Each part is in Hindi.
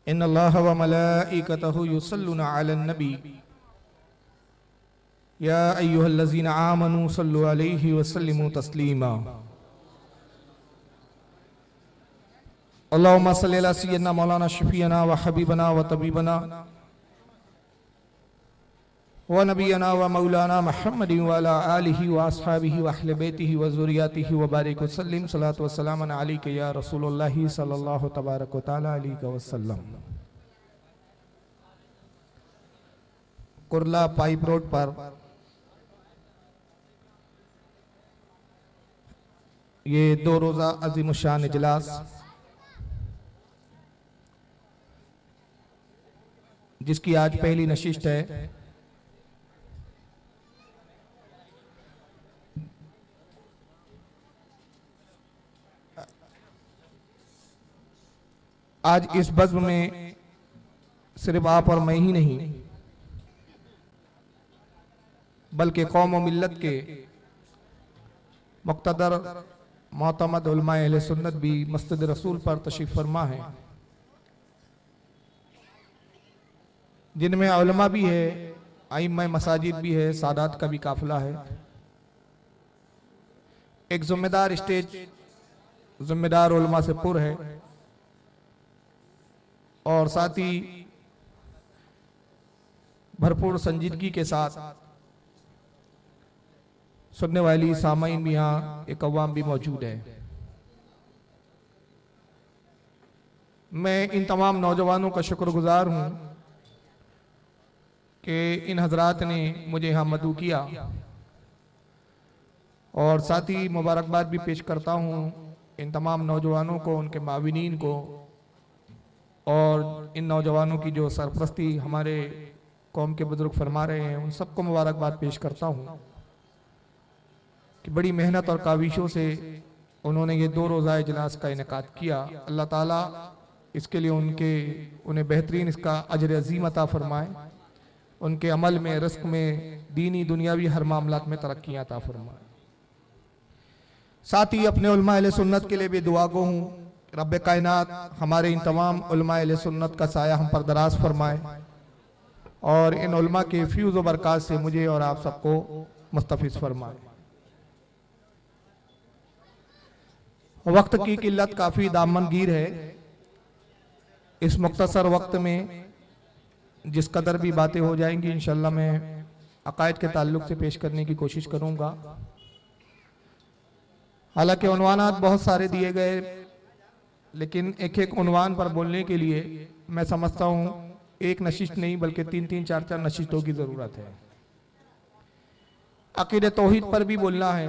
इन्नल्लाह व मलाइकतहु युसल्लूना अलन नबी या अय्युहल्लज़ीना आमनू सल्लु अलैहि व सल्लिमू तस्लीमा। अल्लाहुम्मा सल्लि अला सय्यिदना मौलाना शफीअना व हबीबना व तबीबना व नबीना व मौलाना मुहम्मदिन व अला आलिहि व अस्हाबिहि व अहले बैतिहि व ज़ुर्रियतिहि व बारिक व सल्लिम। सलातु व सलाम अलैका या रसूलुल्लाह सल्लल्लाहु तबारक व तआला अलैहि व सल्लम। कुरला पाइप रोड पर ये 2 रोज़ा अज़ीमुशान इजलास जिसकी आज पहली नशिस्त है, आज इस बज़्म में सिर्फ आप और मैं ही नहीं बल्कि कौम और मिल्लत के मुक़्तदर मोतमद उलमाए अहले सुन्नत भी मस्जिद रसूल पर तशरीफ़ फरमा है, जिनमें उलमा भी है, आइम्मा मसाजिद भी है, सादात का भी काफिला है। एक जिम्मेदार स्टेज जिम्मेदार उलमा से पुर है और साथ ही भरपूर संजीदगी के साथ सुनने वाली सामाईन भी यहाँ एक अवाम भी मौजूद है। मैं इन तमाम नौजवानों का शुक्रगुजार हूँ कि इन हजरात ने मुझे यहाँ मदऊ किया और साथ ही मुबारकबाद भी पेश करता हूँ इन तमाम नौजवानों को, उनके माविनीन को और इन नौजवानों की जो सरपरस्ती हमारे कौम के बुजुर्ग फरमा रहे हैं, उन सबको मुबारकबाद पेश करता हूँ कि बड़ी मेहनत और काविशों से उन्होंने ये 2 रोज़ा इजलास का इनेकाद किया। अल्लाह ताला इसके लिए उन्हें बेहतरीन इसका अजर अजीम अता फरमाए, उनके अमल में, रिस्क में, दीनी दुनियावी हर मामलात में तरक्की अता फरमाए। साथ ही अपने उलमा अहले सुन्नत के लिए भी दुआ गो हूँ, रब्बे कायनात हमारे इन तमाम उलमा अहले सुन्नत का साया हम पर दराज फरमाए और इन उलमा के फ्यूज़ व बरक़ात से मुझे और आप सबको मुस्तफ़िज़ फरमाए। वक्त की किल्लत काफ़ी दामनगीर है, इस मुख्तसर वक्त में जिस कदर भी बातें हो जाएंगी इंशाअल्लाह मैं अकायद के ताल्लुक से पेश करने की कोशिश करूंगा। हालांकि उन्वानात बहुत सारे दिए गए, लेकिन एक एक उन्वान पर बोलने के लिए मैं समझता हूँ एक नशिस्त नहीं बल्कि 3-3, 4-4 नशिस्तों की ज़रूरत है। अक़ीदे तौहीद पर भी बोलना है,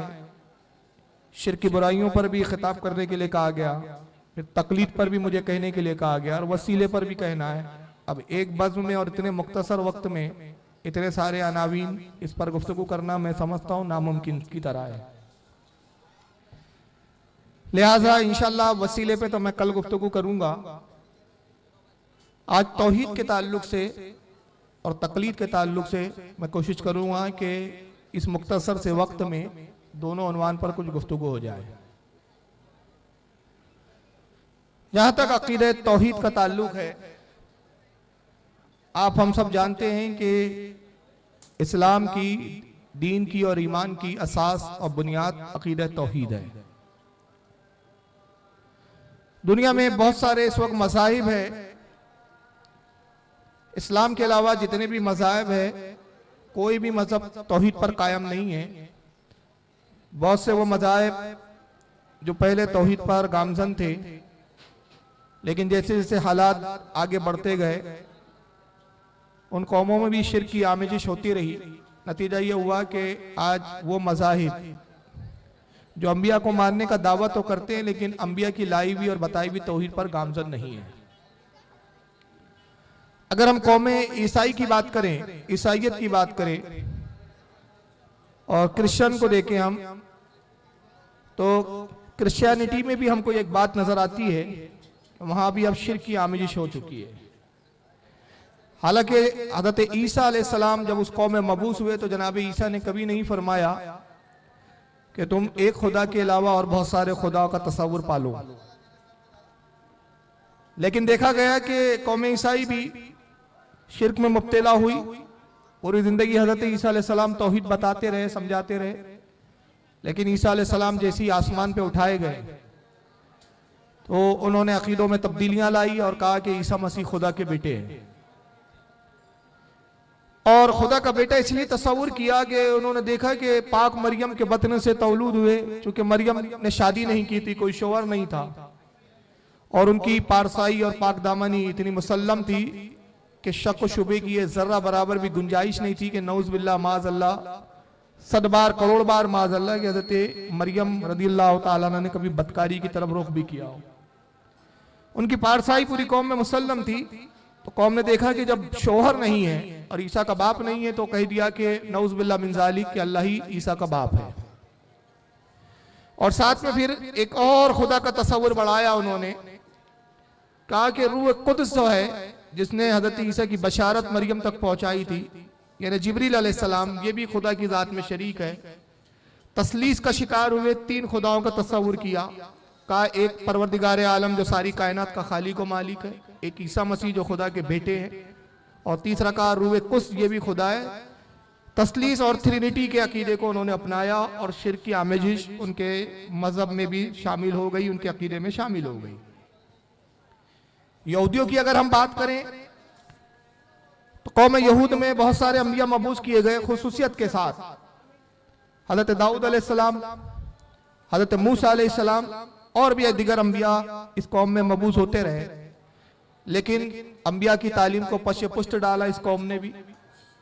शिर्क की बुराइयों पर भी खिताब करने के लिए कहा गया, फिर तकलीद पर भी मुझे कहने के लिए कहा गया और वसीले पर भी कहना है। अब एक बज़्म में और इतने मुख्तसर वक्त में इतने सारे अनावीन इस पर गुफ्तगू करना मैं समझता हूँ नामुमकिन की तरह है। लिहाजा इंशाअल्लाह वसीले पे तो मैं कल गुफ्तगू करूंगा। आज तौहीद के ताल्लुक से और तकलीद के ताल्लुक से मैं कोशिश करूंगा कि इस मुख्तसर से वक्त में दोनों उन्वान पर कुछ गुफ्तगू हो जाए। जहां तक अक़ीदे तौहीद का ताल्लुक है, आप हम सब जानते हैं कि इस्लाम की, दीन की और ईमान की असास और बुनियाद अक़ीदे तौहीद है। दुनिया में बहुत सारे इस वक्त मज़ाहिब है, इस्लाम के अलावा जितने भी मज़ाहिब है कोई भी मज़हब तौहीद पर कायम नहीं है। बहुत से वो मज़ाहिब जो पहले तौहीद पर गामज़न थे, लेकिन जैसे जैसे हालात आगे बढ़ते गए उन कौमों में भी शिर्क की आमेजिश होती रही। नतीजा ये हुआ कि आज वो मज़ाहिब जो अंबिया को मानने का दावा तो करते हैं, लेकिन अंबिया की लाई हुई और बताई हुई तौहीद पर गामज़न नहीं है। अगर हम कौम ईसाई की बात करें, ईसाइयत की बात करें और क्रिश्चियन को देखें हम, तो क्रिश्चियनिटी में भी हमको एक बात नजर आती है, वहां भी अब शिर्क की आमेजिश हो चुकी है। हालांकि हज़रत ईसा अलैहिस्सलाम जब उस कौम में मबूस हुए तो जनाब ईसा ने कभी नहीं फरमाया कि तुम एक खुदा के अलावा और बहुत सारे खुदाओं का तस्वुर पालो। लेकिन देखा गया कि कौम ईसाई भी शिर्क में मुब्तला हुई। पूरी जिंदगी हजरत ईसा अलैहिस्सलाम तौहीद बताते रहे, समझाते रहे, लेकिन ईसा अलैहिस्सलाम जैसी आसमान पे उठाए गए तो उन्होंने अकीदों में तब्दीलियां लाई और कहा कि ईसा मसीह खुदा के बेटे हैं। और खुदा का बेटा इसलिए तस्वुर किया कि उन्होंने देखा कि पाक मरियम के बतन से तौलूद हुए, चूंकि मरियम ने शादी नहीं की थी, कोई शोहर नहीं था, और उनकी पारसाई और पाक दामनी इतनी मुसल्लम थी कि शक व शुबे की ये जर्रा बराबर भी गुंजाइश नहीं थी कि नऊज बिल्ला माज अल्लाह, सद बार करोड़ बार माज अल्लाह कि हज़रत मरियम रदियल्लाहु ताला अन्हा ने कभी बदकारी की तरफ रुख भी किया हो। उनकी पारसाई पूरी कौम में मुसल्लम थी। तो कौम ने देखा कि जब शोहर नहीं है और ईसा का बाप नहीं है तो कह दिया कि नऊज बिल्ला मिन ज़ालिक कि अल्लाह ही ईसा का बाप है। और साथ में फिर एक और खुदा का तस्वुर बढ़ाया उन्होंने, कहा कि रूह कुद्स जो है जिसने हजरत ईसा की बशारत मरियम तक पहुंचाई थी, यानी जिब्रील अलैहिस्सलाम, ये भी खुदा की जात में शरीक है। तसलीस का शिकार हुए, तीन खुदाओं का तस्वुर किया। कहा एक परवरदिगार आलम जो सारी कायनात का खालिक व मालिक है, एक ईसा मसीह जो खुदा के बेटे हैं, और तीसरा कहा रूह कुद्स ये भी खुदा है। तसलीस और ट्रिनिटी के अकीदे को उन्होंने अपनाया और शिर्क की आमेजिश उनके मजहब में भी शामिल हो गई, उनके अकीदे में शामिल हो गई। यहूदियों की अगर हम बात करें तो कौम यहूद में बहुत सारे अंबिया मबूस किए गए खुसूसियत के साथ। हजरत दाऊद अलैहिस्सलाम, हजरत मूसा अलैहिस्सलाम और भी दिगर अंबिया इस कौम में मबूस होते रहे, लेकिन अंबिया की तालीम को पश्च पुष्ट डाला इस कौम ने भी,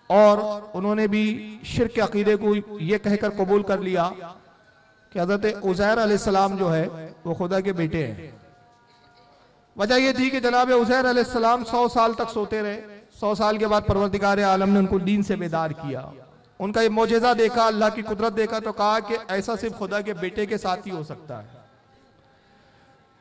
और उन्होंने भी शिर्क के अकीदे को ये कहकर कबूल कर लिया कि हजरत उज़ैर अलैहिस्सलाम जो है वो खुदा के बेटे हैं। वजह यह थी कि जनाब उज़ैर अलैहिस्सलाम 100 साल तक सोते रहे। 100 साल के बाद परवरदिगार आलम ने उनको दीन से बेदार किया। उनका ये मौजज़ा देखा, अल्लाह की कुदरत देखा, तो कहा कि ऐसा सिर्फ खुदा के बेटे के साथ ही हो सकता है।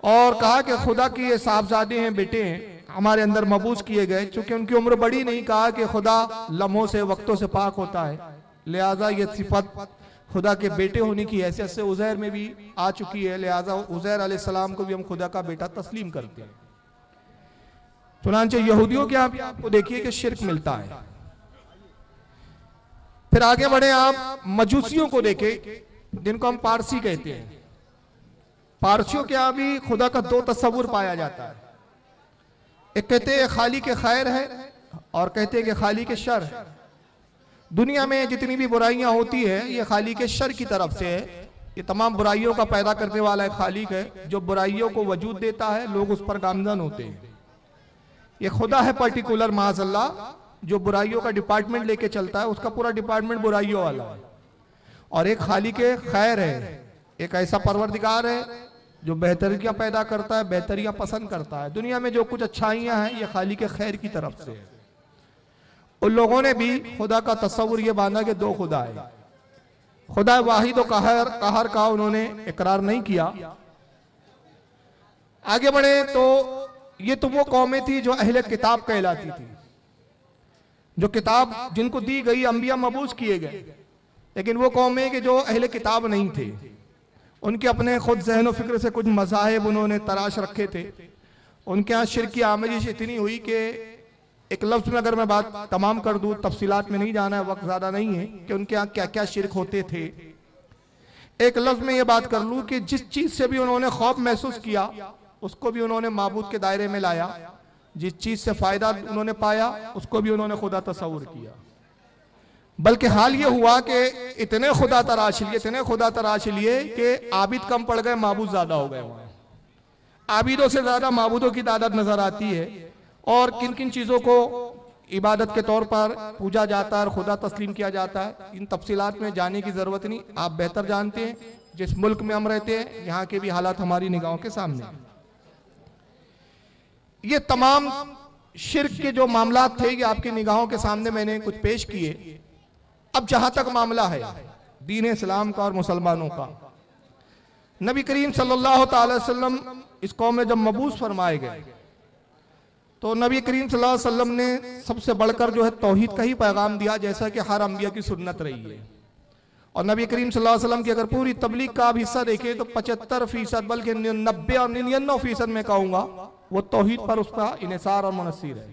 और कहा कि खुदा के ये साहबजादे हैं, बेटे हैं, हमारे अंदर मबूस किए गए। चूंकि उनकी उम्र बड़ी नहीं, कहा कि खुदा लम्हों से वक्तों से पाक होता है, लिहाजा ये सिफत खुदा के बेटे होने की हैसियत से उज़ैर में भी आ चुकी है, लिहाजा उज़ैर अलैहिस्सलाम को भी हम खुदा का बेटा तस्लीम करते हैं। चुनांचे यहूदियों के आप आपको देखिए कि शिर्क मिलता है। फिर आगे बढ़े आप मजूसियों को देखें जिनको हम पारसी कहते हैं। पारसियों के यहाँ भी खुदा का दो तस्वुर पाया जाता है। एक कहते हैं खाली के खैर है और कहते हैं कि खाली के शर है। दुनिया में जितनी भी बुराइयां होती है ये खाली के शर की तरफ से है। ये तमाम बुराइयों का पैदा करने वाला एक खालिक है जो बुराइयों को वजूद देता है, लोग उस पर गामजन होते हैं। ये खुदा है पर्टिकुलर माज़अल्लाह जो बुराइयों का डिपार्टमेंट लेके चलता है, उसका पूरा डिपार्टमेंट बुराइयों वाला है। और एक खालिक खैर है, एक ऐसा परवरदिगार है जो बेहतरियां पैदा करता है, बेहतरियां पसंद करता है। दुनिया में जो कुछ अच्छाइयां हैं ये खालिक खैर की तरफ से है। उन लोगों ने भी खुदा का तस्वुर ये बांधा कि दो खुदा है, खुदा वाहिद और कहर का उन्होंने इकरार नहीं किया। आगे बढ़े तो ये तो वो कौमें थी जो अहले किताब कहलाती थी, जो किताब जिनको दी गई, अंबिया मबूस किए गए, लेकिन वो कौमें कि जो अहले किताब नहीं थे। उनके अपने खुद जहन व फिक्र से कुछ मज़ाहिब उन्होंने तराश रखे थे। उनके यहाँ शिर्क की आमेजिश इतनी हुई कि एक लफ्ज में अगर मैं बात तमाम कर दूं, तफसीलात में नहीं जाना है, वक्त ज्यादा नहीं है कि उनके यहाँ क्या क्या शिर्क होते थे। एक लफ्ज में ये बात कर लूं कि जिस चीज से भी उन्होंने खौफ महसूस किया उसको भी उन्होंने माबूद के दायरे में लाया, जिस चीज से फायदा उन्होंने पाया उसको भी उन्होंने खुदा तस्वुर किया। बल्कि हाल ये हुआ कि इतने खुदा तराश लिए कि आबिद कम पड़ गए, माबूद ज्यादा हो गए। वहां आबिदों से ज्यादा माबूदों की तादाद नजर आती है। और किन किन चीजों को इबादत के तौर पर पूजा जाता है और खुदा तस्लीम किया जाता है, इन तफसीलात में जाने की जरूरत नहीं, आप बेहतर जानते हैं। जिस मुल्क में हम रहते हैं यहाँ के भी हालात हमारी निगाहों के सामने। ये तमाम शिर्क के जो मामला थे ये आपकी निगाहों के सामने मैंने कुछ पेश किए। अब जहां तक मामला है दीन इस्लाम का और मुसलमानों का, नबी करीम सल्लल्लाहु अलैहि वसल्लम इस कौम में जब मबूस फरमाए गए तो नबी करीम सल्लल्लाहु अलैहि वसल्लम ने सबसे बढ़कर जो है तौहीद का ही पैगाम दिया, जैसा कि हर अंबिया की सुन्नत रही है। और नबी करीम सल्लल्लाहु अलैहि वसल्लम की अगर पूरी तबलीग का आप हिस्सा देखें तो 75% बल्कि 90 और 99% में कहूंगा वो तौहीद पर उसका इन्हिसार और मुनस्सिर है।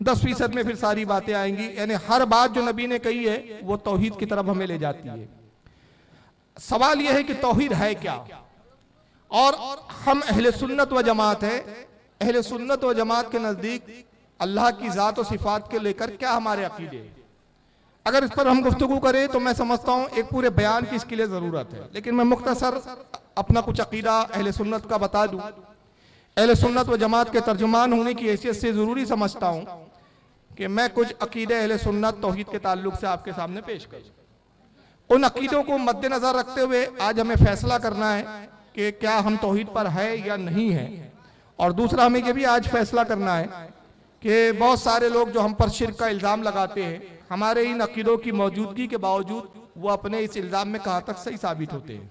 10% में फिर सारी बातें आएंगी, यानी हर बात जो नबी ने कही है वो तौहीद की तरफ हमें ले जाती है। सवाल यह है कि तौहीद है क्या, और हम अहले सुन्नत व जमात है। अहले सुन्नत व जमात के नजदीक अल्लाह की जात और सिफात के लेकर क्या हमारे अकीदे हैं। अगर इस पर हम गुफ्तगू करें तो मैं समझता हूं एक पूरे बयान की इसके लिए जरूरत है, लेकिन मैं मुख्तसर अपना कुछ अकीदा अहले सुन्नत का बता दूं। अहले सुन्नत व जमात के तर्जुमान होने की हैसियत से जरूरी समझता हूं कि मैं कुछ अकीदे अहले सुन्नत तौहीद के ताल्लुक से आपके सामने पेश करूं। उन अकीदों को मद्देनजर रखते हुए आज हमें फैसला करना है कि क्या हम तौहीद पर है या नहीं है, और दूसरा हमें यह भी आज फैसला करना है कि बहुत सारे लोग जो हम पर शिर्क का इल्ज़ाम लगाते हैं, हमारे इन अकीदों की मौजूदगी के बावजूद वो अपने इस इल्ज़ाम में कहाँ तक सही साबित होते हैं।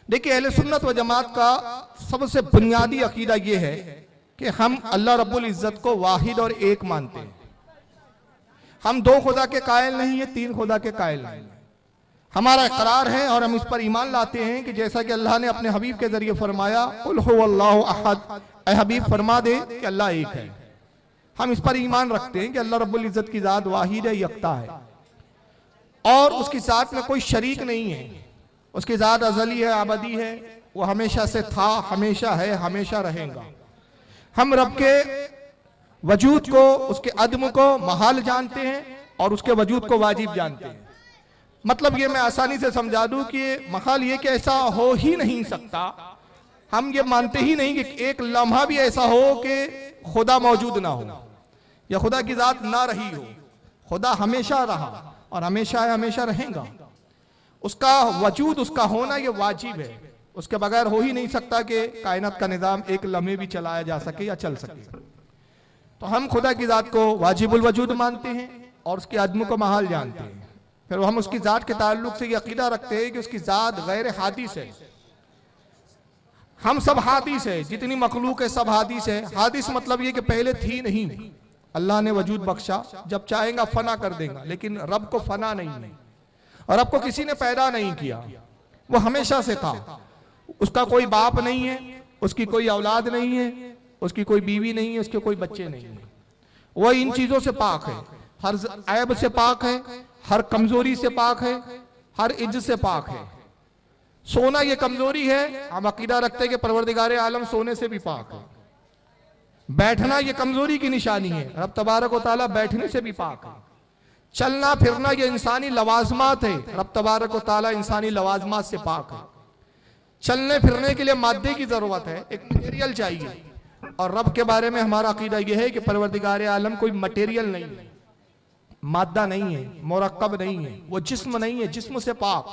देखिए, अहले सुन्नत व जमात का सबसे बुनियादी अकीदा ये है कि हम अल्लाह रब्बुल इज़्ज़त को वाहिद और एक मानते हैं। हम दो खुदा के कायल नहीं है, तीन खुदा के कायल नहीं है। हमारा इकरार है और हम इस पर ईमान लाते हैं कि जैसा कि अल्लाह ने अपने हबीब के जरिए फरमाया, कुल हुवल्लाहु अहद, ऐ हबीब फरमा दे कि अल्लाह एक है। हम इस पर ईमान रखते हैं कि अल्लाह रब्बुल इज़्ज़त की ज़ात वाहिद है, यकता है, और उसकी ज़ात में कोई शरीक नहीं है। उसकी ज़ात अज़ली है, आबदी है, वो हमेशा से था, हमेशा है, हमेशा रहेगा। हम रब के वजूद को, उसके अदम को महाल जानते हैं और उसके वजूद को वाजिब जानते हैं। मतलब ये मैं आसानी से समझा दूं कि महाल ये कि ऐसा हो ही नहीं सकता। हम ये मानते ही नहीं कि एक लम्हा भी ऐसा हो कि खुदा मौजूद ना हो या खुदा की ज़ात ना रही हो। खुदा हमेशा रहा और हमेशा है, हमेशा रहेगा। उसका वजूद, उसका होना ये वाजिब है। उसके बगैर हो ही नहीं सकता कि कायनात का निज़ाम एक लम्हे भी चलाया जा सके या चल सके। तो हम खुदा की ज़ात को वाजिबुल वजूद मानते हैं और उसके अदम को महाल जानते हैं। फिर हम उसकी ज़ात के ताल्लुक से ये अकीदा रखते हैं कि उसकी ज़ात गैर हादिस है। हम सब हादिस है, जितनी मखलूक है सब हादिस है। हादिस मतलब ये कि पहले थी नहीं, अल्लाह ने वजूद बख्शा, जब चाहेगा फना कर देगा, लेकिन रब को फना नहीं है और रब को किसी ने पैदा नहीं किया। वो हमेशा से था। उसका कोई बाप नहीं है, उसकी कोई औलाद नहीं है, उसकी कोई बीवी नहीं है, उसके कोई बच्चे नहीं है। वो इन चीजों से पाक है, हर ऐब से पाक है, हर कमजोरी से पाक है, हर इज्ज से पाक है। सोना ये कमजोरी है, हम अकीदा रखते हैं कि परवरदिगार आलम सोने से भी पाक है। बैठना ये कमजोरी की निशानी है, रब तबारक व तआला बैठने से भी पाक है। चलना फिरना ये इंसानी लवाजमात है, रब तबारक व तआला इंसानी लवाजमात से पाक है। चलने फिरने के लिए मादे की जरूरत है, एक मटेरियल चाहिए, और रब के बारे में हमारा अकीदा यह है कि परवरदिगार आलम कोई मटेरियल नहीं है, मादा नहीं है, मुरक्कब नहीं है, वो जिस्म नहीं है, जिस्म से पाक,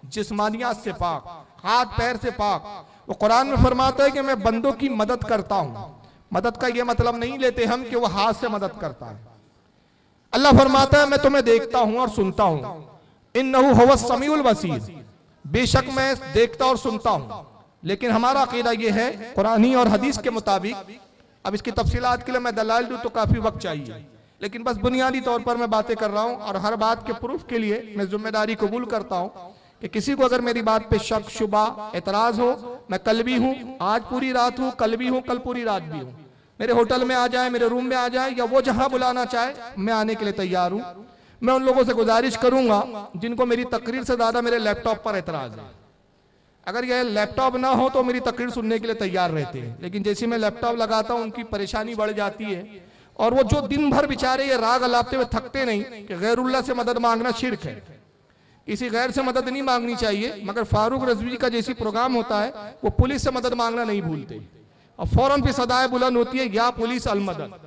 जिस्मानियात से पाक, हाथ पैर से पाक। वो कुरान में फरमाता है कि मैं बंदों की मदद करता हूं। मदद का ये मतलब नहीं लेते हम कि वो हाथ से मदद करता है। अल्लाह फरमाता है मैं तुम्हें देखता हूं और सुनता हूं, इन्नहु हुवस समीउल बसीर, बेशक मैं देखता और सुनता हूं। लेकिन हमारा अकीदा यह है कुरानी और हदीस के मुताबिक, अब इसकी तफसीलात के लिए मैं दलाल दूं तो काफी वक्त चाहिए, लेकिन बस बुनियादी तौर पर मैं बातें कर रहा हूं और हर बात के प्रूफ के लिए मैं जिम्मेदारी कबूल करता हूं कि किसी को अगर मेरी बात पे शक, शुबा, एतराज हो, मैं कल भी हूं, आज पूरी रात हूं, कल भी हूं, कल पूरी रात भी हूं। मेरे होटल में आ जाए, मेरे रूम में आ जाए, या वो जहां बुलाना चाहे, मैं आने के लिए तैयार हूं। मैं उन लोगों से गुजारिश करूंगा जिनको मेरी तकरीर से ज्यादा मेरे लैपटॉप पर एतराज है। अगर यह लैपटॉप ना हो तो मेरी तकरीर सुनने के लिए तैयार रहते हैं, लेकिन जैसे मैं लैपटॉप लगाता हूं उनकी परेशानी बढ़ जाती है। और वो जो दिन भर बेचारे ये राग अलापते हुए थकते नहीं कि गैरुल्लाह से मदद मांगना शिर्क है, किसी गैर से मदद नहीं मांगनी चाहिए। मगर फारूक रजवी का जैसी प्रोग्राम होता है, वो पुलिस से मदद मांगना नहीं भूलते और फौरन पे सदाएं बुलंद होती है, या पुलिस अल मदद।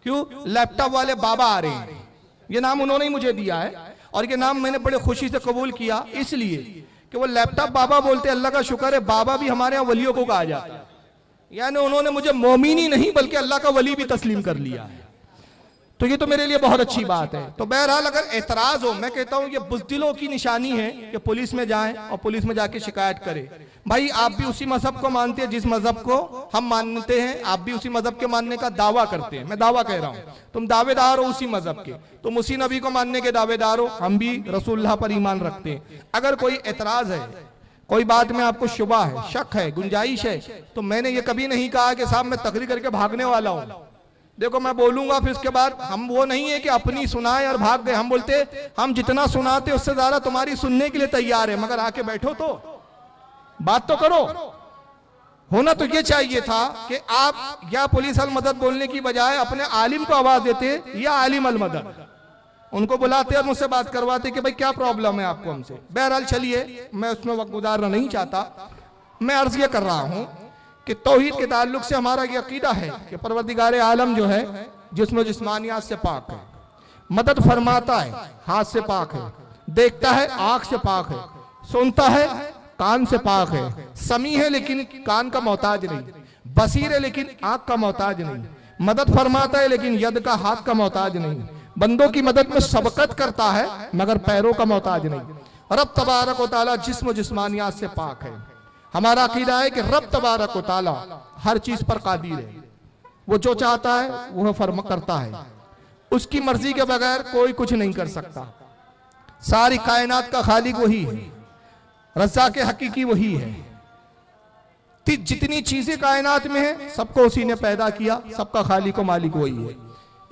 क्यों? लैपटॉप वाले बाबा आ रहे हैं। ये नाम उन्होंने ही मुझे दिया है और ये नाम मैंने बड़े खुशी से कबूल किया, इसलिए कि वो लैपटॉप बाबा बोलते, अल्लाह का शुक्र है बाबा भी हमारे यहाँ वलियों को कहा जाता है। यानी उन्होंने मुझे मोमिन ही नहीं बल्कि अल्लाह का वली भी तस्लीम कर लिया है। तो ये तो मेरे लिए बहुत अच्छी बात है। तो बहरहाल अगर एतराज हो, मैं कहता हूं ये बुज़दिलों की निशानी है कि पुलिस में जाएं और पुलिस में जाके शिकायत करें। भाई आप भी उसी मजहब को मानते हैं जिस मजहब को हम मानते हैं, आप भी उसी मजहब के मानने का दावा करते हैं। मैं दावा कह रहा हूं, तुम दावेदार हो उसी मजहब के, तुम उसी नबी को मानने के दावेदार हो, हम भी रसूलुल्लाह पर ईमान रखते हैं। अगर कोई एतराज है, कोई बात में आपको शुबा है, शक है, गुंजाइश है, तो मैंने ये कभी नहीं कहा कि साहब मैं तकरीर करके भागने वाला हूं। देखो मैं बोलूंगा फिर उसके बाद हम वो नहीं है कि अपनी सुनाए और भाग गए। हम बोलते हम जितना सुनाते उससे ज्यादा तुम्हारी सुनने के लिए तैयार है, मगर आके बैठो तो बात तो करो। होना तो ये चाहिए था कि आप या पुलिस अल मदद बोलने की बजाय अपने आलिम को आवाज देते या आलिम अल मदद, उनको बुलाते और मुझसे बात करवाते कि भाई क्या प्रॉब्लम है आपको हमसे। बहरहाल चलिए, मैं उसमें वक्त गुजारना नहीं चाहता। मैं अर्ज ये कर रहा हूं कि तौहीद के ताल्लुक से हमारा ये अकीदा है कि परवरदिगार आलम जो है जिस्म जिस्मानियात से पाक है, मदद फरमाता है हाथ से पाक है, देखता है आंख से पाक है, सुनता है कान से पाक है, समी है लेकिन कान का मोहताज नहीं, बसीर है लेकिन आंख का मोहताज नहीं, मदद फरमाता है लेकिन यद का हाथ का मोहताज नहीं, बंदों की मदद में सबकत करता है मगर पैरों का मोहताज नहीं। रब तबारक व तआला जिस्म जिस्मानियात से पाक है। हमारा अकीदा है कि रब तबारक व तआला हर चीज पर कादिर है, वो जो चाहता है वह फर्म करता है, उसकी मर्जी के बगैर कोई कुछ नहीं कर सकता। सारी कायनात का खालिक वही है, रज़्ज़ाक़ हकीकी वही है। जितनी चीजें कायनात में है सबको उसी ने पैदा किया, सबका खालिक व मालिक वही है।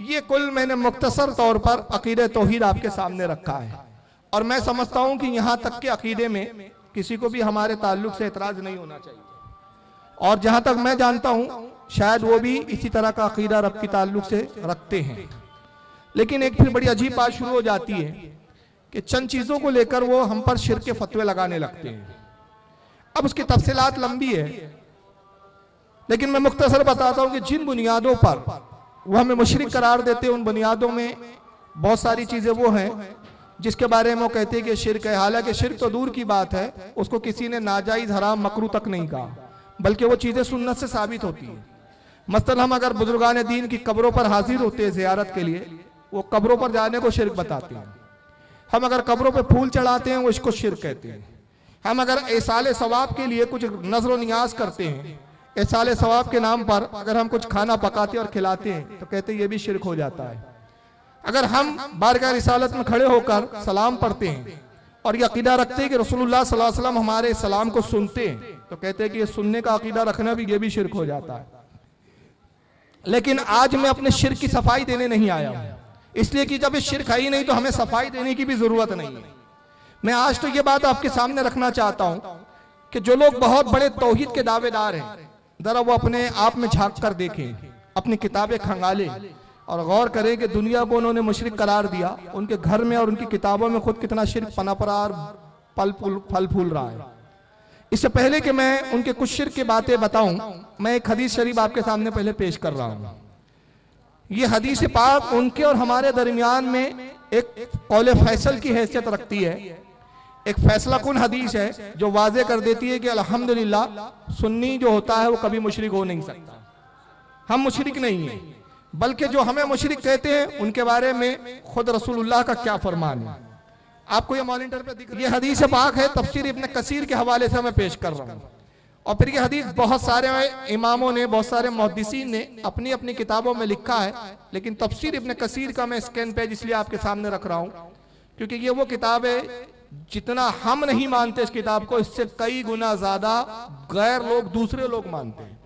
ये कुल मैंने मुख्तसर तौर पर अकीदे तौहीद आपके सामने रखा है, और मैं समझता हूं कि यहां तक के अकीदे में किसी को भी हमारे ताल्लुक से एतराज नहीं होना चाहिए। और जहां तक मैं जानता हूं शायद वो भी इसी तरह का अकीदा रब के ताल्लुक से रखते हैं। लेकिन एक फिर बड़ी अजीब बात शुरू हो जाती है कि चंद चीजों को लेकर वो हम पर शिर्क के फतवे लगाने लगते हैं। अब उसकी तफसीलात लंबी है, लेकिन मैं मुख्तसर बताता हूं कि जिन बुनियादों पर वो हमें मुशरिक करार देते हैं, उन बुनियादों में बहुत सारी चीजें वो हैं जिसके बारे में वो कहते हैं कि शिर्क है। हालांकि शिर्क तो दूर की बात है, उसको किसी ने नाजायज हराम मकरू तक नहीं कहा, बल्कि वो चीजें सुन्नत से साबित होती है। मसलन हम अगर बुजुर्गान दीन की कब्रों पर हाजिर होते हैं जियारत के लिए, वो कब्रों पर जाने को शिर्क बताते हैं। हम अगर कब्रों पर फूल चढ़ाते हैं वो इसको शिर्क कहते हैं। हम अगर एसाले सवाब के लिए कुछ नजर नियाज करते हैं, एसाले सवाब के नाम पर अगर हम कुछ खाना पकाते और खिलाते हैं तो कहते हैं ये भी शिर्क हो जाता है। अगर हम बारगाह रिसालत में खड़े होकर सलाम पढ़ते हैं और ये अकीदा रखते हैं कि रसूलुल्लाह सल्लल्लाहु अलैहि वसल्लम हमारे सलाम को सुनते हैं, तो कहते हैं कि ये सुनने का अकीदा रखना भी ये भी शिर्क हो जाता है। लेकिन आज मैं अपने शिर्क की सफाई देने नहीं आया हूं, इसलिए कि जब ये शिर्क है ही नहीं तो हमें सफाई देने की भी जरूरत नहीं है। मैं आज तो ये बात आपके सामने रखना चाहता हूं कि जो लोग बहुत बड़े तौहीद के दावेदार हैं, जरा वो अपने आप में झांक कर देखें, अपनी किताबें खंगालें और गौर करें कि दुनिया को उन्होंने मुशरिक करार दिया, उनके घर में और उनकी किताबों में खुद कितना शिर्क पनप रहा और फल फूल रहा है। इससे पहले कि मैं उनके कुछ शिर्क की बातें बताऊं, मैं एक हदीस शरीफ आपके सामने पहले पेश कर रहा हूं। ये हदीस पाक उनके और हमारे दरमियान में एक कौले फैसल की हैसियत रखती है, एक फैसला कुन हदीस है जो वाजे कर देती है कि अल्हम्दुलिल्लाह सुन्नी जो होता है वो कभी मुशरिक हो नहीं सकता। हम मुशरिक नहीं है, बल्कि जो हमें मुशरिक कहते हैं उनके बारे में खुद रसूलुल्लाह का क्या फरमान है। आपको ये मॉनिटर पे दिख रहा है, ये हदीस पाक है, तफसीर इब्न कसीर के हवाले से मैं पेश कर रहा हूँ। और फिर ये हदीस बहुत सारे इमामों ने, बहुत सारे मुहद्दिसीन ने अपनी अपनी किताबों में लिखा है, लेकिन तफसीर इब्न कसीर का मैं स्कैन पेज इसलिए आपके सामने रख रहा हूँ क्योंकि ये वो किताब है जितना हम नहीं मानते इस किताब को, इससे कई गुना ज्यादा गैर लोग, दूसरे लोग मानते हैं,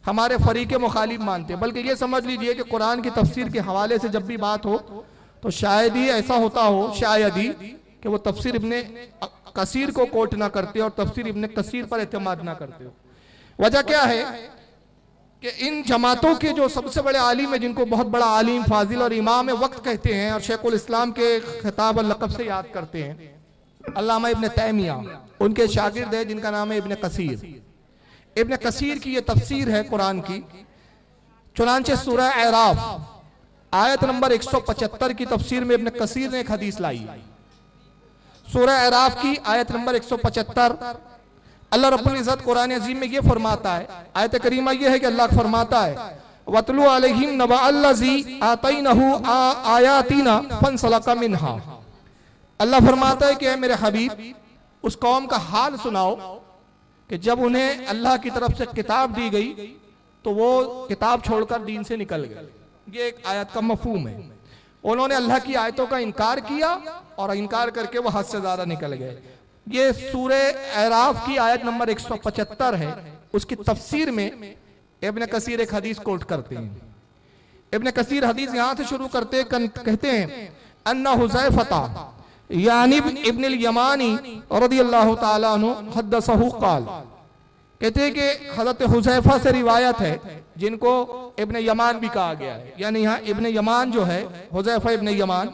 हमारे फरीके मुखालिफ मानते हैं। बल्कि ये समझ लीजिए कि कुरान की तफसीर के हवाले से जब भी बात हो तो शायद ही ऐसा होता हो, शायद ही कि वो तफसीर इब्ने कसीर को कोट ना करते और तफसीर इब्ने कसीर पर एतमाद ना करते हो। वजह क्या है कि इन जमातों के जो सबसे बड़े आलिम है, जिनको बहुत बड़ा आलिम, फाजिल और इमाम वक्त कहते हैं और शेखुल इस्लाम के खिताब और लक़ब से याद करते हैं, अल्लामा इब्ने तैमिया, उनके शागिर्द है जिनका नाम है इब्ने कसीर। इब्ने कसीर की ये तफसीर है कुरान की। चुनांचे सूरह अराफ आयत नंबर 175 की तफसीर में इब्ने कसीर ने एक हदीस लाई। सूरह अराफ की आयत नंबर 175, अल्लाह रब्बुल इज़्ज़त कुरान अज़ीम में ये फरमाता है, आयत करीमा ये है कि अल्लाह फरमाता है वतलु अलैहिम नबअल्लज़ी आतैनहु आयातिना फंसलका मिनहा। अल्लाह फरमाता है कि ऐ मेरे हबीब उस कौम का हाल सुनाओ कि जब उन्हें अल्लाह की तरफ से किताब दी गई तो वो किताब छोड़कर दीन से निकल गए। ये एक आयत का मफहूम है। उन्होंने अल्लाह की आयतों का इनकार किया और इनकार करके वो हद से ज्यादा निकल गए। ये सूरे अराफ की आयत नंबर 175 है। उसकी तफसीर में इब्न कसीर एक हदीस कोट करते हैं। इब्न कसीर हदीस यहां से शुरू करते कहते हैं अन्ना हुज़ैफता यानी इब्न यमानी रज़ियल्लाहु ताला अन्हु हद्दसहु क़ाल, कहते हैं कि हज़रत हुज़ैफा से रिवायत है जिनको इब्न यमान भी कहा गया है, यानी यहाँ इब्न यमान जो है हुज़ैफा इब्न यमान,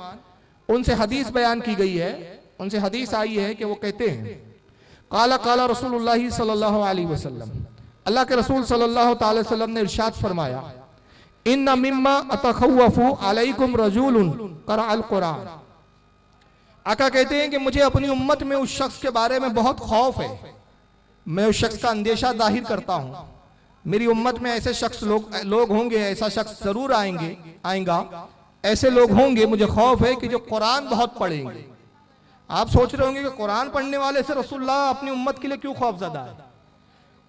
उनसे हदीस बयान की गई है। उनसे हदीस आई है कि वो कहते हैं काला काला रसूलुल्लाह सल्लल्लाहु अलैहि वसल्लम, अल्लाह के रसूल सल्लल्लाहु अलैहि वसल्लम ने इरशाद फरमाया इन्ना मिम्मा अतखव्वफु अलैकुम रजूलुन क़रअल कुरान। आका कहते हैं कि मुझे अपनी उम्मत में उस शख्स के बारे में बहुत खौफ है, मैं उस शख्स का अंदेशा जाहिर करता हूँ। मेरी उम्मत में ऐसे शख्स लोग होंगे, ऐसा शख्स जरूर आएगा, ऐसे लोग होंगे, मुझे खौफ है कि जो कुरान बहुत पढ़ेंगे। आप सोच रहे होंगे कि कुरान पढ़ने वाले से रसूलुल्लाह अपनी उम्मत के लिए क्यों खौफज़दा है,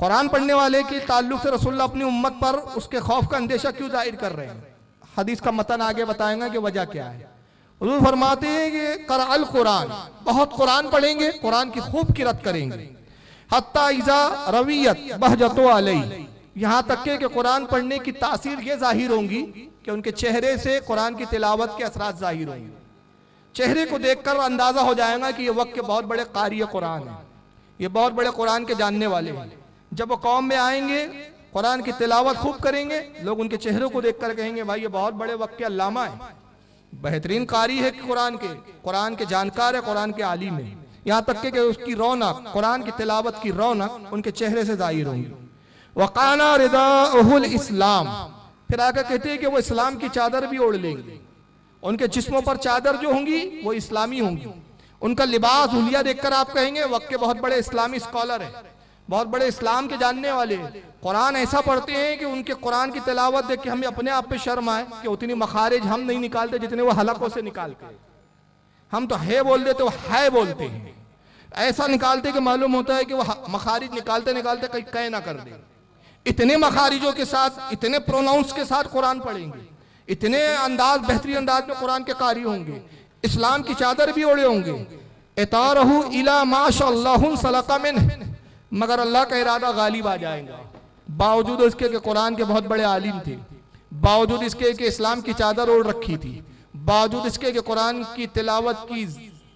कुरान पढ़ने वाले के ताल्लुक से रसूलुल्लाह अपनी उम्मत पर उसके खौफ का अंदेशा क्यों जाहिर कर रहे हैं। हदीस का मतन आगे बताएंगे कि वजह क्या है। हुज़ूर फरमाते हैं कि क़रअल कुरान, बहुत कुरान पढ़ेंगे, कुरान की खूब किरत करेंगे। हत्ता इज़ा रवियत बहजतो अलैहि, यहाँ तक के कुरान पढ़ने की तासीर ये जाहिर होंगी कि उनके चेहरे से कुरान की तिलावत के असरात जाहिर होंगे। चेहरे को देखकर अंदाजा हो जाएगा कि ये वक्त के बहुत बड़े कारी कुरान है, ये बहुत बड़े कुरान के जानने वाले हैं। जब वो कौम में आएंगे, कुरान की तिलावत खूब करेंगे, लोग उनके चेहरों को देखकर कहेंगे भाई ये बहुत बड़े वक्त के अल्लामा है, बेहतरीन कारी है कुरान के जानकार है, कुरान के आलिम है। यहाँ तक कि उसकी रौनक, कुरान की तिलावत की रौनक उनके चेहरे से जाहिर होंगी। वकाना रिदाउहुल इस्लाम, फिर आकर कहते हैं कि वो इस्लाम की चादर भी ओढ़ लेंगे। उनके जिस्मों पर चादर जो होंगी वो इस्लामी होंगी। उनका लिबास हुलिया देखकर आप कहेंगे वक्त के बहुत बड़े इस्लामी स्कॉलर है, बहुत बड़े इस्लाम के जानने वाले हैं। कुरान ऐसा पढ़ते हैं कि उनके कुरान की तिलावत देख के हमें अपने आप पे शर्म आए कि उतनी मखारिज हम नहीं निकालते जितने वो हलकों से निकालते हैं। हम तो है बोल देते, वो है बोलते हैं, ऐसा निकालते कि मालूम होता है कि वो मखारिज निकालते निकालते कहीं कह ना कर दे। इतने मखारिजों के साथ, इतने प्रोनाउंस के साथ कुरान पढ़ेंगे, इतने अंदाज, बेहतरीन अंदाज में कुरान के कारी होंगे, इस्लाम की चादर भी ओढ़े होंगे। इतारहु इला माशाअल्लाहु सलका मिन, मगर अल्लाह का इरादा गालिब आ जाएगा। बावजूद इसके कि कुरान के बहुत बड़े आलिम थे, बावजूद इसके कि इस्लाम की चादर ओढ़ रखी थी, बावजूद इसके कि कुरान की तिलावत की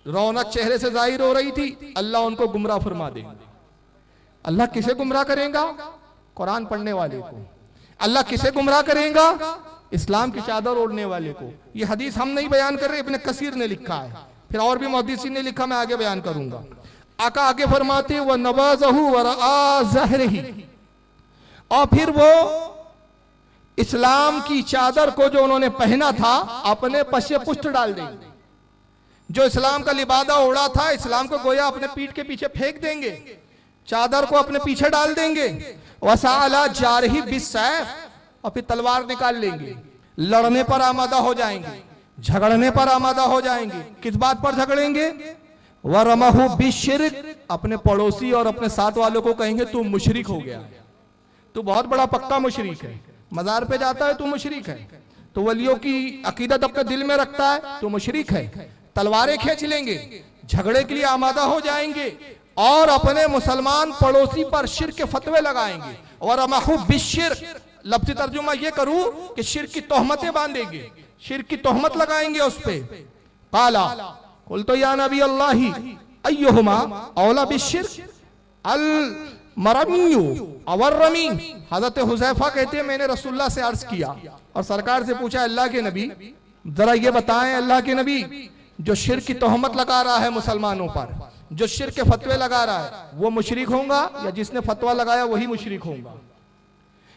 रौनक चेहरे से जाहिर हो रही थी, अल्लाह उनको गुमराह फरमा देगा। अल्लाह किसे गुमराह करेगा? कुरान पढ़ने वाले को। अल्लाह किसे गुमराह करेगा? इस्लाम की चादर ओढ़ने वाले को। ये हदीस हम नहीं बयान कर रहे, इब्न कसीर ने लिखा है, फिर और भी मुहद्दिसीन ने लिखा, मैं आगे बयान करूंगा। आका आगे फरमाते व नवाज़हु वरआ ज़हरिही, और फिर वो इस्लाम की चादर को जो उन्होंने पहना था अपने पश्चे पुष्ट डाल देंगे। जो इस्लाम का लिबादा ओढ़ा था, इस्लाम को गोया अपने पीठ के पीछे फेंक देंगे, चादर को अपने पीछे डाल देंगे। वसाला जारही बिस्सैफ, और फिर तलवार निकाल लेंगे, लड़ने पर आमादा हो जाएंगे, झगड़ने पर आमादा हो जाएंगे। किस बात पर झगड़ेंगे? वरमहु बिश्शिर्क, अपने पड़ोसी और अपने साथ वालों को कहेंगे तू मुशरिक हो गया, तू बहुत बड़ा पक्का मुशरिक है, मजार पे जाता है तू मुशरिक है, तो वलियों की अकीदत अपने दिल में रखता है तो मुशरिक है। तलवारें खींच लेंगे, झगड़े के लिए आमादा हो जाएंगे और अपने मुसलमान पड़ोसी पर शिर्क के फतवे लगाएंगे। वरमहु बिश्शिर्क, लफ्ज़ी तर्जुमा ये करूं कि शिर्क की तोहमतें बांधेंगे, शिर्क की तोहमत लगाएंगे उस पे। काला कुल तो या नबी अल्लाह अय्युहुमा औला बिश्शिर्क अल मरमियु अवर रमी। हजरत हुज़ैफा कहते हैं मैंने रसूलुल्लाह से अर्ज किया और सरकार से पूछा अल्लाह के नबी जरा ये बताएं, अल्लाह के नबी जो शिर्क की तोहमत लगा रहा है मुसलमानों पर, जो शिर्क के फतवे लगा रहा है, वो मुशरिक होगा या जिसने फतवा लगाया वही मुशरिक होगा?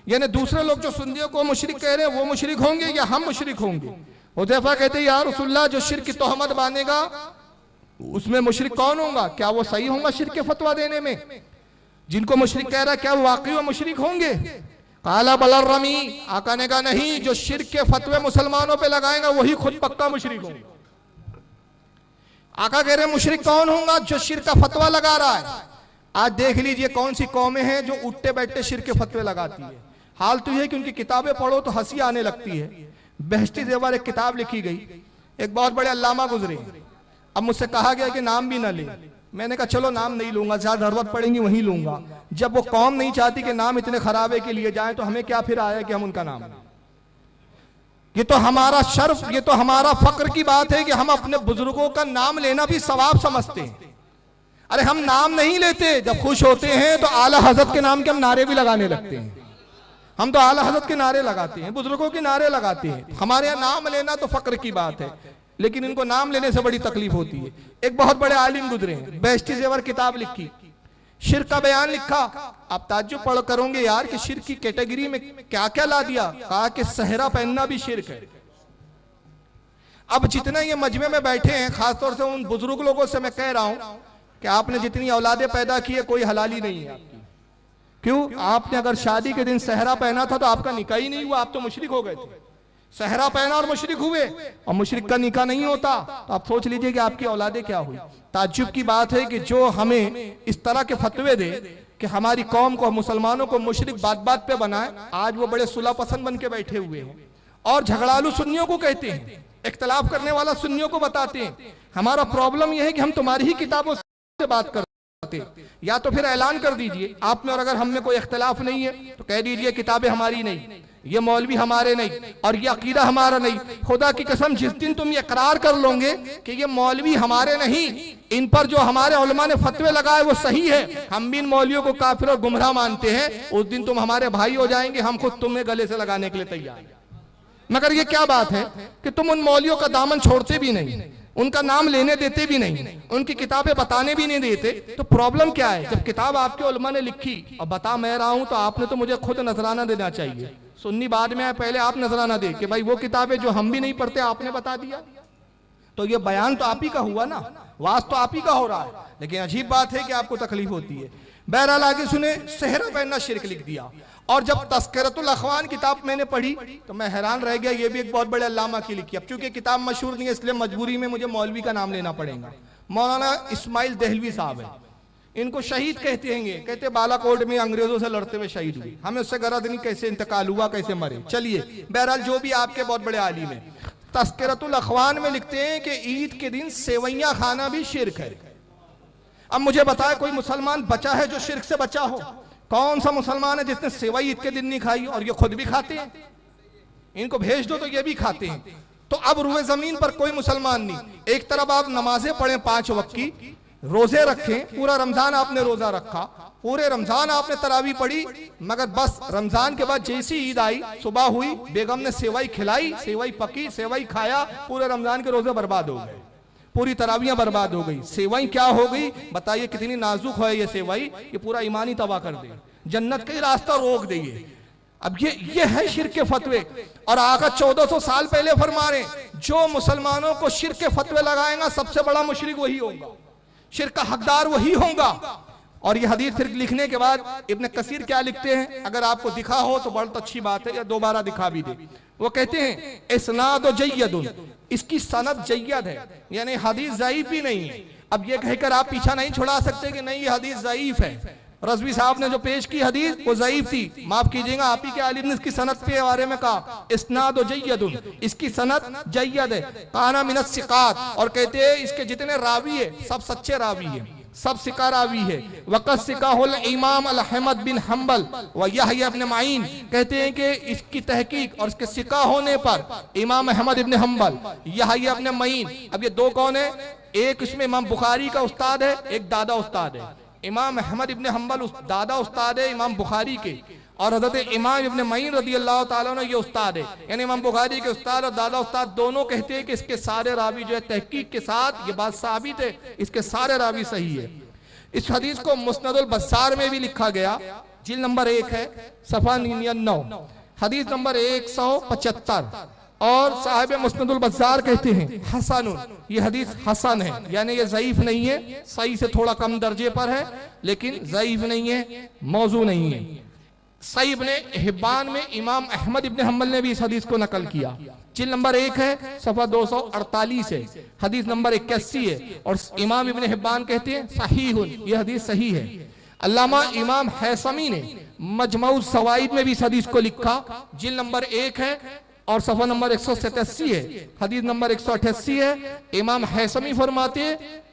यानी दूसरे लोग जो सुन्नियों को मुशरिक कह रहे हैं वो मुशरिक होंगे या हम मुशरिक होंगे? हुज़ैफा कहते हैं या रसूलुल्लाह जो शिर्क की तोहमत बांधेगा उसमें मुशरिक कौन होगा? क्या वो सही होगा शिर्क के फतवा देने में? जिनको मुशरिक कह रहा है क्या वो वाकई वो मुशरिक होंगे? काला बलर रमी, आका ने कहा नहीं, जो शिर्क के फतवे मुसलमानों पे लगाएगा वही खुद पक्का मुशरिक होगा। आका कह रहे मुशरिक कौन होगा? जो शिर्क का फतवा लगा रहा है। आज देख लीजिए कौन सी कौमें हैं जो उठते बैठते शिर्क के फतवे लगाती है। हाल तो यह कि उनकी किताबें पढ़ो तो हंसी आने लगती है। बहश्ती ज़ेवर एक किताब लिखी गई, एक बहुत बड़े अल्लामा गुजरे। अब मुझसे कहा गया कि नाम भी ना ले। मैंने कहा चलो नाम नहीं लूंगा, ज्यादा जरूरत पड़ेगी वहीं लूंगा। जब वो कौम नहीं चाहती कि नाम इतने खराबे के लिए जाए तो हमें क्या फिर आया कि हम उनका नाम लें। ये तो हमारा शर्फ, ये तो हमारा फक्र की बात है कि हम अपने बुजुर्गों का नाम लेना भी सवाब समझते हैं। अरे हम नाम नहीं लेते, जब खुश होते हैं तो आला हजरत के नाम के हम नारे भी लगाने लगते हैं। हम तो आला हजरत के नारे लगाते हैं, बुजुर्गों के नारे लगाते हैं। हमारे यहाँ नाम लेना तो फक्र की बात है, लेकिन इनको नाम लेने से बड़ी तकलीफ होती है। एक बहुत बड़े आलिम गुजरे हैं, बहश्ती ज़ेवर किताब लिखी, शिर्क का बयान लिखा। आप ताज्जुब पढ़ करोगे यार कि शिर्क की कैटेगरी में क्या क्या ला दिया। कहा कि सहरा पहनना भी शिर्क है। अब जितने ये मजमे में बैठे हैं, खासतौर से उन बुजुर्ग लोगों से मैं कह रहा हूं कि आपने जितनी औलादे पैदा की है कोई हलाली नहीं है आपकी। क्यों? आपने अगर शादी के दिन सहरा पहना था तो आपका निकाह ही नहीं हुआ, आप तो मुशरिक हो गए थे। सहरा पहना और मुशरिक हुए, और मुशरिक का निकाह नहीं होता तो आप सोच लीजिए कि आपकी औलादे क्या हुई। ताज्जुब की बात है कि जो हमें इस तरह के फतवे दे कि हमारी कौम को, मुसलमानों को मुशरिक बात बात पे बनाए, आज वो बड़े सुलह पसंद बन के बैठे हुए हैं और झगड़ालू सुन्नियों को कहते हैं, इख्तलाफ करने वाला सुन्नियों को बताते हैं हमारा प्रॉब्लम यह है कि हम तुम्हारी ही किताबों से बात करते। या तो फिर ऐलान कर दीजिए आप में, और अगर हम में कोई इख्तलाफ नहीं है तो कह दीजिए किताबें हमारी नहीं, ये मौलवी हमारे नहीं, और ये अकीदा हमारा नहीं। खुदा की कसम जिस दिन तुम ये इकरार कर लोगे कि ये मौलवी हमारे नहीं, इन पर जो हमारे उलमा ने फतवे लगाए वो सही है, हम भी इन मौलवियों को काफिर और गुमराह मानते हैं, उस दिन तुम हमारे भाई हो जाएंगे। हम खुद तुम्हें गले से लगाने के लिए तैयार हैं। मगर ये क्या बात है कि तुम उन मौलवियों का दामन छोड़ते भी नहीं, उनका नाम लेने देते भी नहीं, उनकी किताबें बताने भी नहीं देते। तो प्रॉब्लम क्या है? जब किताब आपके उलमा ने लिखी और बता मैं रहा हूं तो आपने तो मुझे खुद नजराना देना चाहिए। सुन्नी बाद में आए, पहले आप नजराना दे कि भाई वो किताबें जो हम भी नहीं पढ़ते आपने बता दिया। तो ये बयान तो आप ही का हुआ ना, वाज तो आप ही का हो रहा है। लेकिन अजीब बात है कि आपको तकलीफ होती है। बहरहाल आगे सुने, सहरा पहनना शिर्क लिख दिया। और जब तस्करतुल अखवान किताब मैंने पढ़ी तो मैं हैरान रह गया। ये भी एक बहुत बड़े अल्लामा की लिखी। अब चूंकि किताब मशहूर नहीं है इसलिए मजबूरी में मुझे मौलवी का नाम लेना पड़ेगा। मौलाना इस्माइल दहलवी साहब है, इनको शहीद कहते हैं। कहते बालाकोट में अंग्रेजों से लड़ते हुए शहीद हुए। हमें उससे गरज नहीं कैसे इंतकाल हुआ, कैसे मरे। चलिए बहरहाल जो भी आपके बहुत बड़े आलिम है, तस्करतुल अखवान में लिखते हैं कि ईद के दिन सेवैयां खाना भी शिर्क है। अब मुझे बताए कोई मुसलमान बचा है जो शिर्क से बचा हो? कौन सा मुसलमान है जिसने सेवई ईद के दिन नहीं खाई? और ये खुद भी खाते हैं, इनको भेज दो तो ये भी खाते हैं। तो अब रुए जमीन पर कोई मुसलमान नहीं। एक तरफ आप नमाजें पढ़ें 5 वक्त की, रोजे रखें, पूरा रमजान आपने रोजा रखा, पूरे रमजान आपने तरावी पढ़ी, मगर बस रमजान के बाद जैसी ईद आई, सुबह हुई, बेगम ने सेवई खिलाई, सेवई पकी, सेवई खाया, पूरे रमजान के रोजे बर्बाद हो गए, पूरी तरावियां बर्बाद हो गई। सेवई क्या हो गई बताइए? कितनी नाजुक है ये सेवई, ये पूरा ईमान ही तबाह कर दे, जन्नत का ही रास्ता रोक देगी। अब ये है शिर्क के फतवे। और आका 1400 साल पहले फरमा रहे, जो मुसलमानों को शिर्क के फतवे लगाएगा सबसे बड़ा मुशरिक वही होगा, शिर्क का हकदार वही होगा। और ये हदीस फिर लिखने के बाद इब्न कसीर क्या लिखते हैं, अगर आपको दिखा हो तो बहुत अच्छी बात है, या दोबारा दिखा भी दे। वो कहते हैं इस्नाद जय्यदुन, इसकी सनद जय्यद है, यानी हदीस ज़ईफ भी नहीं है। अब ये कहकर आप पीछा नहीं छुड़ा सकते कि नहीं ये हदीस ज़ईफ है। रज़वी साहब ने जो पेश की हदीस वो ज़ईफ थी, माफ कीजिएगा आप ही के आलिम ने इसकी सनद के बारे में कहा इस्नाद जय्यदुन, इसकी सनद जय्यद है, काना मिनस सिकात। और कहते हैं इसके जितने रावी है सब सच्चे रावी है, सब सिका रावी है। वक़त सिकाहुल इमाम अहमद बिन हम्बल व यहया इब्न माइन, कहते हैं कि इसकी तहकीक और इसके सिका होने पर इमाम अहमद इब्न हम्बल, यहया इब्न माइन। अब ये दो कौन है? एक इसमें इमाम बुखारी का उस्ताद है, एक दादा उस्ताद है। इमाम अहमद इब्न हम्बल दादा उस्ताद है इमाम बुखारी के, और हज़रत इमाम इब्न मईन रज़ी अल्लाह ताला अन्हु ये उस्ताद है, यानी इमाम बुखारी के उस्ताद और दादा उस्ताद दोनों कहते हैं कि इसके सारे रावी जो है तहकीक के साथ ये बात साबित है, इसके सारे रावी सही है। इस हदीस को मुस्नदुल बस्सार में भी लिखा गया, जिल्द नंबर 1 है, सफ़ा 99, हदीस नंबर 175। और साहिब मुस्नदुल बज़्ज़ार कहते हैं हसनुन, ये हदीस हसन है, यानी ये ज़ईफ नहीं है, सही से थोड़ा कम दर्जे पर है, लेकिन ज़ईफ नहीं है, मौजू नहीं है। सही इब्ने हिब्बान में इमाम अहमद इब्ने हम्बल ने भी इस हदीस को नकल किया। जिल्द नंबर 1 है, सफा 248 है, हदीस नंबर 81 है। और इमाम इब्ने हिब्बान कहते हैं सहीहुन, यह हदीस सही है। अल्लामा इमाम हैसमी ने मजमऊस सवाइद में भी इस हदीस को लिखा। जिल्द नंबर 1 है और सफा नंबर 187 है, हदीस नंबर 188 है। इमाम हैसमी फरमाते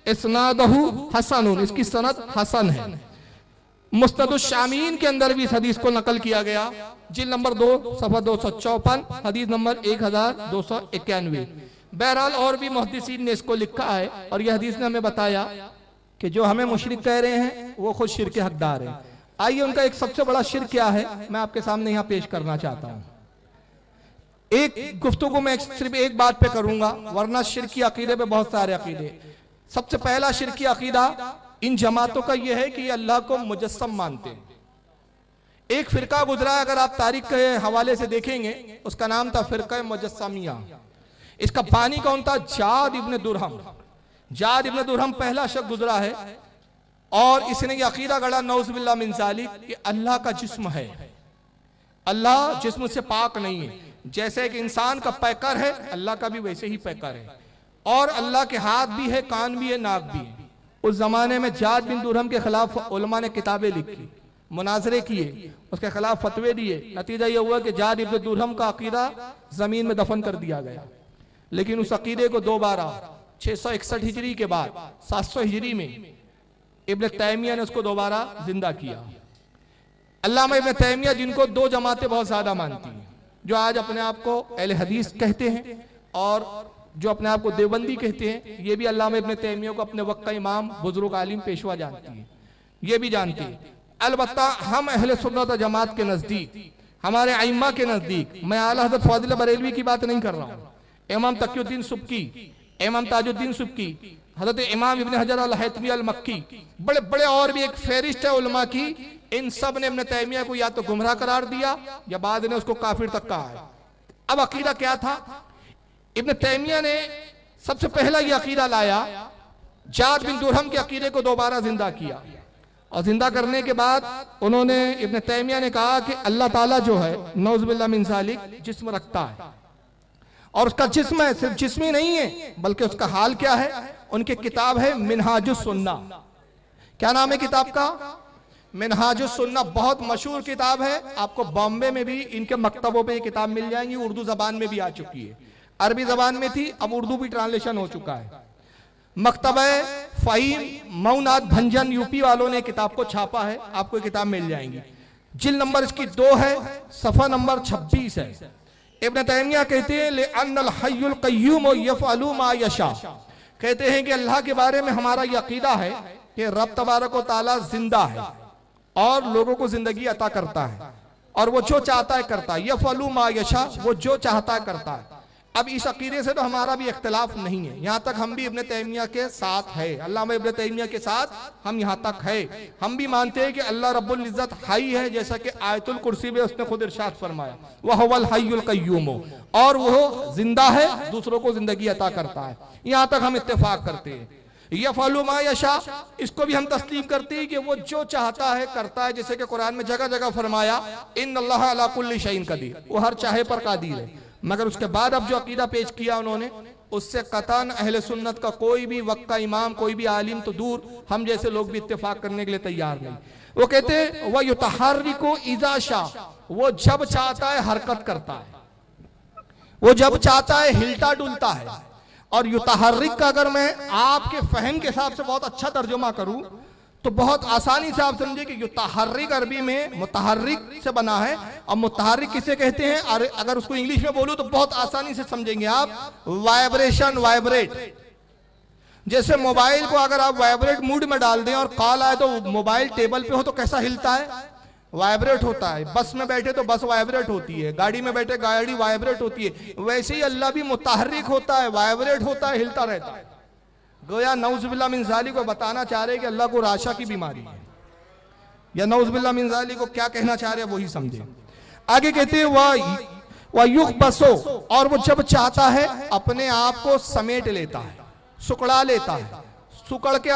इस्नादहु हसनुन, इसकी सनद हसन है। मुस्तदुश शामीन के अंदर भी इस हदीस को नकल किया गया। जिल्द नंबर 2 सफा 254, हदीस नंबर 1291। बहरहाल और भी मुहद्दिसीन ने इसको लिखा है और यह हदीस ने हमें बताया कि जो हमें मुशरिक कह रहे हैं वो खुद शिर्क के हकदार हैं। आइए उनका एक सबसे बड़ा शिर्क क्या है मैं आपके सामने यहाँ पेश करना चाहता हूँ। एक गुफ्तगू में सिर्फ एक बात पे करूंगा, वरना शिर्की अकीदे पे बहुत सारे अकीदे। सबसे पहला शिर्की अकीदा इन जमातों का यह है कि ये अल्लाह को मुजस्सम मानते हैं। एक फिरका गुजरा, अगर आप तारीख के हवाले से देखेंगे, उसका नाम था फिरका मुजस्समिया। इसका बानी कौन था? जाद इब्ने दुरहम। जाद इब्ने दुरहम पहला शख्स गुजरा है और इसने ये अकीदा गढ़ा नौज़ुबिल्लाह मिन ज़ालिक कि अल्लाह का जिस्म है, अल्लाह जिस्म से पाक नहीं है। जैसे एक इंसान का पैकर है, अल्लाह का भी वैसे ही पैकर है, और अल्लाह के हाथ भी है, कान भी है, नाक भी है। उस जमाने में जाद बिन दुरहम के खिलाफ उलमा ने किताबें लिखी, मुनाजरे किए, उसके खिलाफ फतवे दिए। नतीजा यह हुआ कि जाद इब्न दुरहम का अकीदा जमीन में दफन कर दिया गया। लेकिन उस अकीदे को दोबारा 661 हिजरी के बाद 700 हिजरी में इब्न तैमिया ने उसको दोबारा जिंदा किया। अल्लामा इब्न तैमिया, जिनको दो जमातें बहुत ज्यादा मानती हैं, जो आज अपने आप को अहले हदीस कहते हैं और जो अपने आप को देवबंदी कहते हैं, ये भी अल्लामा इब्न तैमिया को अपने वक्त का इमाम, बुजुर्ग, आलिम, पेशवा जानती है, ये भी जानती है। अलबत्ता हम अहले सुन्नत व जमात के नजदीक, हमारे आइम्मा के नजदीक, मैं आला हज़रत फाजिल बरेलवी की बात नहीं कर रहा हूँ, इमाम तकीउद्दीन सुब्की, इमाम ताजुद्दीन सुब्की, हजरत इमाम इब्न हजर अल हैतमी अल मक्की, बड़े बड़े और भी एक फहरिस्त है उलमा की, इन सब ने इब्न तैमिया को या तो गुमराह करार दिया या बाद ने उसको काफिर तक कहा है। अब अकीदा क्या था? इब्न तैमिया ने सबसे पहला ये अकीदा लाया, जाद बिन दुरहम के अकीदे को दोबारा जिंदा किया। और जिंदा करने के बाद उन्होंने, इब्न तैमिया ने कहा कि अल्लाह ताला जो है नौज़ुबिल्लाह मिन ज़ालिक जिस्म रखता है, और उसका जिस्म है, सिर्फ जिस्म ही नहीं है बल्कि उसका हाल क्या है। उनकी किताब है मिनहाजुस सुन्ना। क्या नाम है किताब का? मिनहाजुस सुन्ना। बहुत मशहूर किताब है, आपको बॉम्बे में भी इनके मकतबों पे ये किताब मिल जाएंगी। उर्दू जबान में भी आ चुकी है, अरबी जबान में थी, अब उर्दू भी ट्रांसलेशन हो चुका है। मकतबा फ़हीम मऊनाद भंजन यूपी वालों ने किताब को छापा है, आपको ये किताब मिल जाएंगी। जिल्द नंबर इसकी 2 है, सफ़ा नंबर 26 है। इब्न तैमिया कहते हैं ले अन्नल हय्युल क़य्यूम यफ़अलु मा यशा, कहते हैं कि अल्लाह के बारे में हमारा ये अकीदा है कि रब तबारक व तआला जिंदा है और लोगों को जिंदगी अता करता है, और वो जो चाहता है करता है। यफ़अलु मा यशा, वो जो चाहता है करता है। अब इस अकीदे से तो हमारा भी इख्तिलाफ नहीं है, यहाँ तक हम भी इब्न तैमिया के साथ है, अल्लामा इब्न तैमिया के साथ हम यहाँ तक है। हम भी मानते हैं कि अल्लाह रब्बुल इज्जत हई है, जैसा कि आयतुल कुर्सी में उसने खुद इरशाद फरमाया वह हुवल हय्युल क़य्यूम, और वो जिंदा है, दूसरों को जिंदगी अता करता है। यहाँ तक हम इत्तेफाक करते हैं। यफ़अलु मा यशा, इसको भी हम तस्लीम करते हैं कि वो जो चाहता है करता है, जैसे कि कुरान में जगह जगह फरमाया इन्नल्लाह अला कुल्ली शैइन क़दीर, वो हर चाहे पर कादिर है। मगर उसके बाद अब जो अकीदा पेश किया उन्होंने, उससे कतन अहले सुन्नत का कोई भी वक्त का इमाम, कोई भी आलिम तो दूर, हम जैसे लोग भी इत्तेफाक करने के लिए तैयार नहीं। वो कहते हैं वह युतहर्रिकु इज़ा शा, वो जब चाहता है हरकत करता है, वो जब चाहता है हिलता डुलता है। और युतहर्रिक का अगर मैं आपके फहम के हिसाब से बहुत अच्छा तर्जुमा करूं तो बहुत आसानी से आप समझे कि युतहर्रिक अरबी में मुतहर्रिक से बना है, और मुतहर्रिक किसे कहते हैं? अगर उसको इंग्लिश में बोलूं तो बहुत आसानी से समझेंगे आप, वाइब्रेशन, वाइब्रेट। जैसे मोबाइल को अगर आप वाइब्रेट मूड में डाल दें और कॉल आए तो मोबाइल टेबल पे हो तो कैसा हिलता है? वाइब्रेट होता है। बस में बैठे तो बस वाइब्रेट होती है, गाड़ी में बैठे गाड़ी वाइब्रेट होती है। वैसे ही अल्लाह भी मुतहर्रिक होता है, वाइब्रेट होता है, हिलता रहता है। गोया नौज़ुबिल्लाह मिन ज़ालिक को बताना चाह रहे कि अल्लाह को राशा की बीमारी है, या नौज़ुबिल्लाह मिन ज़ालिक को क्या कहना चाह रहे हैं वही समझे। आगे कहते हैं वह युग बसो, और वो जब चाहता है अपने आप को समेट लेता है, सुकड़ा लेता है, सुकड़ के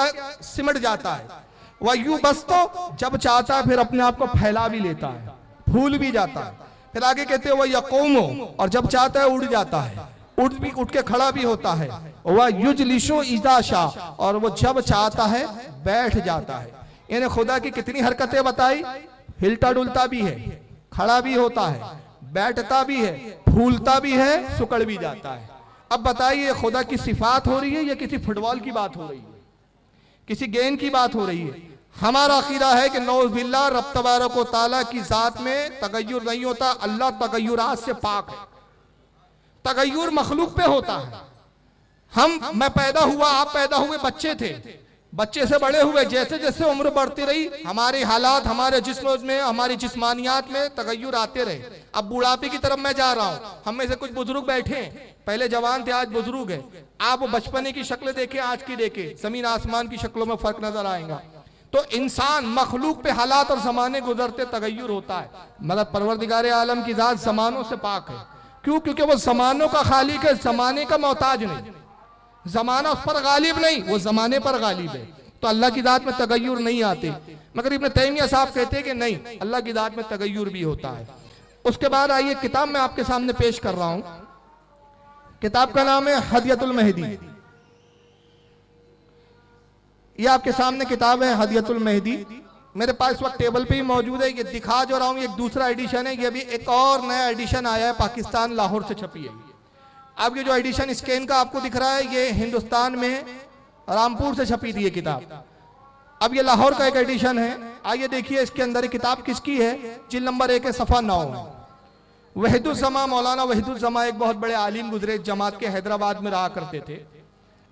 सिमट जाता है। वह यू बस, तो जब चाहता है फिर अपने आप को फैला भी लेता है, भूल भी जाता है। फिर आगे कहते हैं वह यकूमो, और जब चाहता है उड़ जाता है, उठ के खड़ा भी होता है। वह युजलिशो इज़ा शा, और वो जब चाहता है बैठ जाता है। यानी खुदा की कितनी हरकतें बताई, हिलता डुलता भी है, खड़ा भी होता है, बैठता भी है, फूलता भी है, सुकड़ भी जाता है। अब बताइए खुदा की सिफात हो रही है या किसी फुटबॉल की बात हो रही है, किसी गेंद की बात हो रही है? हमारा अकीदा है कि नौज़ बिल्लाह रब तबारक व तआला की जात में तगय्युर नहीं होता। अल्लाह तगय्युरात से पाक है। तगय्युर मखलूक पे होता है। मैं पैदा हुआ, आप पैदा हुए, बच्चे थे, बच्चे से बड़े हुए, जैसे जैसे उम्र बढ़ती रही हमारे हालात, हमारे जिस्म में, हमारी जिस्मानियात में तगय्युर आते रहे। अब बुढ़ापे की तरफ मैं जा रहा हूँ। हम में से कुछ बुजुर्ग बैठे हैं, पहले जवान थे, आज बुजुर्ग है। आप वो बचपने की शक्ल देखे, आज की देखे, जमीन आसमान की शक्लों में फर्क नजर आएगा। तो इंसान मखलूक पे हालात और जमाने गुजरते तगय्युर होता है, मगर परवरदिगार आलम की जात जमानों से पाक है। क्यों? क्योंकि वो जमानों का खालिक है, जमाने का मोहताज नहीं। जमाना उस पर गालिब नहीं, वो जमाने पर गालिब है। तो अल्लाह की जात में तगय्युर नहीं आते। मगर इब्न तैमिया साहब कहते हैं कि नहीं, अल्लाह की जात में तगय्युर भी होता है। उसके बाद आइए किताब मैं आपके सामने पेश कर रहा हूं। किताब का नाम है हदियतुल मेहदी। ये आपके सामने किताब है हदियतुल मेहदी। मेरे पास वक्त टेबल पे ही मौजूद है। ये दिखा जो रहा हूं, एक दूसरा एडिशन है। ये भी एक और नया एडिशन आया है, पाकिस्तान लाहौर से छपी है। अब ये जो एडिशन स्कैन का आपको दिख रहा है, ये हिंदुस्तान में रामपुर से छपी थी ये किताब। अब ये लाहौर का एक एडिशन है। आइए देखिए इसके अंदर किताब किसकी है। जिल्द नंबर 1 है, सफ़ा 9 है। वहीदुज़्ज़मा, मौलाना वहीदुज़्ज़मा एक बहुत बड़े आलिम गुजरे जमात के, हैदराबाद में रहा करते थे।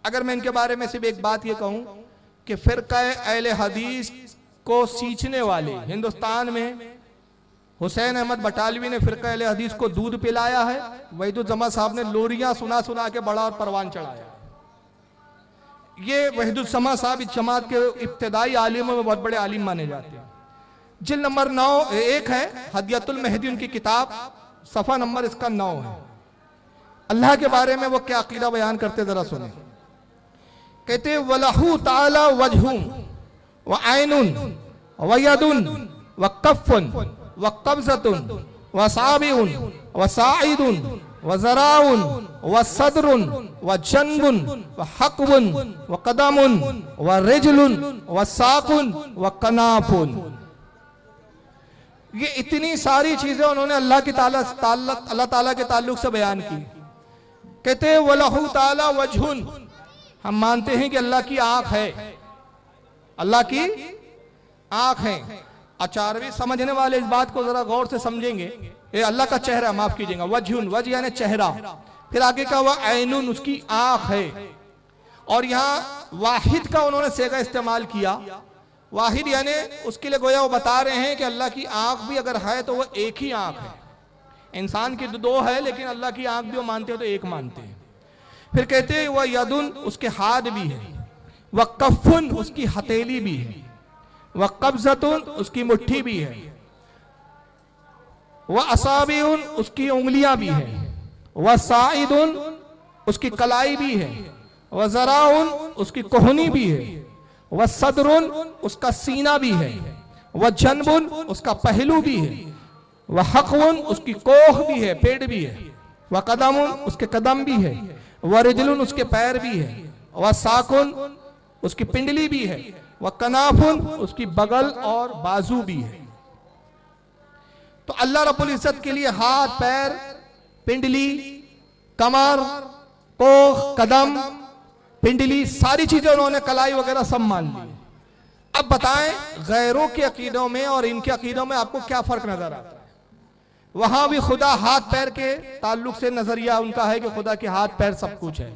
अगर मैं इनके बारे में सिर्फ एक बात ये कहूँ कि फ़िरक़ा अहले हदीस को सींचने वाले हिंदुस्तान में हुसैन अहमद बटालवी ने फ़िरक़ा अहले हदीस को दूध पिलाया है। वहीदुज़्ज़मा साहब ने लोरियां सुना सुना के बड़ा और परवान चढ़ाया। ये वहीदुज़्ज़मा साहब इस जमात के इब्तिदाई आलिमों में बहुत बड़े आलिम माने जाते हैं। जिल्द नंबर 1 है हदियतुल मेहदी, उनकी किताब, सफ़ा नंबर इसका 9 है। अल्लाह के बारे में वो क्या अकीदा बयान करते, जरा सुने। कहते वलहू ताला वजहुन व ऐनुन व यदुन व कफ़्फ़ुन व कब्ज़तुन व साबिउन व साइदुन व ज़राउन व सदरुन व जन्बुन व हक़्बुन व कदमुन व रिजलुन व साक़ुन व कनाफ़ुन। ये इतनी सारी चीजें उन्होंने अल्लाह ताला के ताल्लुक से बयान की। कहते वलहू ताला वजहुन, हम मानते हैं कि अल्लाह की आंख है, अल्लाह की आंख है। अचारवी समझने वाले इस बात को जरा गौर से समझेंगे। ये अल्लाह का चेहरा, माफ कीजिएगा, वजहुन, वज यानी चेहरा। फिर आगे का वह ऐनुन, उसकी आंख है। और यहाँ वाहिद का उन्होंने सेगा इस्तेमाल किया। वाहिद यानी उसके लिए गोया वो बता रहे हैं कि अल्लाह की आंख भी अगर है तो वह एक ही आंख है। इंसान की 2 है, लेकिन अल्लाह की आंख भी वो मानते हो तो एक मानते हैं। फिर कहते हैं वह यदुन, उसके हाथ भी है, वह कफ़्फ़ुन, उसकी हथेली भी है, वह कब्ज़तुन, उसकी मुट्ठी भी है, वह असाबिउन, उसकी उंगलियां भी है, वह साइदुन, उसकी कलाई भी है, वह ज़राउन, उसकी कोहनी भी है, वह सदरुन, उसका सीना भी है, वह जन्बुन, उसका पहलू भी है, वह हक़्बुन, उसकी कोह भी है, पेट भी है, वह कदमुन, उसके कदम भी है, वह रिजलुन, उसके पैर भी है, वह साकुन, उसकी पिंडली भी है, वह कनाफुन, उसकी बगल और बाजू भी है। तो अल्लाह रब्बुल इज्जत के लिए हाथ, पैर, पिंडली, कमर, कोख, कदम, पिंडली, सारी चीजें उन्होंने, कलाई वगैरह सब मान ली। अब बताएं गैरों के अकीदों में और इनके अकीदों में आपको क्या फर्क नजर आता है? वहां भी खुदा हाथ पैर के ताल्लुक से नजरिया उनका है कि खुदा के हाथ पैर सब कुछ है।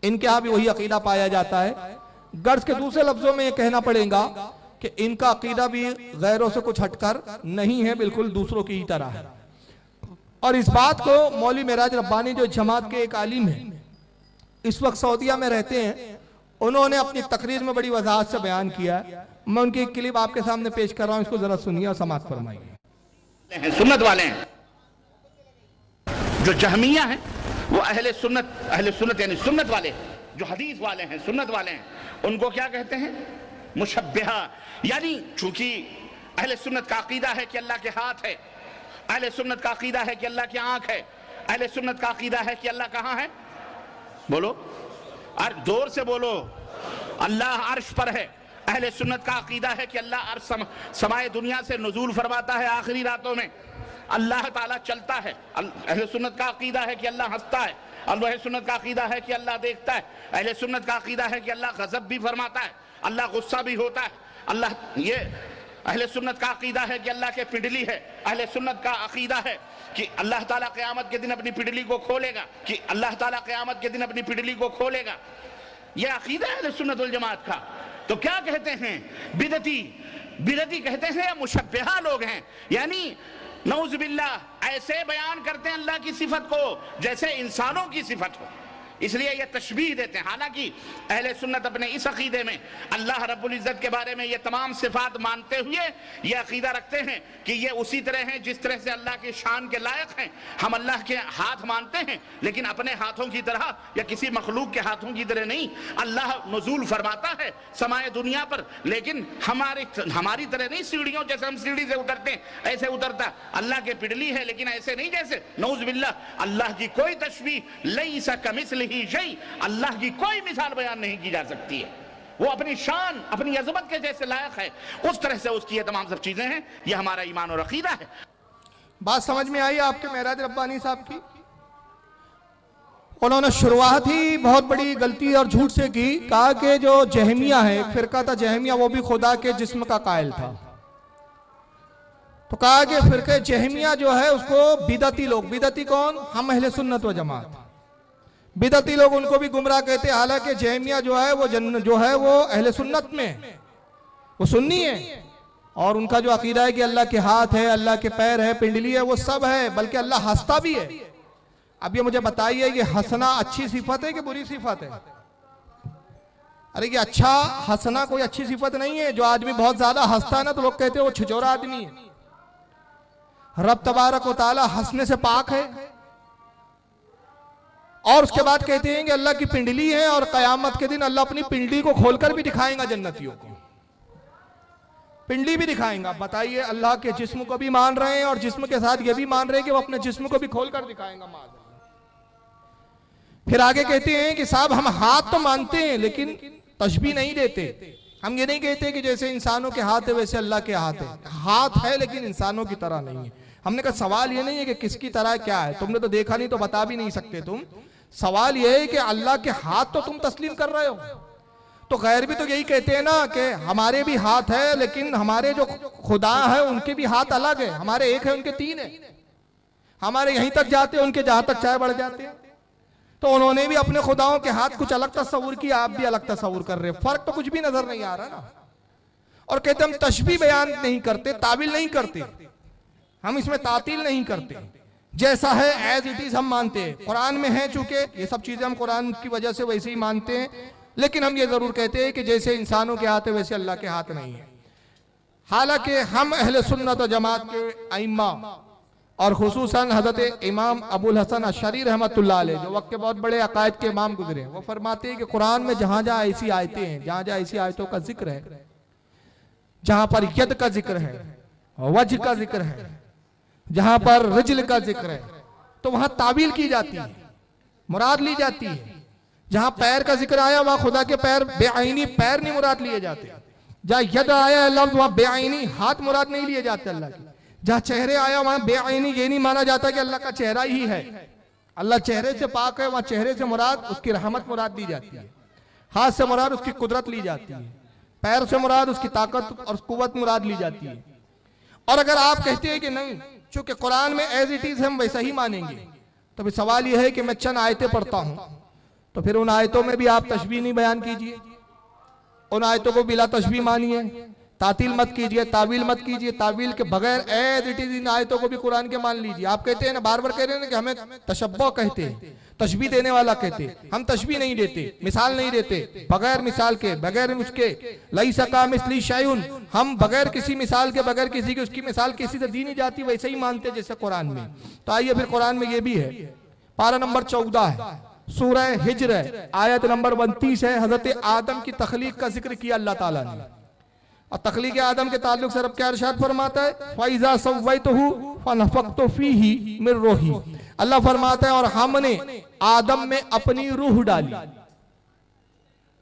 इनके यहां भी वही अकीदा पाया जाता है। गर्ज के दूसरे लफ्जों में यह कहना पड़ेगा कि इनका अकीदा भी गैरों से कुछ हटकर नहीं है, बिल्कुल दूसरों की ही तरह है। और इस बात को मौलवी मेराज रब्बानी, जो जमात के एक आलिम है, इस वक्त सऊदीया में रहते हैं, उन्होंने अपनी तकरीर में बड़ी वजाहत से बयान किया। मैं उनकी एक क्लिप आपके सामने पेश कर रहा हूं, इसको जरा सुनिए और समाअत फरमाइए। सुन्नत वाले हैं, जो जहमिया हैं वो अहले सुन्नत यानी सुन्नत वाले, जो हदीस वाले हैं, सुन्नत वाले हैं, उनको क्या कहते हैं? मुशब्बिहा। यानी चूंकि अहले सुन्नत का अकीदा है कि अल्लाह के हाथ है, अहले सुन्नत का अकीदा है कि अल्लाह की आंख है। अहले सुन्नत का अकीदा है कि अल्लाह कहाँ है? बोलो, और जोर से बोलो, अल्लाह अर्श पर है। अहले सुन्नत का अकीदा है कि अल्लाह अर्श समाए दुनिया से नुज़ूल फरमाता है आखिरी रातों में, अल्लाह ताला चलता है। अहले सुन्नत का अकीदा है कि अल्लाह हंसता है। अहले सुन्नत का अकीदा है कि अल्लाह देखता है। अहले सुन्नत का अकीदा है कि अल्लाह गज़ब भी फरमाता है, अल्लाह गुस्सा भी होता है। अल्लाह, ये अहले सुन्नत का अकीदा है कि अल्लाह के पिंडली है। अहले सुन्नत का अकीदा है कि अल्लाह ताला क़यामत के दिन अपनी पिंडली को खोलेगा, कि अल्लाह ताला क़यामत के दिन अपनी पिंडली को खोलेगा। ये अकीदा है अहले सुन्नत वल जमात का। तो क्या कहते हैं? बिदती। बिदती कहते हैं या मुशब्बिहा लोग हैं, यानी नऊज़ बिल्लाह ऐसे बयान करते हैं अल्लाह की सिफत को जैसे इंसानों की सिफत हो, इसलिए ये तशबीह देते हैं। हालांकि अहले सुन्नत अपने इस अकीदे में अल्लाह रब्बुल इज़्ज़त के बारे में ये तमाम सिफात मानते हुए ये अकीदा रखते हैं कि ये उसी तरह हैं जिस तरह से अल्लाह की शान के लायक हैं। हम अल्लाह के हाथ मानते हैं, लेकिन अपने हाथों की तरह या किसी मखलूक के हाथों की तरह नहीं। अल्लाह नुज़ूल फरमाता है समाए दुनिया पर, लेकिन हमारी तरह नहीं, सीढ़ियों जैसे हम सीढ़ी से उतरते हैं ऐसे उतरता। अल्लाह के पिडली है, लेकिन ऐसे नहीं जैसे, नऊज़ बिल्लाह। अल्लाह की कोई तशबीह लैसा कमिस्लिही शै, अल्लाह की कोई मिसाल बयान नहीं की जा सकती है। वो अपनी शान, अपनी अजमत के जैसे लायक है, उस तरह से उसकी ये तमाम सब चीजें हैं। ये हमारा ईमान और अकीदा है। बात समझ में आई आपके मेराज रब्बानी साहब की? उन्होंने शुरुआत ही बहुत बड़ी गलती और झूठ से की। कहा कि जो जहमिया है, एक फिरका था जहमिया, वो भी खुदा के जिस्म का कायल था। तो कहा कि फिरके जहमिया जो है उसको बिदती लोग, बिदती कौन? हम अहले सुन्नत व जमात। बिदती लोग उनको भी गुमराह कहते हैं। हालांकि जहमिया जो है वो अहले सुन्नत में वो सुन्नी है, और उनका जो अकीदा है कि अल्लाह के हाथ है, अल्लाह के पैर है, पिंडली है, वो सब है, बल्कि अल्लाह हंसता भी है। अब ये मुझे बताइए कि हंसना अच्छी सिफत है कि बुरी सिफत है? अरे ये अच्छा हंसना कोई अच्छी सिफत नहीं है। जो आदमी बहुत ज्यादा हंसता है ना, तो लोग कहते हैं वो छिछोरा आदमी है। रब तबारक व तआला हंसने से पाक है, और उसके बाद कहते हैं कि अल्लाह की पिंडली है, और कयामत के दिन अल्लाह अपनी पिंडली को खोलकर भी दिखाएगा जन्नतियों को, पिंडली भी दिखाएगा। बताइए, अल्लाह के जिस्म को भी मान रहे हैं और जिस्म के साथ ये भी मान रहे हैं कि वो अपने जिस्म को भी खोलकर दिखाएगा। फिर आगे कहते हैं कि साहब हम हाथ तो मानते हैं लेकिन तशबीह नहीं देते। हम ये नहीं कहते कि जैसे इंसानों के हाथ है वैसे अल्लाह के हाथ है। हाथ है लेकिन इंसानों की तरह नहीं है। हमने कहा सवाल ये नहीं है कि किसकी तरह क्या है, तुमने तो देखा नहीं तो बता भी नहीं सकते तुम। सवाल यह है कि अल्लाह के हाथ तो तुम तस्लीम कर रहे हो, तो गैर भी तो यही कहते हैं ना कि हमारे भी हाथ है, लेकिन हमारे जो खुदा है उनके भी हाथ अलग है। हमारे एक है, उनके तीन है। हमारे यहीं तक जाते हैं, उनके जहां तक चाहे बढ़ जाते हैं। तो उन्होंने भी अपने खुदाओं के हाथ कुछ अलग तस्वुर किया, आप भी अलग तस्वुर कर रहे हैं। फर्क तो कुछ भी नजर नहीं आ रहा ना। और कहते हम तशबीह बयान नहीं करते, ताविल नहीं करते, हम इसमें तातील नहीं करते, जैसा है एज इट इज हम मानते हैं। कुरान में है, चूंकि ये सब चीजें हम कुरान की वजह से वैसे ही मानते हैं, लेकिन हम ये जरूर कहते हैं कि जैसे इंसानों के हाथ है वैसे अल्लाह के हाथ नहीं है। हालांकि हम अहले सुन्नत व जमात के अइम्मा और खुसूसन हजरत इमाम अबुल हसन अशरी रहमतुल्लाह अलैह, जो वक्त के बहुत बड़े अकायद के इमाम गुजरे, वो फरमाते हैं कि कुरान में जहां जहां ऐसी आयतें हैं, जहां जहां ऐसी आयतों का जिक्र है, जहां पर यद का जिक्र है, वजह का जिक्र है, जहां पर रिजल का जिक्र है, तो वहां तावील की जाती है, मुराद ली जाती है। जहां पैर का जिक्र आया वहां खुदा के पैर बेआईनी पैर नहीं मुराद लिए जाते। जहां यद आया लफ्ज वहां बेआईनी हाथ मुराद नहीं लिए जाते अल्लाह के। जहां चेहरे आया वहां बेआईनी ये नहीं माना जाता कि अल्लाह का चेहरा ही है। अल्लाह चेहरे से पाक है, वहां चेहरे से मुराद उसकी रहमत मुराद ली जाती है, हाथ से मुराद उसकी कुदरत ली जाती है, पैर से मुराद उसकी ताकत और कुव्वत मुराद ली जाती है। और अगर आप कहते हैं कि नहीं, चूंकि कुरान में एज इट इज हम वैसा ही मानेंगे, तो फिर सवाल यह है कि मैं चंद आयतें पढ़ता हूं, तो फिर उन आयतों में भी आप तशबीह नहीं बयान कीजिए, उन आयतों को बिला तशबीह मानिए, तातील मत कीजिए, तावील मत कीजिए। तावील के बगैर एज इट इज इन आयतों को भी कुरान के मान लीजिए। आप कहते हैं ना, बार बार कह रहे हैं ना कि हमें तशब्बुह कहते हैं, तशबीह देने वाला कहते हैं। हम तशबीह नहीं देते, मिसाल नहीं देते, बगैर मिसाल के, बगैर उसके लैसा कामिस्लिही शैउन, हम बगैर किसी मिसाल के, बगैर किसी की उसकी मिसाल किसी से दी नहीं जाती, वैसे ही मानते जैसे कुरान में। तो आइए फिर कुरान में ये भी है, पारा नंबर 14 है, सूरह हिज्र है, आयत नंबर 29 है। हजरत आदम की तखलीक का जिक्र किया अल्लाह ताला ने। और तख्लीक आदम के ताल्लुक से रब क्या इरशाद फरमाता है, फ़इज़ा सव्वैतुहु फ़नफ़ख़्तु फ़ीही मिन रूही। अल्लाह फरमाता है और हमने आदम में अपनी रूह डाली।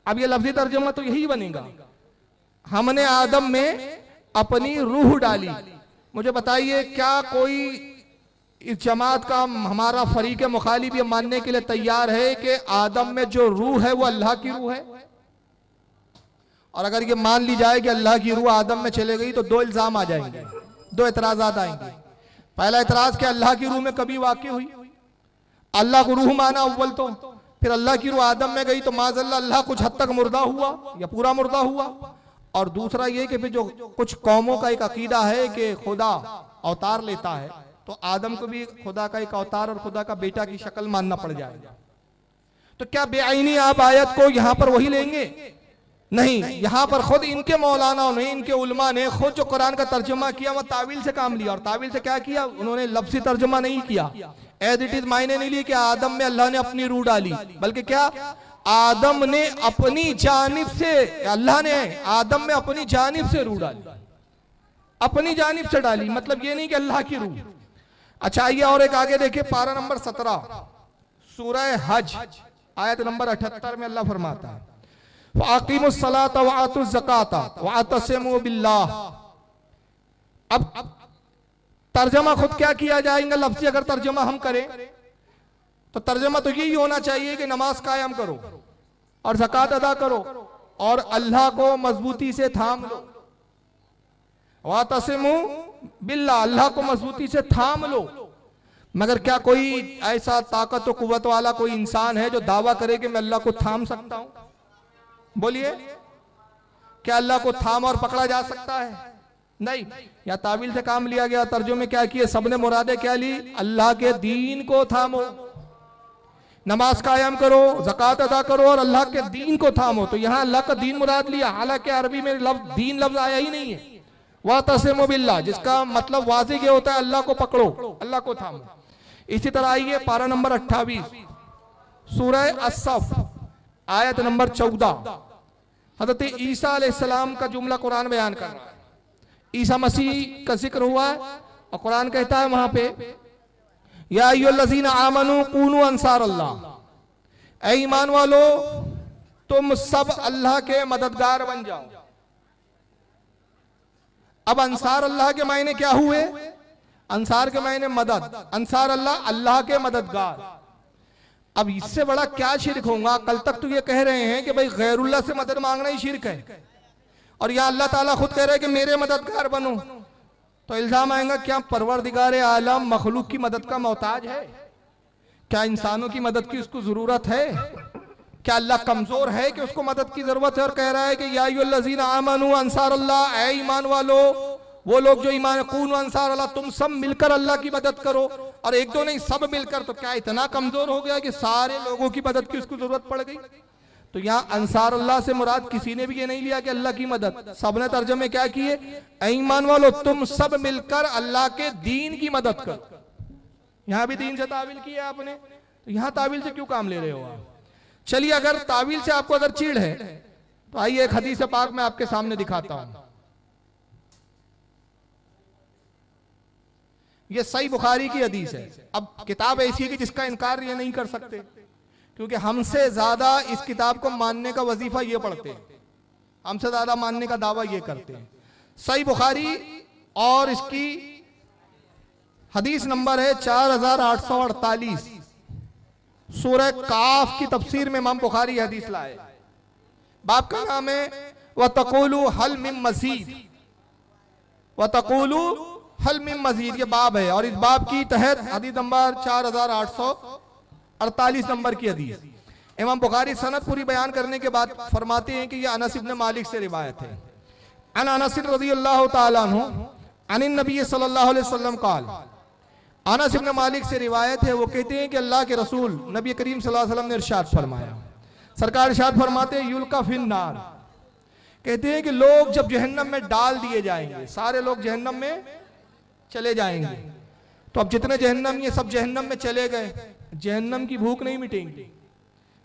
अब ये लफ्ज़ी तर्जुमा तो यही बनेगा, हमने आदम में अपनी रूह डाली। मुझे बताइए क्या कोई इस जमात का हमारा फरीक मुखालिफ ये मानने के लिए तैयार है कि आदम में जो रूह है वो अल्लाह की रूह है? और अगर ये मान ली जाए कि अल्लाह की रूह आदम में चले गई तो दो इल्जाम आ जाएंगे, दो एतराजात आएंगे। पहला एतराज कि अल्लाह की रूह में कभी वाक़ई हुई, अल्लाह को रूह माना अव्वल, तो फिर अल्लाह की रूह आदम में गई तो माज़अल्लाह अल्लाह कुछ हद तक मुर्दा हुआ या पूरा मुर्दा हुआ। और दूसरा ये कि फिर जो कुछ कौमों का एक अकीदा है कि खुदा अवतार लेता है, तो आदम को भी खुदा का एक अवतार और खुदा का बेटा की शक्ल मानना पड़ जाएगा। तो क्या बेआईनी आप आयत को यहां पर वही लेंगे? नहीं, यहां पर खुद इनके मौलानाओं ने, इनके उलमा ने खुद जो कुरान का तर्जुमा किया वह तावील से काम लिया। और तावील से क्या किया, उन्होंने लफ्ज़ी तर्जुमा नहीं किया, एज इट इज मायने नहीं लिए कि आदम में अल्लाह ने अपनी रूह डाली, बल्कि क्या आदम ने अपनी जानिब से, अल्लाह ने आदम में अपनी जानिब से रूह डाली, अपनी जानिब से डाली। मतलब ये नहीं कि अल्लाह की रूह। अच्छा आइए और एक आगे देखिए, पारा नंबर 17 सूरह हज आयत नंबर 78 में अल्लाह फरमाता है फ़अक़ीमुस्सलाता व आतुज़्ज़काता व अतसिमू बिल्लाह। अब तर्जमा खुद क्या किया जाएगा, लफ्ज़ी अगर तर्जमा हम करें तो तर्जमा तो यही होना चाहिए कि नमाज कायम करो और ज़कात अदा करो और अल्लाह को मजबूती से थाम लो। वातसिमू बिल्लाह, अल्लाह को मजबूती से थाम लो। मगर क्या कोई ऐसा ताकत और कुव्वत वाला कोई इंसान है जो दावा करे कि मैं अल्लाह को थाम सकता हूं? बोलिए, क्या अल्लाह को थाम और पकड़ा जा सकता है? नहीं। या तावील से काम लिया गया, तर्जुमे क्या किए, सबने मुरादे क्या ली, अल्लाह के दीन को थामो, नमाज कायम करो, ज़कात अदा करो और अल्लाह के दीन को थामो। तो यहां अल्लाह का दीन मुराद लिया, हालांकि अरबी में दीन लफ्ज आया ही नहीं है। वातसिमू बिल्लाह, जिसका मतलब वाज़िह ये होता है अल्लाह को पकड़ो, अल्लाह को थामो। इसी तरह आइए पारा नंबर 28 सूरह अस्सफ आयत नंबर 14, हज़रत ईसा अलैहिस्सलाम का जुमला कुरान बयान कर रहा है। ईसा मसीह का जिक्र हुआ है और कुरान कहता है वहां पे, या अय्युहल्लज़ीना आमनू कूनू अंसार अल्लाह, ऐ ईमान वालो तुम सब अल्लाह के मददगार बन जाओ। अब अंसार अल्लाह के मायने क्या हुए? अंसार के मायने मदद, अंसार अल्लाह, अल्लाह के मददगार। अब इससे बड़ा क्या शिरक होगा? कल तक तो ये कह रहे हैं कि भाई गैरुल्लाह से मदद मांगना ही शिरक है, और यहाँ अल्लाह ताला खुद कह रहे हैं कि मेरे मददगार बनो। तो इल्जाम आएगा क्या परवरदिगार आलम मखलूक की मदद का मोहताज है? क्या इंसानों की मदद की उसको जरूरत है? क्या अल्लाह कमजोर है कि उसको मदद की जरूरत है? और कह रहा है कि या अय्युहल्लज़ीना आमनू अंसार अल्लाह, ऐ ईमान वालो, वो लोग जो ईमान, कूनू अंसार अल्लाह, तुम सब मिलकर अल्लाह की मदद करो। और एक दो नहीं, सब मिलकर। तो क्या इतना कमजोर हो गया कि सारे लोगों की मदद की उसको जरूरत पड़ गई? तो यहाँ अंसार अल्लाह से मुराद किसी ने भी ये नहीं लिया कि अल्लाह की मदद। सबने तर्जुमे क्या किए, ऐ ईमान वालो तुम सब मिलकर अल्लाह के दीन की मदद करो। यहाँ भी दीन से तावील किया आपने, तो यहाँ तावील से क्यों काम ले रहे हो आप? चलिए, अगर तावील से आपको अगर चिढ़ है तो आइए एक हदीस पाक मैं आपके सामने दिखाता हूं। ये सही बुखारी की हदीस है। अब किताब ऐसी है कि जिसका इनकार ये नहीं कर सकते, क्योंकि हमसे ज्यादा इस किताब को मानने का वजीफा ये पढ़ते हैं, हमसे ज्यादा मानने का दावा ये करते हैं। सही बुखारी और इसकी हदीस नंबर है 4848, सूरह काफ की तफसीर में इमाम बुखारी हदीस लाए। बाब का नाम है व तक़ूलू हल मिन मज़ीद, व तक़ूलू हल मिन मज़ीद, ये बाब है। और इस बाब की तहत हदीस नंबर 4848 नंबर की हदीस। इमाम बुखारी सनद पूरी बयान करने के बाद फरमाते हैं कि यह अनस इब्न मालिक से रिवायत है। अन अनस रज़ियल्लाहु तआला अन्हु अनिन नबी सल्लल्लाहु अलैहि वसल्लम क़ाल, अनस इब्न मालिक से रिवायत है, वो कहते हैं कि अल्लाह के रसूल नबी करीम सल्लल्लाहु अलैहि वसल्लम ने इरशाद फरमाया, सरकार इरशाद फरमाते हैं युल्का फिन नार, कहते हैं कि लोग जब जहन्नम में डाल दिए जाएंगे, सारे लोग जहन्नम में चले जाएंगे। तो अब जितने जहन्नम, ये सब जहन्नम में चले गए, जहन्नम की भूख नहीं मिटेंगी,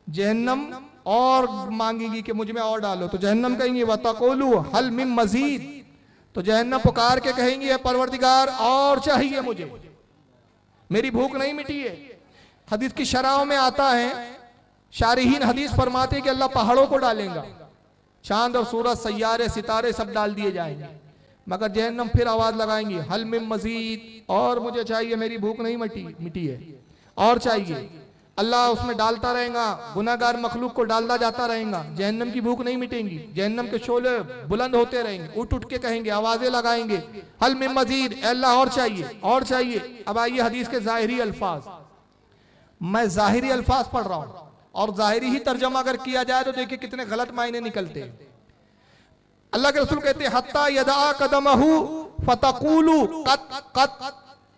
जहन्नम और मांगेंगी कि मुझ में और डालो, तो जहन्नम कहेंगी वतक़ूलू हल मिन मज़ीद, तो जहन्नम पुकार के कहेंगी है परवरदिगार और चाहिए मुझे, मेरी भूख नहीं मिटी है। हदीस की शराहों में आता है, शारिहीन हदीस फरमाते कि अल्लाह पहाड़ों को डालेगा, चांद और सूरज सैयारे सितारे सब डाल दिए जाएंगे, मगर जहन्नम फिर आवाज लगाएंगी हल मिन मजीद, और मुझे चाहिए, मेरी भूख नहीं मिटी है और चाहिए। अल्लाह उसमें डालता रहेगा, गुनाहगार मखलूक को डालता जाता रहेगा, जहन्नम की भूख नहीं मिटेंगी, जहन्नम के शोले बुलंद होते रहेंगे, उठ उठ के कहेंगे, आवाजें लगाएंगे हल मिन मजीद, अल्लाह और चाहिए और चाहिए। अब आइए हदीस के जाहिरी अल्फाज, मैं जाहिरी अल्फाज पढ़ रहा हूं और जाहिरी ही तर्जमा अगर किया जाए तो देखिए कितने गलत मायने निकलते हैं। अल्लाह के रसूल कहते हैं हत्ता यदा कदमहू फतकूलू कत कत,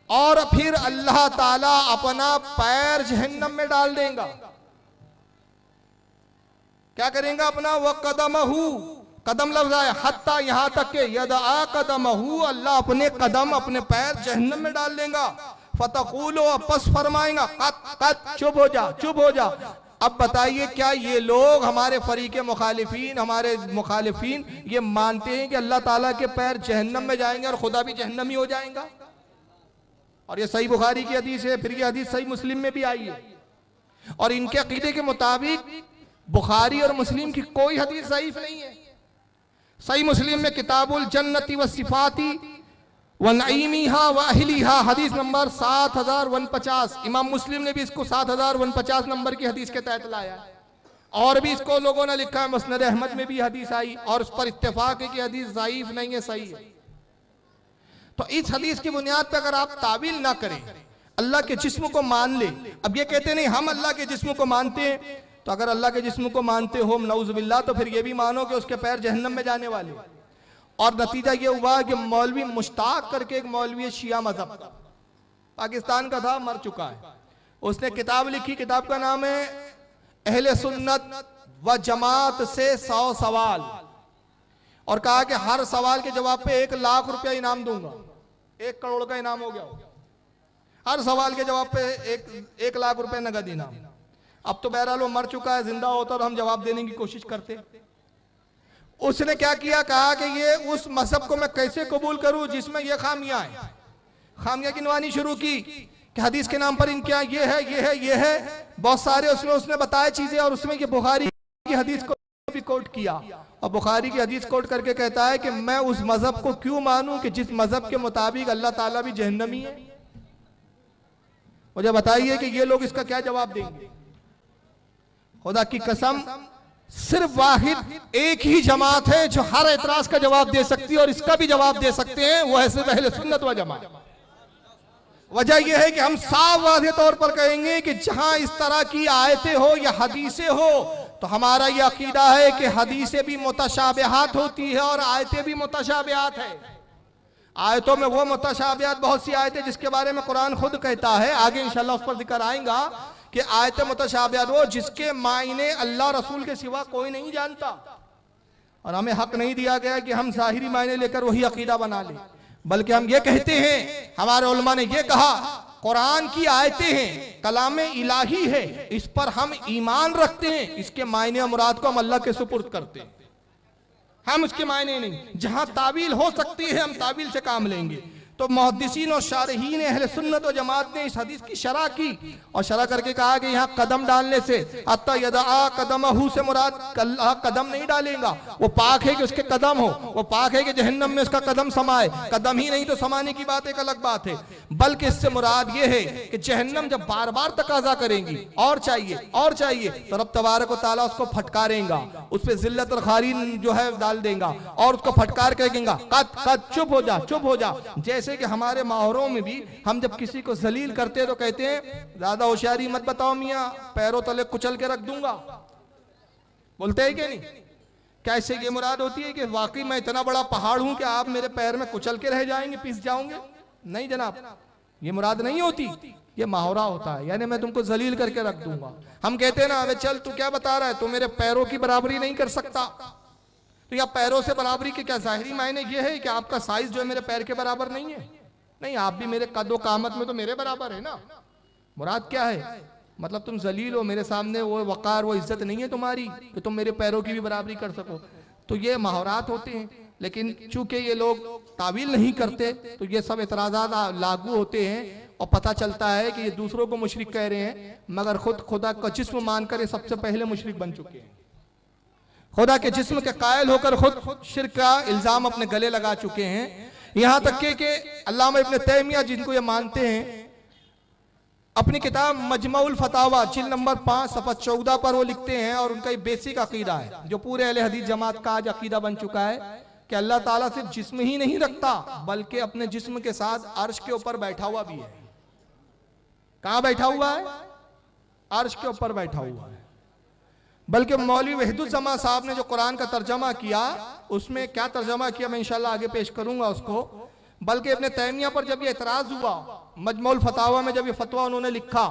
और फिर अल्लाह ताला अपना पैर जहन्नम में डाल देगा। क्या करेगा अपना, वह कदमहू, कदम लफ्ज आया हत्ता, यहां तक के यदा कदमहू, अल्लाह अपने कदम अपने पैर जहन्नम में डाल देगा। फतकूलो, आपस फरमाएगा कत कत, चुप हो जा चुप हो जा। अब बताइए क्या ये लोग हमारे फरीके मुखालिफीन, हमारे मुखालिफीन ये मानते हैं कि अल्लाह ताला के पैर जहन्नम में जाएंगे और खुदा भी जहन्नमी हो जाएगा? और ये सही बुखारी की हदीस है, फिर ये हदीस सही मुस्लिम में भी आई है, और इनके अकीदे के मुताबिक बुखारी और मुस्लिम की कोई हदीस ज़ईफ नहीं है। सही मुस्लिम में किताबुल जन्नती व सिफाती व नईमीहा व अहलीहा हदीस नंबर 7150, इमाम मुस्लिम ने भी इसको 7049 नंबर की हदीस के तहत लाया, और भी इसको लोगों ने लिखा है मुस्नद अहमद में भी हदीस आई, और उस पर इत्तेफाक है कि हदीस ज़ईफ नहीं है, सही है। तो इस हदीस की बुनियाद पर अगर आप तावील ना करें, अल्लाह के जिस्म को मान ले, अब ये कहते नहीं हम अल्लाह के जिस्म को मानते हैं, तो अगर अल्लाह के जिस्म को मानते हो नऊज़ुबिल्लाह, तो फिर ये भी मानो कि उसके पैर जहन्नम में जाने वाले। और नतीजा ये हुआ कि मौलवी मुश्ताक करके एक मौलवी शिया मजहब का, पाकिस्तान का था, मर चुका है, उसने किताब लिखी, किताब का नाम है अहले सुन्नत व जमात से 100 सवाल, और कहा कि हर सवाल के जवाब पे 1 लाख रुपया इनाम दूंगा, 1 करोड़ का इनाम हो गया, हर सवाल के जवाब पे 1 लाख रुपए नगद इनाम। अब तो बहरहाल वो मर चुका है, जिंदा होता तो हम जवाब देने की कोशिश करते। उसने क्या किया, कहा कि ये उस मजहब को मैं कैसे कबूल करूं जिसमें ये खामियां हैं, खामियां गिनवानी शुरू की कि हदीस के नाम पर इनके यहाँ ये है ये है ये है, बहुत सारे उसने बताया चीजें, और उसमें ये बुखारी की हदीस को भी कोट किया, और बुखारी की हदीस कोट करके कहता है कि मैं उस मजहब को क्यों मानूं कि जिस मजहब के मुताबिक अल्लाह ताला भी जहन्नमी है। मुझे बताइए कि ये लोग इसका क्या जवाब देंगे? खुदा की कसम, सिर्फ वाहिद एक ही जमात है जो हर एतराज का जवाब दे सकती है और इसका भी जवाब दे सकते हैं, वो है सिर्फ अहले सुन्नत व जमात। वजह यह है कि हम साफ वाज़ेह तौर पर कहेंगे कि जहां इस तरह की आयतें हो या हदीसें हो, तो हमारा यह अकीदा है कि हदीसें भी मुतशाबिहात होती है और आयतें भी मुतशाबिहात है। आयतों में वो मुतशाबिहात बहुत सी आयतें जिसके बारे में कुरान खुद कहता है, आगे इंशाल्लाह उस पर जिक्र आएगा कि आयत मुतशाबिहात वो जिसके मायने अल्लाह रसूल के सिवा कोई नहीं जानता, और हमें हक नहीं दिया गया कि हम ज़ाहिरी मायने लेकर वही अकीदा बना लें, बल्कि हम ये कहते हैं, हमारे उलमा ने ये कहा, कुरान की आयतें हैं, कलाम इलाही है, इस पर हम ईमान रखते हैं, इसके मायने और मुराद को हम अल्लाह के सुपुर्द करते हैं, हम उसके मायने नहीं। जहां तावील हो सकती है हम तावील से काम लेंगे। तो मुहद्दिसीन और शारहीन अहले सुन्नत व जमात ने इस हदीस की शरह की, और शरह करके कहा कि यहाँ कदम डालने से अत्ता यदा कदमहू से मुराद कदम नहीं डालेगा, वो पाक है कि उसके कदम हो, वो पाक है कि जहन्नम में उसका कदम समाए, कदम ही नहीं तो समाने की बात एक अलग बात है, बल्कि इससे मुराद ये है कि जहन्नम जब बार बार तकाजा करेंगी और चाहिए तो रब तबारक व तआला उसको फटकारेगा, उस पर जिल्लत और खारी जो है डाल देगा, और उसको फटकार कहेगा कद चुप हो जा। जैसे कि हमारे माहौरों में भी हम जब किसी को जलील करते हैं तो कहते हैं ज्यादा होशियारी मत बताओ मियाँ, पैरों तले कुचल के रख दूंगा, बोलते हैं कि नहीं? कैसे ये मुराद होती है कि वाकई मैं इतना बड़ा पहाड़ हूं कि आप मेरे पैर में कुचल के रह जाएंगे, पिस जाओगे? नहीं जनाब, ये मुराद नहीं होती, ये माहौरा होता है, यानी मैं तुमको जलील करके रख दूंगा। हम कहते हैं ना, अबे चल तू क्या बता रहा है, तू मेरे पैरों की बराबरी नहीं कर सकता, तो या पैरों से बराबरी के क्या ज़ाहिरी मायने ये है कि आपका साइज जो है मेरे पैर के बराबर नहीं है? नहीं, आप भी मेरे कदो कामत में तो मेरे बराबर है ना। मुराद क्या है? मतलब तुम जलील हो, मेरे सामने वो वकार वो इज्जत नहीं है तुम्हारी कि तुम मेरे पैरों की भी बराबरी कर सको। तो ये महावरात होते हैं, लेकिन चूंकि ये लोग तावील नहीं करते तो ये सब एतराज़ात लागू होते हैं और पता चलता है कि ये दूसरों को मुशरिक कह रहे हैं, मगर खुद खुदा का जिस्म मानकर ये सबसे पहले मुशरिक बन चुके हैं। खुदा के जिस्म के कायल होकर खुद शिर्क का इल्जाम अपने गले लगा चुके हैं। यहां तक कि अल्लामा इब्न तैमिया जिनको ये मानते हैं, अपनी किताब मजमुउल फतावा जिल्द नंबर 5 सफ़ा 14 पर वो लिखते हैं, और उनका ये बेसिक अकीदा है जो पूरे अहले हदीस जमात का आज अकीदा बन चुका है कि अल्लाह ताला सिर्फ जिस्म ही नहीं रखता बल्कि अपने जिस्म के साथ अर्श के ऊपर बैठा हुआ भी है। कहां बैठा हुआ है? अर्श के ऊपर बैठा हुआ है। बल्कि मौलवी वहीदुज्जमा साहब ने जो कुरान का तर्जमा किया, उसमें क्या तर्जमा किया मैं इंशाल्लाह आगे पेश करूंगा उसको। बल्कि इब्न तैमिया पर जब ये एतराज हुआ मजमुउल फतावा में, जब ये फतवा उन्होंने लिखा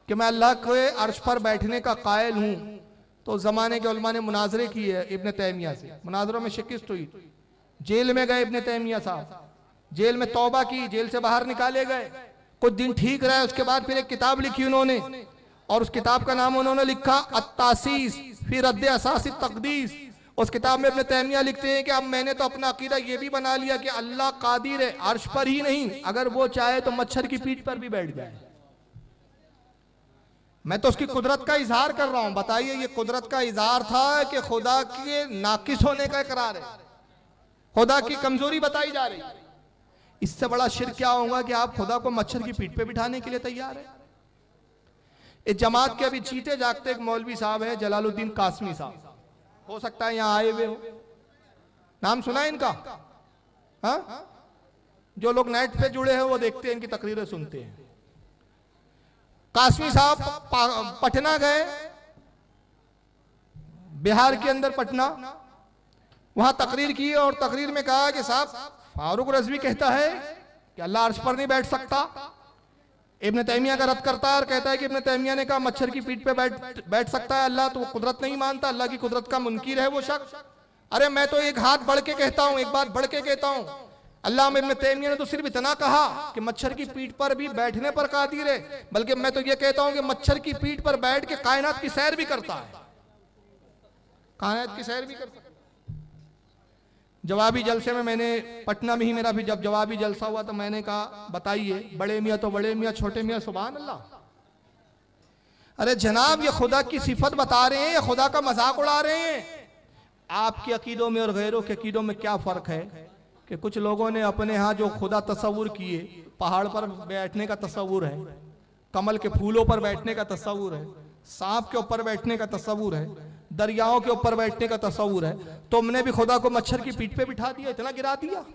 कि मैं अल्लाह के अर्श पर बैठने का कायल हूं, तो जमाने के उलमा ने मुनाजरे किए इब्न तैमिया से, मुनाजरों में शिकस्त हुई, जेल में गए इब्न तैमिया साहब, जेल में तौबा की, जेल से बाहर निकाले गए, कुछ दिन ठीक रहे, उसके बाद फिर एक किताब लिखी उन्होंने, और उस किताब का नाम उन्होंने लिखा अत्तासीस फी रद्द असासी तकदीस। उस किताब में इब्न तैमिया लिखते हैं कि अब मैंने तो अपना अकीदा ये भी बना लिया कि अल्लाह कादिर है, अर्श पर ही नहीं, अगर वो चाहे तो मच्छर की पीठ पर भी बैठ जाए। मैं तो उसकी कुदरत का इजहार कर रहा हूं। बताइए, ये कुदरत का इजहार था कि खुदा के नाकिस होने का इकरार है, खुदा की कमजोरी बताई जा रही। इससे बड़ा शिर्क क्या होगा कि आप खुदा को मच्छर की पीठ पे बिठाने के लिए तैयार है। इस जमात के अभी जीते जागते एक मौलवी साहब है जलालुद्दीन कासमी साहब, हो सकता है यहां आए हुए हो, नाम सुना है इनका? हाँ, जो लोग नेट पे जुड़े हैं वो देखते हैं, इनकी तकरीरें सुनते हैं। कासमी साहब पटना गए, बिहार के अंदर पटना, वहां तकरीर की और तकरीर में कहा कि साहब फारूक रज़वी कहता है कि अल्लाह अर्श पर नहीं बैठ सकता। इब्न तैमिया का रद्द करता है और कहता है कि इब्न तैमिया ने कहा मच्छर की पीठ पे बैठ सकता है अल्लाह, तो वो कुदरत नहीं मानता, अल्लाह की कुदरत का मुनकिर है वो शख्स। अरे मैं तो एक हाथ बढ़ के कहता हूं, एक बात बढ़ के कहता हूं, अल्लाह इब्न तैमिया ने तो सिर्फ इतना कहा कि मच्छर की पीठ पर भी बैठने पर कादिर है, बल्कि मैं तो ये कहता हूं कि मच्छर की पीठ पर बैठ के कायनात की सैर भी करता है, कायनात की सैर भी करता है। जवाबी जलसे में मैंने पटना में ही मेरा भी जब जवाबी जलसा हुआ तो मैंने कहा बताइए, बड़े मियाँ तो बड़े मियाँ, छोटे मियाँ सुभान अल्लाह। अरे जनाब, ये खुदा की सिफत बता रहे हैं या खुदा का मजाक उड़ा रहे हैं? आपके अकीदों में और गैरों के अकीदों में क्या फर्क है कि कुछ लोगों ने अपने यहाँ जो खुदा तस्वुर किए, पहाड़ पर बैठने का तस्वुर है, कमल के फूलों पर बैठने का तस्वुर है, सांप के ऊपर बैठने का तस्वुर है, दरियाओं के ऊपर बैठने का तस्वुर है, तुमने भी खुदा को मच्छर की पीठ पे बिठा दिया, इतना गिरा दिया,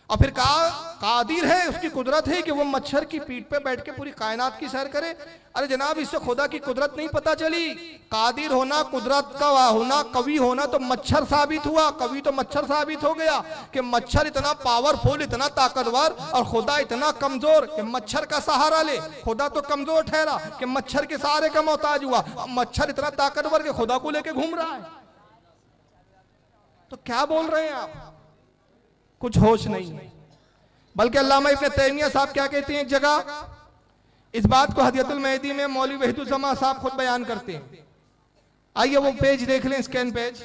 और फिर कहा कादिर है, उसकी कुदरत है कि वो मच्छर की पीठ पे बैठ के पूरी कायनात की सैर करे। अरे जनाब, इससे खुदा की कुदरत नहीं पता चली। कादिर होना, कुदरत का होना, कवि होना तो मच्छर साबित हुआ, कवि तो मच्छर साबित हो गया कि मच्छर इतना पावरफुल, इतना ताकतवर, और खुदा इतना कमजोर कि मच्छर का सहारा ले। खुदा तो कमजोर ठहरा कि मच्छर के सहारे का मोहताज हुआ, मच्छर इतना ताकतवर कि खुदा को लेके घूम रहा है। तो क्या बोल रहे हैं आप? कुछ होश नहीं। बल्कि अल्लामा इब्न तैमिया साहब क्या कहते हैं एक जगह, इस बात को हदियतुल मेहदी में मौलवी वहीदुज्जमा साहब खुद बयान करते हैं। आइए वो पेज देख लें, स्कैन पेज।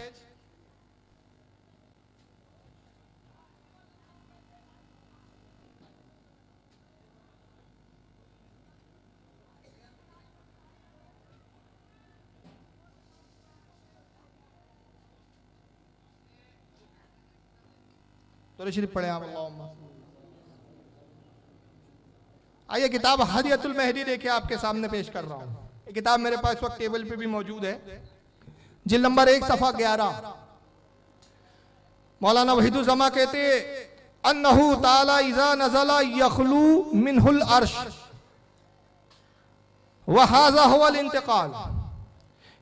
तो शरीफ पढ़े आप। आइए किताब हदियतुल मेहदी देखिए, आपके सामने पेश कर रहा हूं। ये किताब मेरे पास वक्त टेबल पे भी मौजूद है, जिल्द नंबर 1 सफ़ा 11। मौलाना वहीदुज्जमा कहते अन्नहु ताला इज़ा नज़ला यखलू मिनहुल अर्श व हाज़ा हुवल इंतकाल।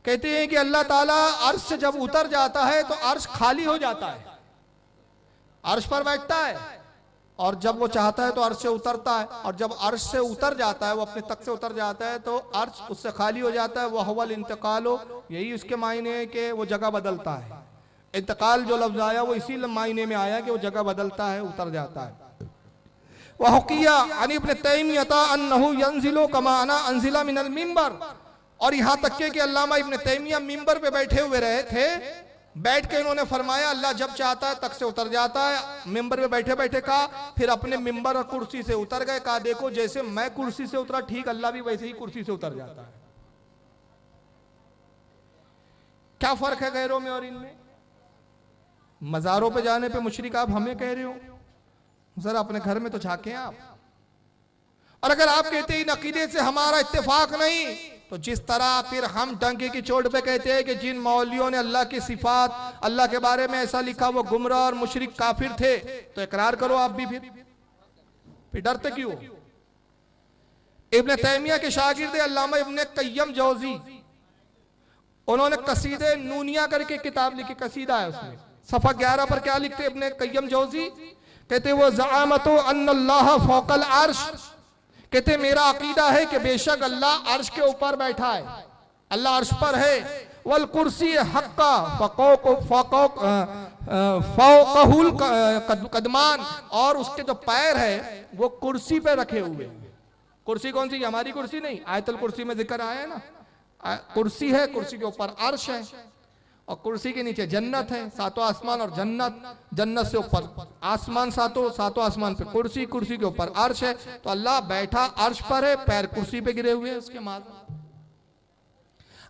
कहते हैं कि अल्लाह ताला अर्श से जब उतर जाता है तो अर्श खाली हो जाता है, अर्श पर बैठता है, और जब वो चाहता है तो अर्श से उतरता है, और जब अर्श से उतर जाता है, वो अपने तक से उतर जाता है, तो अर्श उससे खाली हो जाता है। वह हुवल इंतकालो, यही उसके मायने है कि वो जगह बदलता है। इंतकाल जो लफ्ज आया वो इसी मायने में आया कि वो जगह बदलता है, उतर जाता है। वह हुकिया अन इब्न तैमियता अन्नहु यंजिलु कमा अना अंजिला मिनल मिंबर। और यहाँ तक के कि अल्लामा इब्न तैमिया मिंबर पे बैठे हुए रहे थे, बैठ के इन्होंने फरमाया अल्लाह जब चाहता है तक से उतर जाता है। मिंबर पे बैठे बैठे कहा, फिर अपने मिंबर और कुर्सी से उतर गए, कहा देखो जैसे मैं कुर्सी से उतरा ठीक अल्लाह भी वैसे ही कुर्सी से उतर जाता है। क्या फर्क है गैरों में और इनमें? मजारों पे जाने पे मुशरिक आप हमें कह रहे हो, जरा अपने घर में तो झांके आप। और अगर आप कहते इन अकीदे से हमारा इत्तेफाक नहीं, तो जिस तरह फिर हम डंके की चोट पे कहते हैं कि जिन मौलियों ने अल्लाह की सिफात अल्लाह के बारे में ऐसा लिखा वो गुमराह और मुशरिक काफिर थे, तो इकरार करो आप भी। फिर डरते क्यों? इब्न तैमिया के शागिर्द अल्लामा इब्न कय्यम जौजी, उन्होंने कसीदे नूनिया करके किताब लिखी, कसीदा है उसमें। सफा 11 पर क्या लिखते इब्न कय्यम जौजी? कहते वो ज़आमतो अन्नल्लाह फौकल अर्श, कहते मेरा अकीदा है कि बेशक अल्लाह अर्श के ऊपर बैठा है, अल्लाह अर्श पर है। वल कुर्सी हक्का फौकहुल कदमान, और उसके जो पैर है वो कुर्सी पे रखे हुए। कुर्सी कौन सी? हमारी कुर्सी नहीं, आयतुल कुर्सी में जिक्र आया है ना, कुर्सी है, कुर्सी के ऊपर अर्श है, और कुर्सी के नीचे जन्नत है, सातों आसमान और जन्नत, जन्नत से ऊपर आसमान सातों, सातों आसमान पे कुर्सी, कुर्सी के ऊपर अर्श है। तो अल्लाह बैठा अर्श पर है, पैर कुर्सी पे गिरे हुए हैं उसके माज़।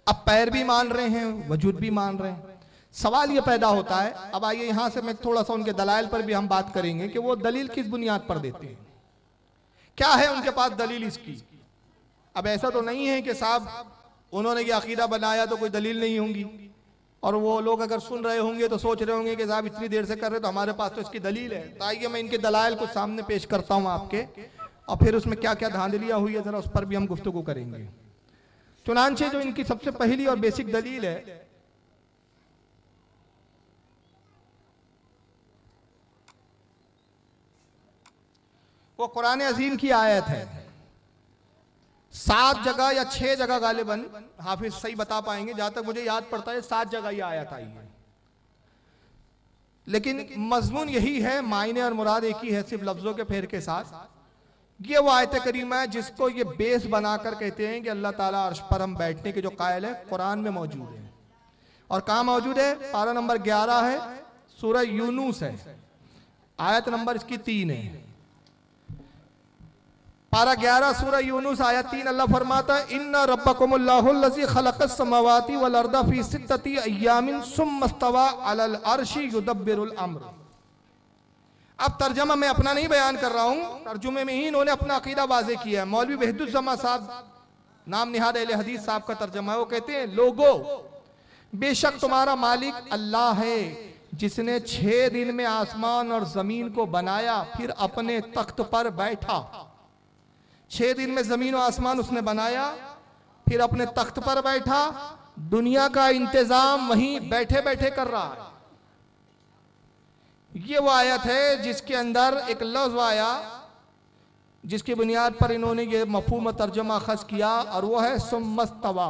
अब पैर भी मान रहे हैं, वजूद भी मान रहे हैं। सवाल ये पैदा होता है, अब आइए यहां से मैं थोड़ा सा उनके दलाइल पर भी हम बात करेंगे कि वो दलील किस बुनियाद पर देते हैं, क्या है उनके पास दलील इसकी। अब ऐसा तो नहीं है कि साहब उन्होंने ये अकीदा बनाया तो कोई दलील नहीं होंगी, और वो लोग अगर सुन रहे होंगे तो सोच रहे होंगे कि साहब इतनी देर से कर रहे तो हमारे पास तो इसकी दलील है। तो आइए मैं इनके दलाइल को सामने पेश करता हूं आपके, और फिर उसमें क्या क्या धांधलियां हुई है जरा उस पर भी हम गुफ्तगू करेंगे। चुनांचे जो इनकी सबसे पहली और बेसिक दलील है, वो कुरान अजीम की आयत है। 7 जगह या 6 जगह गालिबन हाफिज सही बता पाएंगे, जहां तक मुझे याद पड़ता है 7 जगह ये आयत आई है, लेकिन मजमून यही है, मायने और मुराद एक ही है, सिर्फ लफ्जों के फेर के साथ। ये वो आयत करीमा है जिसको ये बेस बनाकर कहते हैं कि अल्लाह ताला अर्श पर हम बैठने के जो कायल है कुरान में मौजूद है। और कहाँ मौजूद है? पारा नंबर 11 है, सूरह यूनुस है, आयत नंबर इसकी 3 है। पारा 11 सूरह यूनुस आयत 3, अल्लाह फरमाता है इन्ना रब्बकुमुल्लाहुल्लज़ी खलक़स समावाति वल अर्दा फी सित्तति अय्यामिन सुम्मा इस्तवा अलल अर्शी युदब्बिरुल अम्र। अब तर्जमा मैं अपना नहीं बयान कर रहा हूं, तर्जुमे में ही इन्होंने अपना अकीदा वाज़े किया है। मौलवी वहीदुज़्ज़मा साहब नाम निहाद अहले हदीस साहब का तर्जमा है, वो कहते हैं लोगो बेशक तुम्हारा मालिक अल्लाह है जिसने 6 दिन में आसमान और जमीन को बनाया, फिर अपने तख्त पर बैठा। 6 दिन में जमीन और आसमान उसने बनाया, फिर अपने तख्त पर बैठा, दुनिया का इंतजाम वहीं बैठे बैठे कर रहा है। ये वो आयत है जिसके अंदर एक लफ्ज आया जिसकी बुनियाद पर इन्होंने ये मफहूम तर्जुमा अखज़ किया, और वो है सुम्मस्तवा।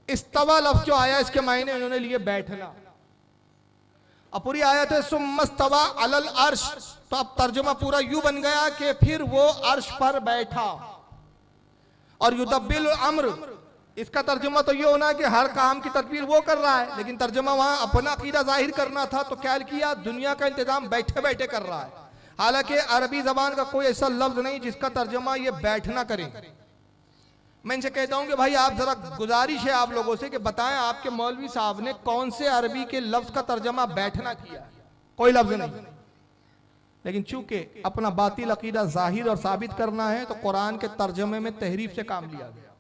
इस्तवा लफ्ज जो आया इसके मायने इन्होंने लिए बैठना, अब पूरी आयत है सुम्मस्तवा अलल अर्श, तो अब तर्जुमा पूरा यूं बन गया कि फिर वो अर्श पर बैठा। और युदब्बिल अम्र, इसका तर्जुमा तो ये होना कि हर काम की तदबीर वो कर रहा है, लेकिन तर्जुमा वहां अपना अकीदा जाहिर करना था, तो क्या किया? दुनिया का इंतजाम बैठे बैठे कर रहा है। हालांकि अरबी जबान का कोई ऐसा लफ्ज नहीं जिसका तर्जुमा ये बैठना करे। मैं इनसे कहता हूं कि भाई आप जरा गुजारिश है आप लोगों से कि बताएं आपके मौलवी साहब ने कौन से अरबी के लफ्ज का तर्जुमा बैठना किया? कोई लफ्ज नहीं। लेकिन चूंकि अपना बातिल अकीदा जाहिर और साबित करना है तो कुरान के तर्जुमे में तहरीफ से काम लिया गया।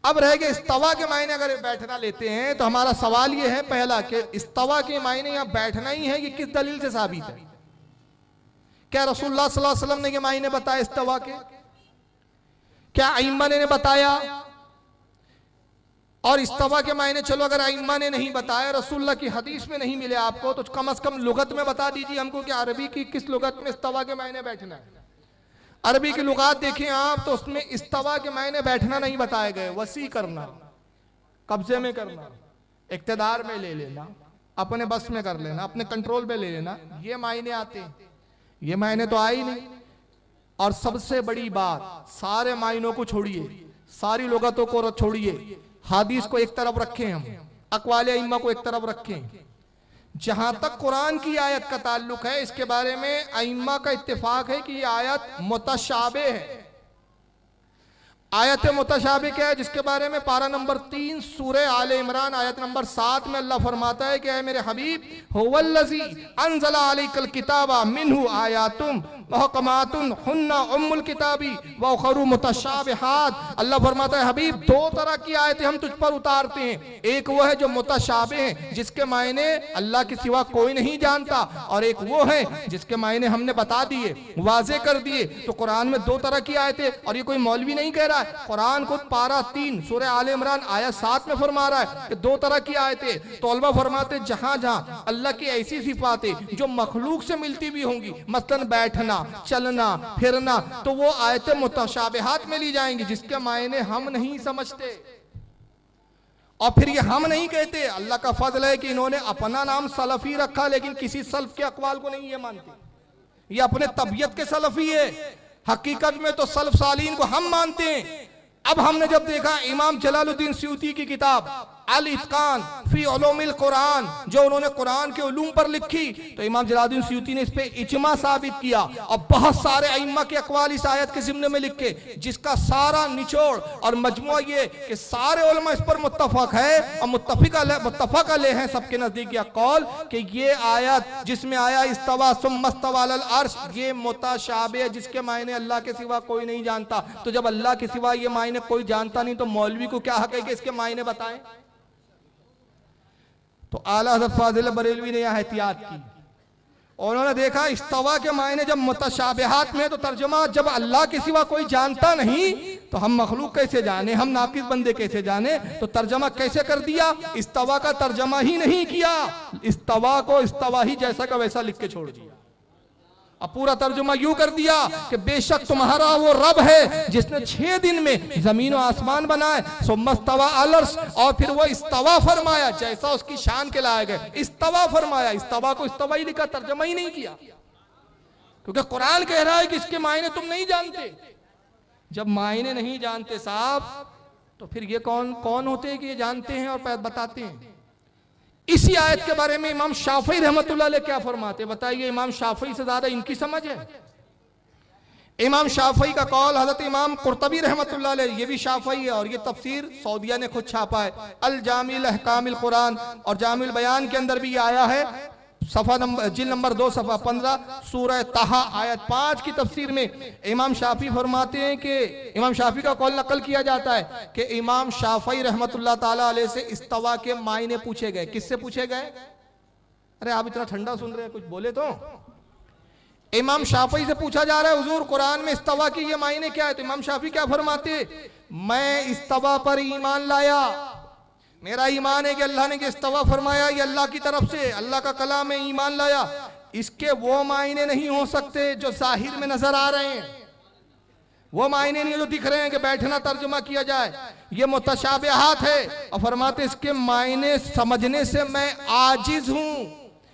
अब रह गए इस्तवा के मायने, अगर बैठना लेते हैं तो हमारा सवाल यह है पहला कि इस्तवा के मायने यहां बैठना ही है, ये किस दलील से साबित है? क्या रसूलुल्लाह सल्लल्लाहु अलैहि वसल्लम ने ये मायने बताए इस्तवा के? क्या अइम्मा ने बताया? और इस्तवा के मायने चलो अगर अइम्मा ने नहीं बताया, रसूलुल्लाह की हदीस में नहीं मिले आपको, तो कम से कम लुगत में बता दीजिए हमको कि अरबी की किस लुगत में इस्तवा के मायने बैठना है। अरबी की लुगात देखें आप तो उसमें इस्तवा के मायने बैठना नहीं बताए गए। वसी करना, कब्जे में करना, इक्तदार में ले लेना, अपने बस में कर लेना, अपने कंट्रोल में ले लेना, ये मायने आते हैं। ये मायने तो आई नहीं। और सबसे बड़ी बात, सारे मायनों को छोड़िए, सारी लुगतों को छोड़िए, हादीस को एक तरफ रखें, हम अक़वाले अइम्मा को एक तरफ रखें। जहां तक कुरान की आयत का ताल्लुक है, इसके बारे में अइम्मा का इत्तेफाक है कि ये आयत मुतशाबे है। आयत मुतशाबे क्या है, जिसके बारे में पारा नंबर 3 सूरह आले इमरान आयत नंबर 7 में अल्लाह फरमाता है कि ऐ मेरे हबीब, हुवल्लज़ी अंज़ला अलैकल किताबा मिन्हु आयातुम मुहकमातुन हुन्ना उम्मुल किताबी व उखरु मुतशाबिहात। अल्लाह फरमाता है हबीब, दो तरह की आयतें हम तुझ पर उतारते हैं। एक वो है जो मुतशाबे हैं, जिसके मायने अल्लाह के सिवा कोई नहीं जानता, और एक वो है जिसके मायने हमने बता दिए, वाज़े कर दिए। तो कुरान में दो तरह की आयतें, और ये कोई मौलवी नहीं कह रहा है, कुरान खुद पारा 3 सूरह आले इमरान आयत 7 में फरमा रहा है कि दो तरह की आयतें। तो उलमा फरमाते जहां जहां अल्लाह की ऐसी सिफातें जो मखलूक से मिलती भी होंगी, मसलन बैठना, चलना, फिरना, तो वो आयतें मुतशाबिहात में ली जाएंगी, जिसके मायने हम नहीं समझते। और फिर ये हम नहीं कहते, अल्लाह का फजल है कि इन्होंने अपना नाम सलफी रखा, लेकिन किसी सल्फ के अक़वाल को नहीं ये मानते, ये अपने तबीयत के सलफी है। हकीकत में तो सल्फ सालीन को हम मानते हैं। अब हमने जब देखा इमाम जलालुद्दीन सयूती की किताब अल इत्कान फी उलूमिल कुरान, जो उन्होंने कुरान के उलूम पर लिखी, तो इमाम जलालुद्दीन सयूती ने इस पे इजमा साबित किया, और बहुत सारे अइम्मा के अक़वाल इस आयत के ज़िम्ने में लिखे, जिसका सारा निचोड़ और मजमुआ ये कि सारे उलमा इस पर मुत्तफक है और मुत्तफक अलैह हैं सबके नजदीक यह कौल कि ये आयत जिसमें आया इस्तवा सुम्मा इस्तवा अलल अर्श, ये मुतशाबे है, जिसके मायने अल्लाह के सिवा कोई नहीं जानता। तो जब अल्लाह के सिवा ये मायने कोई जानता नहीं, तो मौलवी को क्या हक है कि इसके मायने बताएं? तो आला हज़रत फाज़िल बरेलवी ने यह एहतियात की, उन्होंने देखा इस्तवा के मायने जब मुतशाबिहात में, तो तर्जुमा जब अल्लाह के सिवा कोई जानता नहीं, तो हम मखलूक कैसे जाने, हम नाकिस बंदे कैसे जाने? तो तर्जमा कैसे कर दिया? इस्तवा का तर्जमा ही नहीं किया, इस्तवा को इस्तवा ही जैसा का वैसा लिख के छोड़ दिया। अब पूरा तर्जुमा यूं कर दिया कि बेशक तुम्हारा वो रब है जिसने 6 दिन में जमीन और आसमान बनाए, सुम्मस्तवा अल अर्श, और फिर वो इस्तवा फरमाया जैसा उसकी शान के लायक है, इस्तवा फरमाया। इस्तवा को इस्तवा ही लिखा, तर्जुमा ही नहीं किया, क्योंकि कुरान कह रहा है कि इसके मायने तुम नहीं जानते। जब मायने नहीं जानते साहब, तो फिर ये कौन होते हैं कि ये जानते हैं और बताते हैं? इसी आयत के बारे में इमाम शाफी रहमतुल्लाह अलैह क्या फरमाते, बताइए? इमाम शाफी से ज्यादा इनकी समझ है। इमाम शाफी का कौल हजरत इमाम कुर्तबी रहमतुल्लाह अलैह, ये भी शाफी है, और ये तफसीर सऊदिया ने खुद छापा है, अल जामिल अहकामिल कुरान और जामिल बयान के अंदर भी आया है, सफ़ा नंबर जिल नंबर 2 सफ़ा 15 सूरह ताहा आयत 5 की तफसीर में इमाम शाफी फरमाते हैं कि इमाम शाफी का कौल नकल किया जाता है कि इमाम शाफी रहमतुल्लाह ताला अलैह से इस्तवा के मायने पूछे गए। किससे पूछे गए? अरे आप इतना ठंडा सुन रहे हैं, कुछ बोले तो। इमाम शाफी से पूछा जा रहा है, हुजूर कुरान में इस्तवा की ये मायने क्या है? तो इमाम शाफी क्या फरमाते, मैं इस्तवा पर ईमान लाया, मेरा ईमान है कि अल्लाह ने इस्तवा फरमाया, ये अल्लाह की तरफ से, अल्लाह का कलाम में ईमान लाया। इसके वो मायने नहीं हो सकते जो जाहिर में नजर आ रहे हैं, वो मायने नहीं जो दिख रहे हैं कि बैठना तर्जुमा किया जाए, ये मुतशाबिहात है। और फरमाते इसके मायने समझने से मैं आजिज हूं,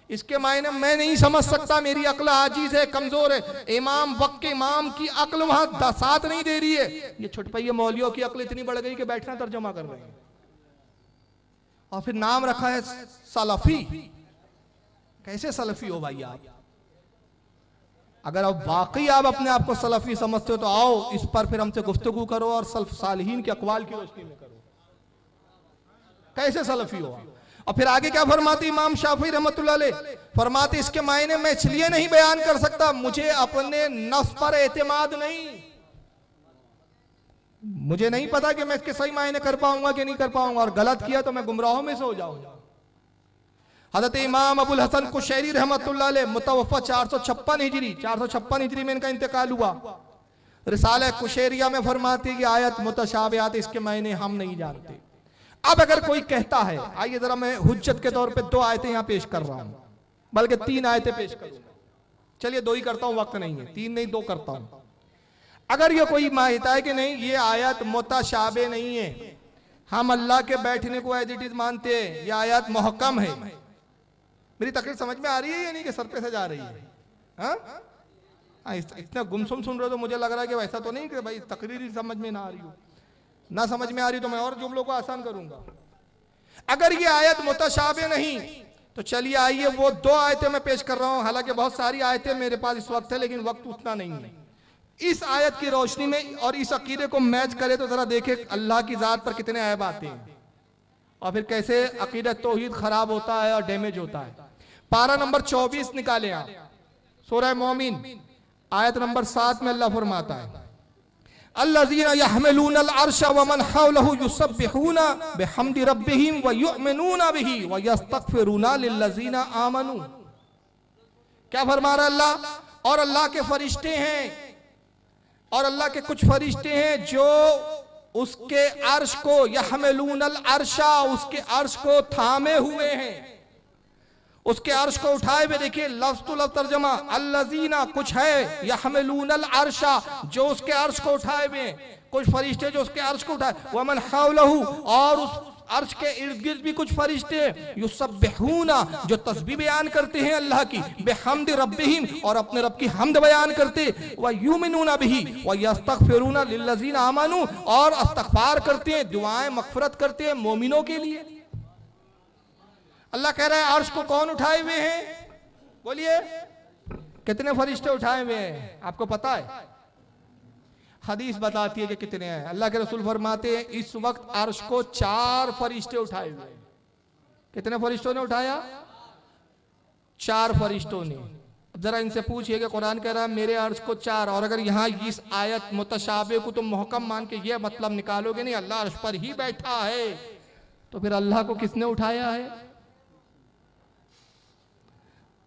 इसके मायने मैं नहीं समझ सकता, मेरी अक्ल आजीज है, कमजोर है। इमाम वक्त के इमाम की अक्ल वहां साथ नहीं दे रही है, ये छुटपैये मौलियों की अक्ल इतनी बढ़ गई कि बैठना तर्जुमा कर रहे हैं। और फिर नाम रखा है सलफी। कैसे सलफी हो भाई आप? अगर आप वाकई आप अपने आप को सलफी समझते हो तो आओ इस पर फिर हमसे गुफ्तगू करो और सल्फ सालिहीन के अक़वाल की रोशनी में करो, कैसे सलफी हो। और फिर आगे क्या फरमाते इमाम शाफी रहमतुल्लाह अलैह, फरमाते इसके मायने मैं इसलिए नहीं बयान कर सकता, मुझे अपने नफ्स पर एतमाद नहीं, मुझे नहीं पता कि मैं इसके सही मायने कर पाऊंगा कि नहीं कर पाऊंगा, और गलत किया तो मैं गुमराहों में से हो जाऊंगा। हजरत इमाम अबुल हसन कुशैरी रहमतुल्लाह अलैह मुतवफ़ा 456 हिजरी में इनका इंतकाल हुआ। रिसाला कुशैरिया में फरमाती कि आयत मुतशाबिहात, इसके मायने हम नहीं जानते। अब अगर कोई कहता है, आइए जरा मैं हुज्जत के तौर पे 2 आयतें यहां पेश कर रहा हूं, बल्कि 3 आयतें पेश करूंगा, चलिए 2 ही करता हूं, वक्त नहीं है, 3 नहीं 2 करता हूं। अगर ये कोई मानता है कि नहीं ये आयत मुतशाबे नहीं है, हम अल्लाह के बैठने को एज इट इज मानते हैं, ये आयत मुहक्कम है, मेरी तकरीर समझ में आ रही है या नहीं कि सर पे से जा रही है? हाँ, इतना गुमसुम सुन रहे हो तो मुझे लग रहा है कि वैसा तो नहीं कि भाई तकरीर समझ में ना आ रही हो, ना समझ में आ रही तो मैं और जुमलों को आसान करूंगा। अगर ये आयत मुतशाबे नहीं तो चलिए आइए वो 2 आयतें मैं पेश कर रहा हूं, हालांकि बहुत सारी आयतें मेरे पास इस वक्त है लेकिन वक्त उतना नहीं है। इस आयत की रोशनी में और इस अकीदे को मैच करे तो जरा देखे अल्लाह की जात पर कितने ऐब आते हैं और फिर कैसे अकीदा तौहीद खराब होता है और डैमेज होता है। पारा नंबर 24 निकाले आप, सूरह मोमिन आयत नंबर 7 में अल्लाह फरमाता है अल्लज़ीना यहमिलूनल अर्शा व मन हौलहु युसब्बिहूना बिहम्दि रब्बिहिम व युमिनूना बिही व यस्तगफिरूना लिल्लज़ीना आमनू। क्या फरमा रहा अल्लाह? और अल्लाह के फरिश्ते हैं, और अल्लाह के कुछ फरिश्ते हैं जो उसके अर्श को यहमिलूनल अर्शा, उसके अर्श को थामे हुए हैं, उसके अर्श को उठाए हुए। देखिए लफ्ज़ टू लफ्ज़ तर्जमा, अल्लज़ीना कुछ है, यहमिलूनल अर्शा जो उसके अर्श को उठाए हुए, कुछ फरिश्ते जो उसके अर्श को उठाए, वमन हौलहु और उस अर्श के इर्द गिर्द भी कुछ फरिश्ते, युसब्बिहूना जो तस्बीह बयान करते हैं अल्लाह की, बिहम्दि रब्बिहिम और अपने रब की हम्द बयान करते, व युमिनूना बिही व यस्तगफिरूना लिल्लज़ीना आमनू और इस्तग़फ़ार करते हैं, दुआएं मग़फ़िरत करते हैं मोमिनों के लिए। अल्लाह कह रहा है अर्श को कौन उठाए हुए हैं? बोलिए कितने फरिश्ते उठाए हुए हैं? आपको पता है? हदीस बताती है कि कितने हैं। अल्लाह के रसूल फरमाते हैं इस वक्त अर्श को 4 फरिश्ते उठाए हुए हैं। कितने फरिश्तों ने उठाया? 4 फरिश्तों ने। अब जरा इनसे पूछिए कि कुरान कह रहा है मेरे अर्श को 4, और अगर यहाँ इस आयत मुतशाबे को तुम मुहकम मान के ये मतलब निकालोगे नहीं अल्लाह अर्श पर ही बैठा है, तो फिर अल्लाह को किसने उठाया है?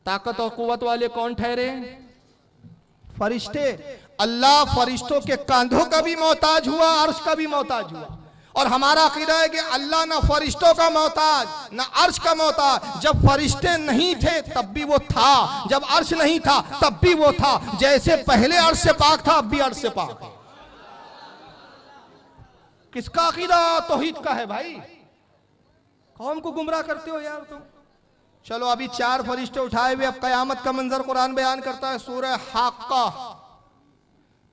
ताकत और कुव्वत वाले कौन ठहरे? फरिश्ते। अल्लाह फरिश्तों के कंधों का भी मोहताज हुआ, अर्श का भी मोहताज हुआ। और हमारा अकीदा है कि अल्लाह ना फरिश्तों का मोहताज ना अर्श का मोहताज। जब फरिश्ते नहीं थे तब भी वो था, जब अर्श नहीं था तब भी वो था। जैसे पहले अर्श से पाक था अब भी अर्श से पाक है। किसका अकीदा तौहीद का है भाई? कौम को गुमराह करते हो यार तुम। चलो अभी 4 फरिश्ते उठाए हुए, अब कयामत का मंजर कुरान बयान करता है सूरह हाक्का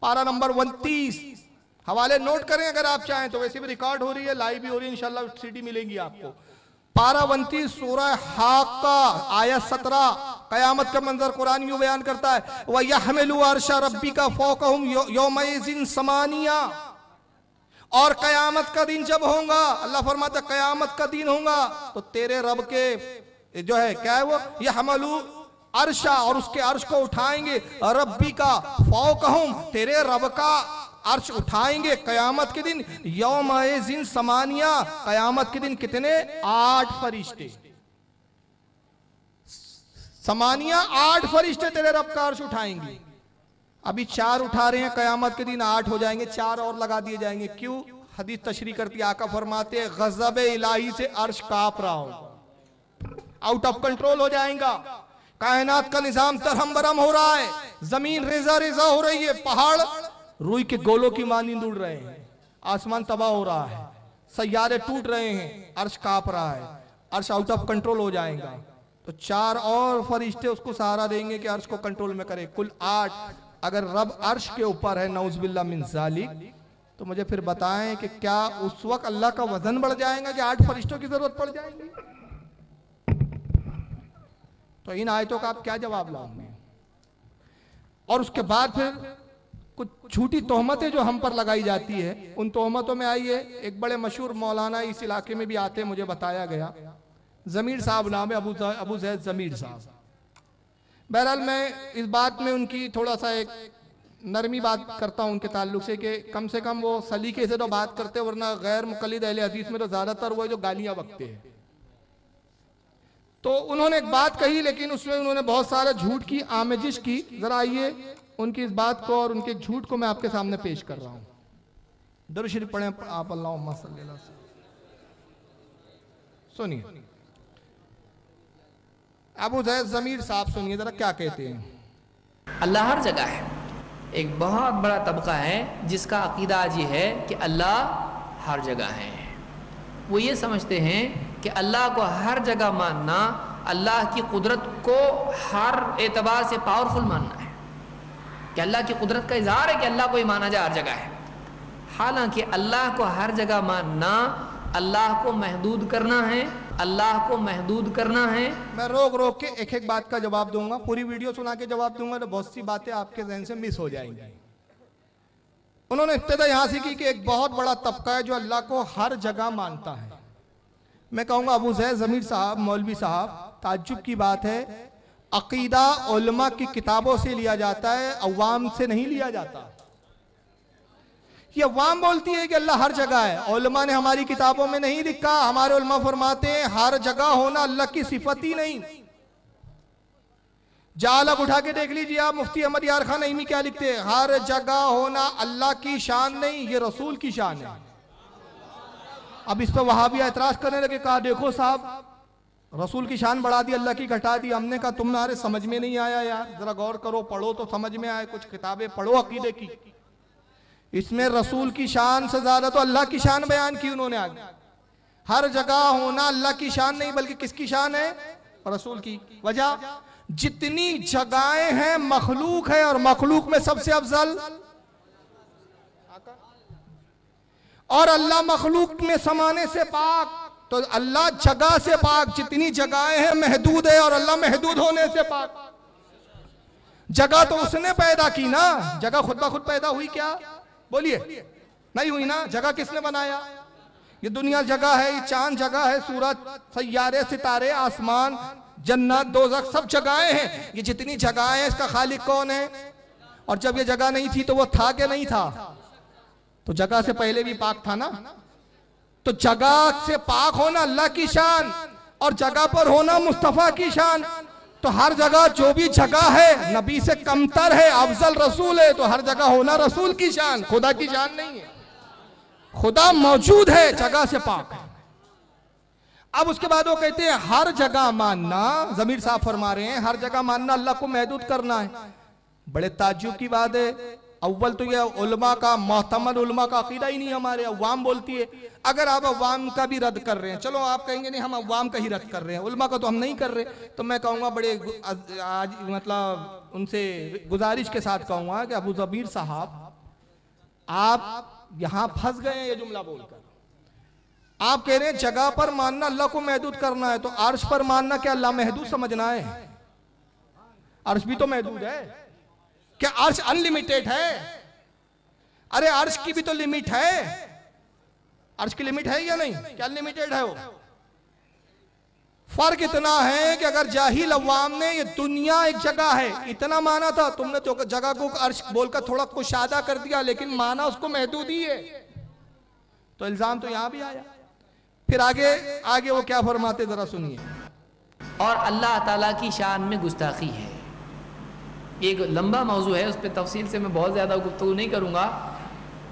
पारा नंबर 29। हवाले नोट करें अगर आप चाहें तो, वैसे भी रिकॉर्ड हो रही है, लाइव भी हो रही है, इंशाल्लाह सीडी मिलेंगी आपको। पारा 29 सूरह हाक्का आयत 17 कयामत का मंजर कुरान यूं बयान करता है व यहमिलु अर्शा रब्बिका फौकहुम यौमइज़िन समानिया। और कयामत का दिन जब होगा, अल्लाह फरमाता कयामत का दिन होगा तो तेरे रब के जो है क्या है वो, यहमलु अर्शा और उसके अर्श को उठाएंगे, रब्बी का फौकहुम तेरे रब का अर्श उठाएंगे कयामत के दिन। यौमइज़िन समानिया कयामत के दिन कितने? 8 फरिश्ते। समानिया 8 फरिश्ते तेरे रब का अर्श उठाएंगे। अभी 4 उठा रहे हैं, कयामत के दिन 8 हो जाएंगे, 4 और लगा दिए जाएंगे। क्यों? हदीस तशरीह करती है, आका फरमाते हैं गज़ब इलाही से अर्श कांप रहा होगा, आउट ऑफ कंट्रोल हो जाएगा। कायनात का निजाम तरहम बरम हो रहा है, जमीन रेजा रेजा हो रही है, पहाड़ रुई के गोलों की मानिंद उड़ रहे हैं, आसमान तबाह हो रहा है, सैयारे टूट रहे हैं, अर्श कांप रहा है, अर्श आउट ऑफ कंट्रोल हो जाएगा। तो 4 और फरिश्ते उसको सहारा देंगे कि अर्श को कंट्रोल में करे। कुल 8। अगर रब अर्श के ऊपर है नऊज़ुबिल्लाह मिन ज़ालिक, तो मुझे फिर बताएं कि क्या उस वक्त अल्लाह का वजन बढ़ जाएगा कि 8 फरिश्तों की जरूरत पड़ जाएगी? तो इन आयतों का आप क्या जवाब लाओगे? और उसके बाद फिर कुछ झूठी तोहमतें जो हम पर लगाई जाती है, उन तोहमतों में आइए एक बड़े मशहूर मौलाना इस इलाके में भी आते हैं, मुझे बताया गया, जमीर साहब नाम है, अबू ज़ैद जमीर साहब। बहरहाल मैं इस बात में उनकी थोड़ा सा एक नरमी बात करता हूं उनके ताल्लुक से कि कम से कम वो सलीके से तो बात करते, वरना गैर मुक़ल्लिद अहले हदीस में तो ज्यादातर वो जो गालियां बकते हैं। तो उन्होंने एक बात कही लेकिन उसमें उन्होंने बहुत सारा झूठ की आमेजिश की। जरा आइए उनकी इस बात को और उनके झूठ को मैं आपके सामने पेश कर रहा हूं। दरूद शरीफ पढ़ें आप, अल्लाहुम्मा सल्ली अला। सुनिए अबू ज़ैद ज़मीर साहब, सुनिए जरा क्या कहते हैं। अल्लाह हर जगह है। एक बहुत बड़ा तबका है जिसका अकीदा आज ये है कि अल्लाह हर जगह है। वो ये समझते हैं कि अल्लाह को हर जगह मानना, अल्लाह की कुदरत को हर एतबार से पावरफुल मानना है। कि अल्लाह की कुदरत का इजहार है कि अल्लाह को ही माना जाए हर जगह है। हालांकि अल्लाह को हर जगह मानना अल्लाह को महदूद करना है, अल्लाह को महदूद करना है। मैं रोक रोक के एक एक बात का जवाब दूंगा, पूरी वीडियो सुना के जवाब दूंगा तो बहुत सी बातें आपके जहन से मिस हो जाएंगी। उन्होंने इब्तिदा यहां से की कि एक बहुत बड़ा तबका है जो अल्लाह को हर जगह मानता है। मैं कहूंगा अबू ज़ैद ज़मीर साहब, मौलवी साहब, ताज्जुब की बात है, अकीदा उलमा की किताबों से लिया जाता है, अवाम से नहीं लिया जाता। ये अवाम बोलती है कि अल्लाह हर जगह है, उलमा ने हमारी किताबों में नहीं लिखा। हमारे उलमा फरमाते हैं हर जगह होना अल्लाह की सिफत ही नहीं। जालक उठा के देख लीजिए आप, मुफ्ती अहमद यार खान नईमी क्या लिखते हैं, हर जगह होना अल्लाह की शान नहीं, ये रसूल की शान है। अब इस पर वहाबी एतराज करने लगे, कहा देखो साहब रसूल की शान बढ़ा दी, अल्लाह की घटा दी। हमने कहा तुम्हारे समझ में नहीं आया यार, जरा गौर करो, पढ़ो तो समझ में आए, कुछ किताबें पढ़ो अकीदे की। इसमें रसूल की शान से ज्यादा तो अल्लाह की शान बयान की उन्होंने आगे। हर जगह होना अल्लाह की शान नहीं बल्कि किसकी शान है, रसूल की। वजह, जितनी जगहें हैं मखलूक है और मखलूक में सबसे अफजल, और अल्लाह मखलूक में समाने से पाक, तो अल्लाह जगह से पाक। जितनी जगहें हैं महदूद है और अल्लाह महदूद होने से पाक। जगह तो उसने पैदा की ना, जगह खुद ब खुद पैदा हुई क्या? बोलिए, नहीं हुई ना। जगह किसने बनाया? ये दुनिया जगह है, ये चांद जगह है, सूरज, सैयारे, सितारे, आसमान, जन्नत, दोज़ख सब जगहें हैं। ये जितनी जगहें हैं इसका खालिक कौन है? और जब ये जगह नहीं थी तो वो था कि नहीं था? तो जगह से पहले भी पाक था ना। तो जगह से पाक होना अल्लाह की शान और जगह पर होना मुस्तफा की शान। तो हर जगह जो भी जगह है नबी से कमतर है, अफजल रसूल है, तो हर जगह होना रसूल की शान, खुदा की शान नहीं है। खुदा मौजूद है, जगह से पाक है। अब उसके बाद वो कहते हैं हर जगह मानना, ज़मीर साहब फरमा रहे हैं हर जगह मानना अल्लाह को महदूद करना है। बड़े ताज्जुब की बात है, अव्वल तो यह उलमा का, मोहतमद उलमा का अकीदा ही नहीं हमारे, अवाम बोलती है। अगर आप अवाम का भी रद्द कर रहे हैं, चलो आप कहेंगे नहीं हम अवाम का ही रद्द कर रहे हैं, उलमा का तो हम नहीं कर रहे, तो मैं कहूँगा बड़े आज मतलब उनसे गुजारिश के साथ कहूँगा कि अबू ज़मीर साहब आप यहाँ फंस गए हैं ये जुमला बोलकर। आप कह रहे हैं जगह पर मानना अल्लाह को महदूद करना है, तो अर्श पर मानना क्या अल्लाह महदूद समझना है? अर्श भी तो महदूद है। क्या अर्श अनलिमिटेड है? अरे अर्श की भी तो लिमिट है। अर्श की लिमिट है या नहीं? क्या अनलिमिटेड है वो? फर्क इतना है कि अगर जाहिल अवाम ने ये दुनिया एक जगह है इतना माना था, तुमने तो जगह को अर्श बोलकर थोड़ा कुशादा कर दिया, लेकिन माना उसको महदूद ही है, तो इल्जाम तो यहां भी आया। फिर आगे आगे वो क्या फरमाते जरा सुनिए। और अल्लाह ताला की शान में गुस्ताखी है, एक लंबा मौजू है, उस पर तफसील से मैं बहुत ज़्यादा गुफ्तगू नहीं करूँगा।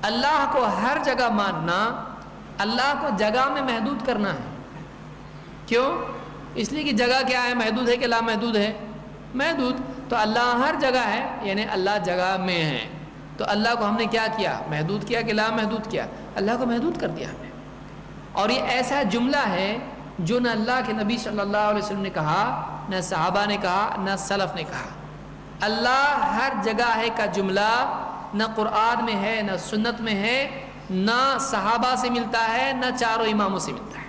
अल्लाह को हर जगह मानना अल्लाह को जगह में महदूद करना है। क्यों? इसलिए कि जगह क्या है, महदूद है कि ला महदूद है? महदूद। तो अल्लाह हर जगह है, यानी अल्लाह जगह में है। तो अल्लाह को हमने क्या किया? महदूद किया कि ला महदूद किया? अल्लाह को महदूद कर दिया हमने। और ये ऐसा जुमला है जो न अल्लाह के नबी सल्लल्लाहु अलैहि वसल्लम ने कहा, न सहाबा ने कहा, न सलफ़ ने कहा। अल्लाह हर जगह है का जुमला न कुरान में है, न सुन्नत में है, न सहाबा से मिलता है, न चारों इमामों से मिलता है।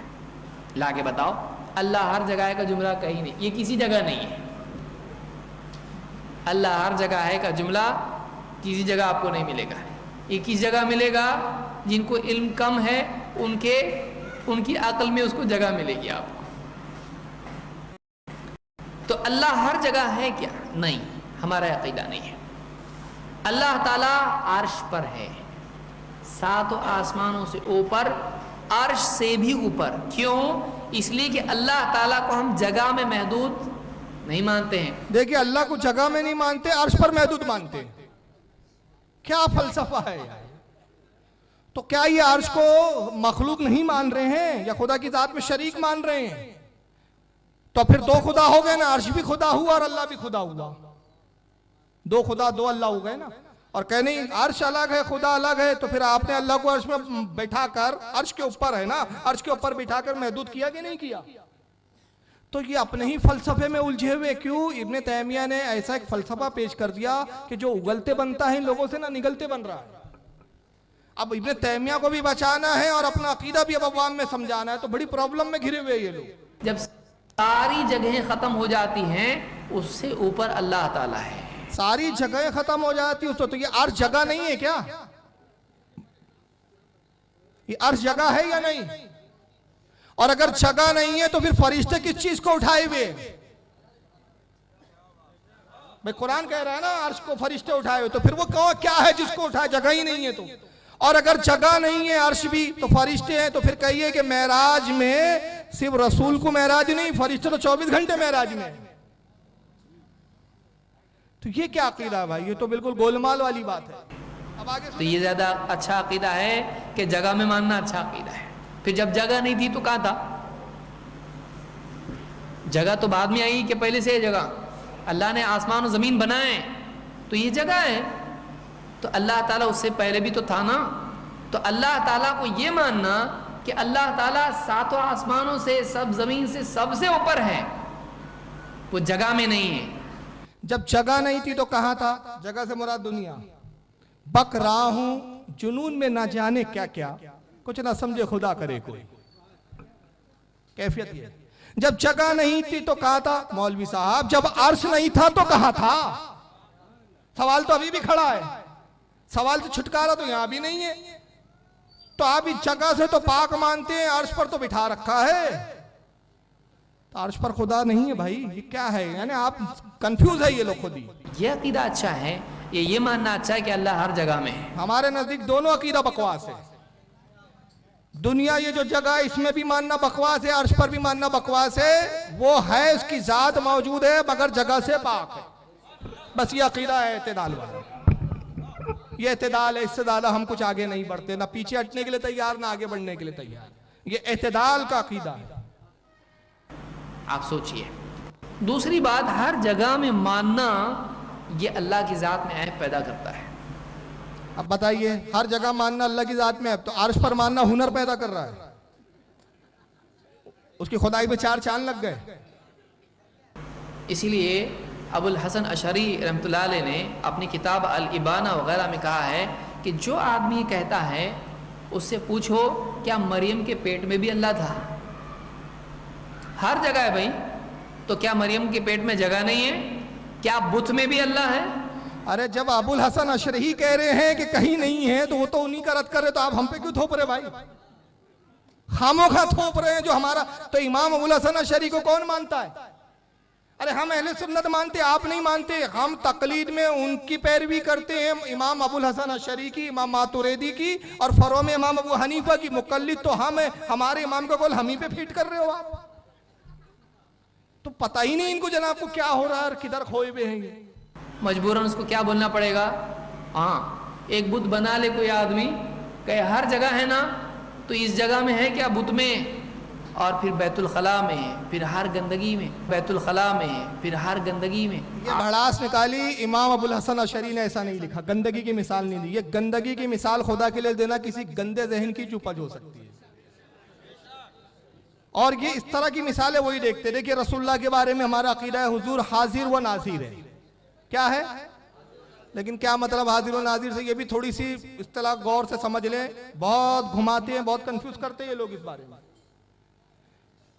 ला के बताओ, अल्लाह हर जगह है का जुमला कहीं नहीं, ये किसी जगह नहीं है। अल्लाह हर जगह है का जुमला किसी जगह आपको नहीं मिलेगा। ये किस जगह मिलेगा? जिनको इल्म कम है उनकी अक्ल में उसको जगह मिलेगी आपको। तो अल्लाह हर जगह है क्या? नहीं, हमारा अकीदा नहीं है। अल्लाह ताला अर्श पर है, सातों आसमानों से ऊपर, अर्श से भी ऊपर। क्यों? इसलिए कि अल्लाह ताला को हम जगह में महदूद नहीं मानते हैं। देखिए, अल्लाह को जगह में नहीं मानते, अर्श पर महदूद मानते हैं। क्या फलसफा है यार? तो क्या ये अर्श को मखलूक नहीं मान रहे हैं या खुदा की जात में शरीक मान रहे हैं? तो फिर दो खुदा हो गए ना, अर्श भी खुदा हुआ और अल्लाह भी खुदा हुआ। दो खुदा दो अल्लाह हो गए ना। और कह नहीं अर्श अलग है खुदा अलग है, तो फिर आपने अल्लाह को अर्श में बैठाकर, अर्श के ऊपर है ना, अर्श के ऊपर बिठाकर महदूद किया कि नहीं किया? तो ये अपने ही फलसफे में उलझे हुए क्यों? इब्ने तैमिया ने ऐसा एक फलसफा पेश कर दिया कि जो उगलते बनता है इन लोगों से ना निगलते बन रहा है। अब इब्ने तैमिया को भी बचाना है और अपना अकीदा भी अब अवाम में समझाना है, तो बड़ी प्रॉब्लम में घिरे हुए ये लोग। जब सारी जगहें खत्म हो जाती हैं उससे ऊपर अल्लाह ताला है। सारी जगहें खत्म हो जाती उसको, तो ये अर्श जगह नहीं है क्या? ये अर्श जगह है या नहीं? और अगर जगह नहीं है तो फिर फरिश्ते किस चीज को उठाए हुए? भाई कुरान कह रहा है ना अर्श को फरिश्ते उठाए हुए, तो फिर वो क्या है जिसको उठाए? जगह ही नहीं है तो। और अगर जगह नहीं है अर्श भी तो फरिश्ते हैं, तो फिर कहिए कि मेराज में सिर्फ रसूल को मेराज नहीं, फरिश्ते तो 24 घंटे मेराज में। तो ये क्या अकीदा है भाई? ये तो बिल्कुल गोलमाल वाली बात है। अब आगे तो ये ज्यादा अच्छा अकीदा है कि जगह में मानना अच्छा अकीदा है। फिर जब जगह नहीं थी तो कहाँ था? जगह तो बाद में आई कि पहले से जगह? अल्लाह ने आसमान और जमीन बनाए तो ये जगह है, तो अल्लाह ताला उससे पहले भी तो था ना। तो अल्लाह ताला को ये मानना कि अल्लाह ताला सातों आसमानों से, सब जमीन से सबसे ऊपर है, वो जगह में नहीं है। जब जगह नहीं थी तो कहाँ था? जगह से मुराद दुनिया। बक रहा हूं जुनून में ना जाने क्या क्या, कुछ ना समझे खुदा करे कोई, कैफियत ये। जब जगह नहीं थी तो कहाँ था? मौलवी साहब जब अर्श नहीं था तो कहाँ था? सवाल तो अभी भी खड़ा है, सवाल से छुटकारा तो यहां भी नहीं है। तो आप इस जगह से तो पाक मानते हैं, अर्श पर तो बिठा रखा है, तो अर्श पर खुदा नहीं है भाई, ये क्या है? यानी आप कंफ्यूज है ये लोग खुद ही। ये अकीदा अच्छा है, ये मानना अच्छा है कि अल्लाह हर जगह में है। हमारे नजदीक दोनों अकीदा बकवास है। दुनिया ये जो जगह है इसमें भी मानना बकवास है, अर्श पर भी मानना बकवास है। वो है, उसकी जात मौजूद है मगर जगह से पाक है। बस ये अकीदा है एतदाल वाला, ये एतदाल है। इससे ज्यादा हम कुछ आगे नहीं बढ़ते, ना पीछे हटने के लिए तैयार ना आगे बढ़ने के लिए तैयार। ये एतदाल का अकीदा है। आप सोचिए। दूसरी बात, हर जगह में मानना ये अल्लाह की जात में ऐब पैदा करता है। अब बताइए, हर जगह मानना अल्लाह की जात में है, तो अर्श पर मानना हुनर पैदा कर रहा है, उसकी खुदाई पे 4 चांद लग गए। इसीलिए अबुल हसन अशरी रहमतुल्लाह अलैह ने अपनी किताब अल इबाना वगैरह में कहा है कि जो आदमी कहता है उससे पूछो क्या मरियम के पेट में भी अल्लाह था? हर जगह है भाई, तो क्या मरियम के पेट में जगह नहीं है? क्या बुत में भी अल्लाह है? अरे जब अबुल हसन अशरी कह रहे हैं कि कहीं नहीं है तो वो तो उन्हीं का रद्द कर रहे, तो आप हम पे क्यों थोप रहे भाई? खामोखा थोप रहे हैं जो हमारा। तो इमाम अबुल हसन अशरी को कौन मानता है? अरे हम अहले सुन्नत मानते, आप नहीं मानते। हम तकलीद में उनकी पैरवी करते हैं, इमाम अबुल हसन अशरी की, इमाम मातुरीदी की, और फरो में इमाम अबू हनीफा की। मुकल्लिद तो हम है, हमारे इमाम का कौल हम ही पे फिट कर रहे हो आप। तो पता ही नहीं इनको जनाब को क्या हो रहा है, किधर खोए हुए हैं ये। मजबूरन उसको क्या बोलना पड़ेगा? हाँ, एक बुत बना ले कोई आदमी, कहे हर जगह है ना, तो इस जगह में है क्या? बुत में, और फिर बैतुल खला में, फिर हर गंदगी में, बैतुल खला में, फिर हर गंदगी में। ये भड़ास निकाली। इमाम अबुल हसन अशरी ने ऐसा नहीं लिखा, गंदगी की मिसाल नहीं दी। ये गंदगी की मिसाल खुदा के लिए देना किसी गंदे जहन की चुपज हो सकती है। और ये इस तरह की मिसालें वही देखते। देखिए रसूलुल्लाह के बारे में हमारा अकीदा है हुजूर हाजिर व नाजिर है। क्या है? लेकिन क्या मतलब हाजिर व नाजिर से? ये भी थोड़ी सी इस्तिलाह गौर से समझ लें, बहुत घुमाते हैं, बहुत कंफ्यूज करते हैं ये लोग इस बारे में।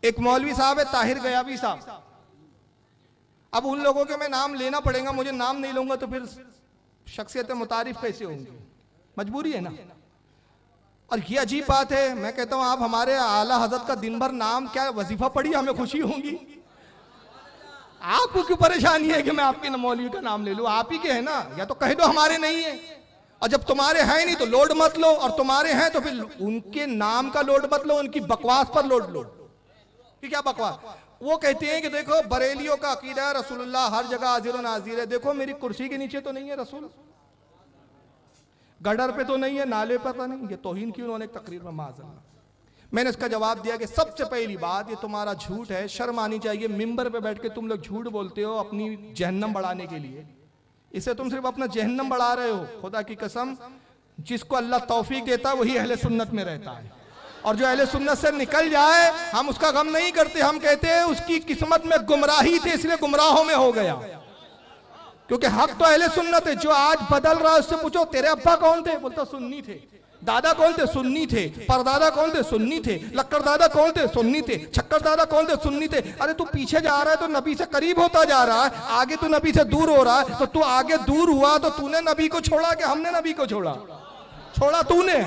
एक मौलवी साहब है ताहिर गयाबी साहब। अब उन लोगों के मैं नाम लेना पड़ेगा, मुझे नाम नहीं लूंगा तो फिर शख्सियत मुतारिफ कैसे होंगी? मजबूरी है ना। और ये अजीब बात है, मैं कहता हूं आप हमारे आला हजरत का दिन भर नाम क्या वजीफा पढ़ी, हमें खुशी होगी। आपको क्यों परेशानी है कि मैं आपके मौलवी का नाम ले लूं? आप ही के है ना, या तो कह दो हमारे नहीं है। और जब तुम्हारे हैं नहीं तो लोड मत लो, और तुम्हारे हैं तो फिर उनके नाम का लोड मत लो, उनकी बकवास पर लोड लो। कि क्या बकवास? वो कहते हैं कि देखो बरेलियों का अकीदा है रसूलुल्लाह हर जगह हाजिर व नाजिर है। देखो मेरी कुर्सी के नीचे तो नहीं है रसूल, गडर पे तो नहीं है, नाले पर तो नहीं। ये तौहीन की उन्होंने एक तकरीर में माज़अल्लाह। मैंने इसका जवाब दिया कि सबसे पहली बात ये तुम्हारा झूठ है, शर्म आनी चाहिए। मिंबर पे बैठ के तुम लोग झूठ बोलते हो अपनी जहन्नम बढ़ाने के लिए। इससे तुम सिर्फ अपना जहन्नम बढ़ा रहे हो। खुदा की कसम, जिसको अल्लाह तौफीक देता है वही अहले सुन्नत में रहता है, और जो अहले सुन्नत से निकल जाए हम उसका गम नहीं करते, हम कहते हैं उसकी किस्मत में गुमराही थी इसलिए गुमराहों में हो गया, क्योंकि हक तो अहले सुन्नत है। जो आज बदल रहा है उससे पूछो तेरे अब्बा कौन थे, बोलता सुन्नी थे। दादा कौन थे, सुन्नी थे। परदादा कौन थे, सुन्नी थे। लक्कर दादा कौन थे, सुन्नी थे। छक्कर दादा कौन थे, सुन्नी थे। अरे तू पीछे जा रहा है तो नबी से करीब होता जा रहा है, आगे तू नबी से दूर हो रहा है। तो तू आगे दूर हुआ तो तूने नबी को छोड़ा कि हमने नबी को छोड़ा? छोड़ा तूने,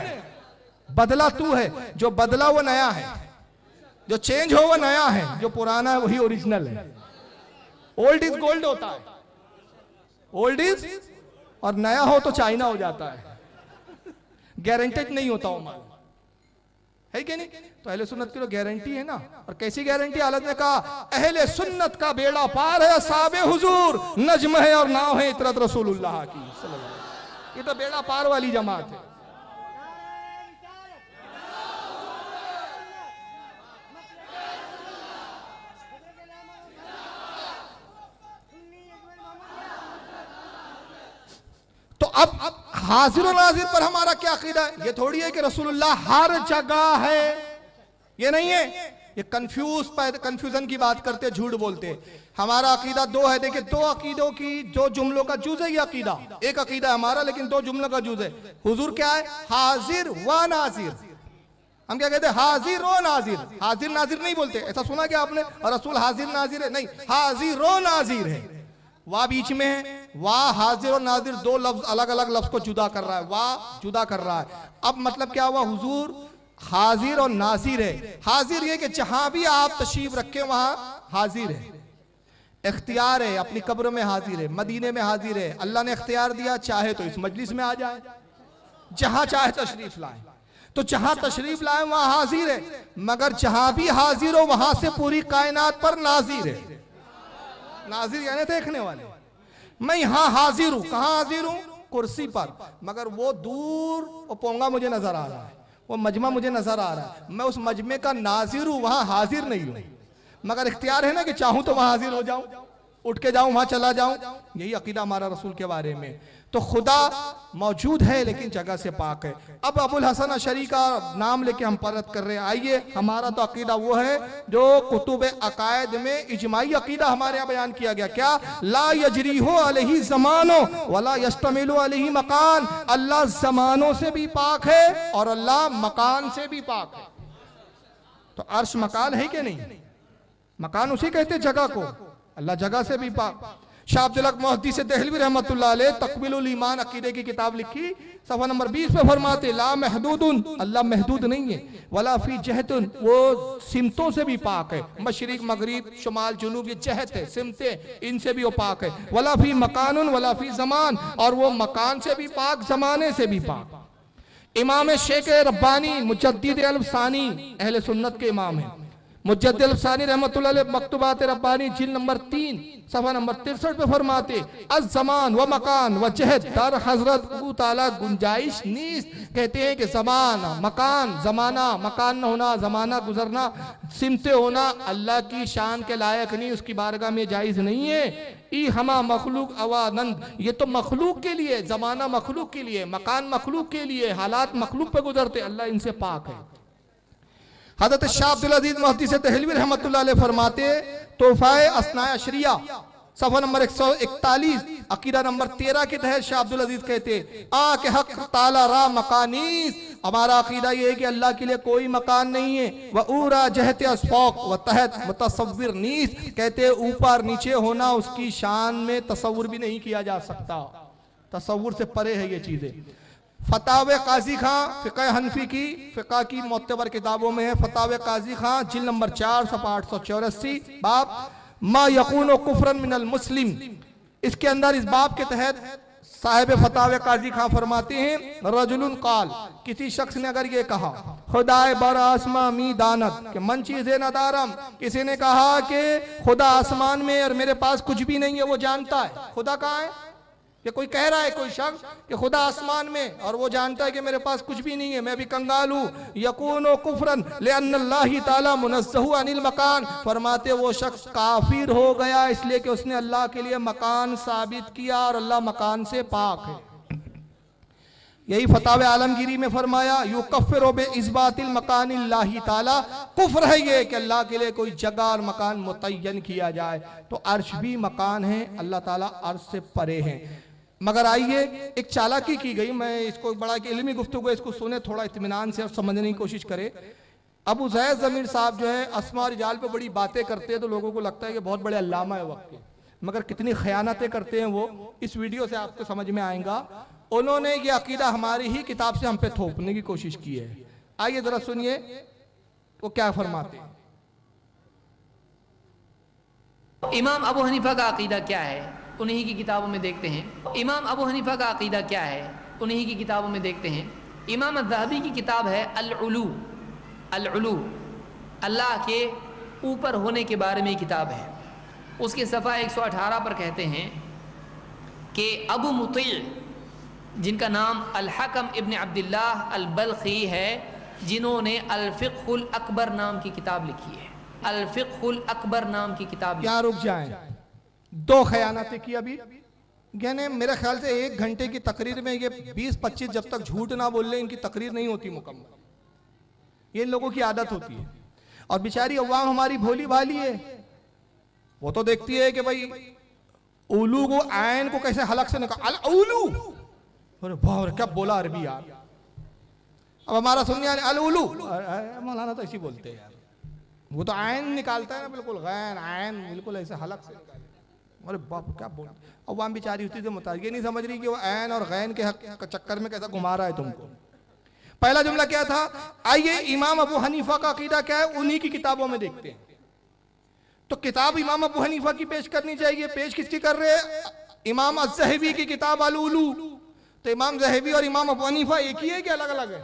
बदला तू है। जो बदला वो नया है, जो चेंज हो वो नया है, जो पुराना है वही ओरिजिनल है। ओल्ड इज गोल्ड होता है, ओल्ड इज, और नया हो तो चाइना हो जाता है, गारंटेड नहीं होता वो माल, है कि नहीं? तो अहले सुन्नत की तो गारंटी है ना। और कैसी गारंटी? हालत ने कहा अहले सुन्नत का बेड़ा पार है, साबे हुजूर नज्म है और नाव है इतरत रसूलुल्लाह की सल्लल्लाहु अलैहि वसल्लम। ये तो बेड़ा पार वाली जमात है। तो अब हाजिर और नाजिर पर हमारा क्या अकीदा है? ये थोड़ी है कि रसूलुल्लाह हर जगह है, ये नहीं है। ये कंफ्यूजन की बात करते, झूठ बोलते। हमारा अकीदा दो है। देखिए, दो अकीदों की, दो जुमलों का जुज है ये अकीदा। एक अकीदा हमारा, लेकिन दो जुमलों का जुज है। हुजूर क्या है? हाजिर व नाजिर। हम क्या कहते हैं? हाजिर व नाजिर। हाजिर नाजिर नहीं बोलते, ऐसा सुना क्या आपने? और रसूल हाजिर नाजिर है? नहीं, हाजिर व नाजिर है। वाह बीच में है। वाह हाजिर और नाजिर दो लफ्ज अलग अलग लफ्ज को जुदा कर रहा है, वाह जुदा कर रहा है। अब मतलब क्या हुआ? हुजूर हाजिर और नाजिर है। हाजिर ये कि जहां भी आप तशरीफ रखें वहां हाजिर है, इख्तियार है, अपनी कब्र में हाजिर है, मदीने में हाजिर है। अल्लाह ने इख्तियार दिया, चाहे तो इस मजलिस में आ जाए, जहां चाहे तशरीफ लाए। तो जहां तशरीफ लाए वहां हाजिर है, मगर जहां भी हाजिर हो वहां से पूरी कायनात पर नाजिर है। नाजिर यानी देखने वाले। मैं यहां हाजिर हूं, कहां हाजिर हूं? कुर्सी पर, मगर वो दूर वो पोंगा मुझे नजर आ रहा है, वो मजमा मुझे नजर आ रहा है। मैं उस मजमे का नाजिर हूं, वहां हाजिर नहीं हूं, मगर इख्तियार है ना कि चाहूं तो वहां हाजिर हो जाऊं, उठ के जाऊं, वहां चला जाऊं। यही अकीदा हमारा रसूल के बारे में। तो खुदा मौजूद है लेकिन जगह से पाक है। अब अबुल हसन अशरी का नाम लेके हम परत कर रहे हैं। आइए, हमारा तो अकीदा वो है जो कुतुब अकायद में इजमाई अकीदा हमारे यहाँ बयान किया गया। क्या? ला यजरी हो अलैहि ज़मानो वला यस्तमिलु अलैहि मकान। अल्लाह जमानों से भी पाक है और अल्लाह मकान से भी पाक है। तो अर्श मकान है कि नहीं? मकान उसे कहते जगह को, अल्लाह जगह से भी पाक। शाह अब्दुल हक मुहद्दिस देहलवी रहमतुल्लाह अलैह तकमीलुल ईमान अकीदे की किताब लिखी, सफ़ा नंबर 20 पे फरमाते ला महदूदुन, अल्लाह महदूद नहीं है। वला फी जहतुन, वो सिमतों से भी पाक है। मशरिक मगरिब शुमाल जुनूब ये जहत है, सिमतें, इनसे भी वो पाक है। वला फी मकानुन वला फी ज़मान, और वो मकान से भी पाक, ज़माने से भी पाक। इमाम शेख रब्बानी मुजद्दिद अल-सानी अहले सुन्नत के इमाम है। मुजद्दिद अल-सानी रहमतुल्लाह अलैह मकतूबात रब्बानी जिल्द नंबर 3 सफ़ा नंबर 63 पे फरमाते अज़-ज़मान व मकान व जहद दर हजरत अल्लाह ताला गुंजाइश नीस। कहते हैं कि ज़मान, मकान, ज़माना, मकान न होना, ज़माना गुजरना, सिमते होना अल्लाह की शान के लायक नहीं, उसकी बारगाह में जायज़ नहीं है। ई हमा मखलूक अवानंद, ये तो मखलूक के लिए, ज़माना मखलूक के लिए, मकान मखलूक के लिए, हालात मखलूक पे गुजरते, अल्लाह इनसे पाक है। हज़रत शाह अब्दुल अज़ीज़ मुहद्दिस देहलवी रहमतुल्लाह अलैह फरमाते तोहफ़ाए अस्नाए अशरिया सफ़ा नंबर 141 अकीदा नंबर 13 के तहत शाह अब्दुल अज़ीज़ कहते आ के हक ताला रा मकानीस, हमारा अकीदा ये है कि अल्लाह के लिए कोई मकान नहीं है। व ऊरा जहते अस्फाक व तहत मुतसव्विर नीस, कहते ऊपर नीचे होना उसकी शान में तसव्वुर भी नहीं किया जा सकता, तसव्वुर से परे है ये चीज़ें। फतावे काजी खां फ़िक़ह हनफी की फ़िक़ह की मोतबर किताबों में है। फतावे काजी खां जिल्द नंबर 4 सफ़ा 884 बाब मा यकूनो कुफ्रन मिनल मुस्लिम, इसके अंदर इस बाब के तहत साहिब फतावे काजी खां फरमाते हैं रजुलुन काल, किसी शख्स ने अगर ये कहा खुदाए बर आसमा मी दानत के मन चीज़े न दारम, किसी ने कहा कि खुदा आसमान में और मेरे पास कुछ भी नहीं है, वो जानता है खुदा कहाँ है। कि कोई कह रहा है कोई शख्स कि खुदा आसमान में और वो जानता है कि मेरे पास कुछ भी नहीं है, मैं भी कंगाल हूँ। यकूनो कुफ्रन लिअन्नल्लाहि ताला मुनज़्ज़हु अनिल मकान, फरमाते वो शख्स काफिर हो गया इसलिए कि उसने अल्लाह के लिए मकान साबित किया और अल्लाह मकान से पाक है। यही फतावे आलमगीरी में फरमाया, युकफ्फिरु बिइस्बातिल मकानिल्लाहि ताला, कुफ्र है ये कि अल्लाह के लिए कोई जगह और मकान मुतय्यन किया जाए। तो अर्श भी मकान है, अल्लाह ताला अर्श से परे हैं। मगर आइए, एक चालाकी की गई, मैं इसको बड़ा इल्मी गुफ्तगू है, इसको सुने थोड़ा इत्मीनान से और समझने की कोशिश करे। अबू ज़ैद ज़मीर साहब जो है अस्मा और रिजाल पे बड़ी बातें करते हैं तो लोगों को लगता है कि बहुत बड़े अल्लामा है वक्त के, मगर कितनी खयानतें करते हैं वो इस वीडियो से आपको समझ में आएगा। उन्होंने ये अकीदा हमारी ही किताब से हम पे थोपने की कोशिश की है। आइए जरा सुनिए वो क्या फरमाते हैं। इमाम अबू हनीफा का अकीदा क्या है, उन्हीं की किताबों में देखते हैं। इमाम अबू हनीफा का अकीदा क्या है, उन्हीं की किताबों में देखते हैं। इमाम अज़्ज़हाबी की किताब है अल-उलू, अल-उलू, अल्लाह के ऊपर होने के बारे में किताब है। उसके सफ़ा 118 पर कहते हैं कि अबू मुती, जिनका नाम अल-हकम इब्न अब्दुल्लाह अल-बल्खी है, जिन्होंने अल-फ़िक़्हुल अकबर नाम की किताब लिखी है। अल-फ़िक़्हुल अकबर नाम की किताब। क्या रुक जाएं, दो खयानतें की अभी, यानी मेरे ख्याल से 1 घंटे की तकरीर में ये 20-25 जब तक झूठ ना बोल ले इनकी तकरीर नहीं होती मुकम्मल। ये इन लोगों की आदत होती है। और बेचारी अवाम हमारी भोली भाली है, वो तो देखती है कि भाई उलू को आयन को कैसे हलक से निकाल, उलू, अरे वाह क्या बोला अरबी यार। अब हमारा सुनिए अल उलू, मौलाना तो ऐसी बोलते हैं यार, वो तो आयन निकालता है ना बिल्कुल गैन आयन बिल्कुल ऐसे हलक से। अरे बाप क्या बोल, अवाम बेचारी उसी से मुताबिक ये नहीं समझ रही कि वो आयन और गैन के हक चक्कर में कैसा घुमा रहा है तुमको। पहला जुमला क्या था, आइए इमाम अबू हनीफा का अकीदा क्या है उन्हीं की किताबों में देखते हैं। तो किताब इमाम अबू हनीफा की पेश करनी चाहिए, पेश किसकी कर रहे हैं, इमाम अज़्ज़हबी की किताब अल-उलू। तो इमाम ज़हबी और इमाम अबू हनीफा एक ही है कि अलग अलग है?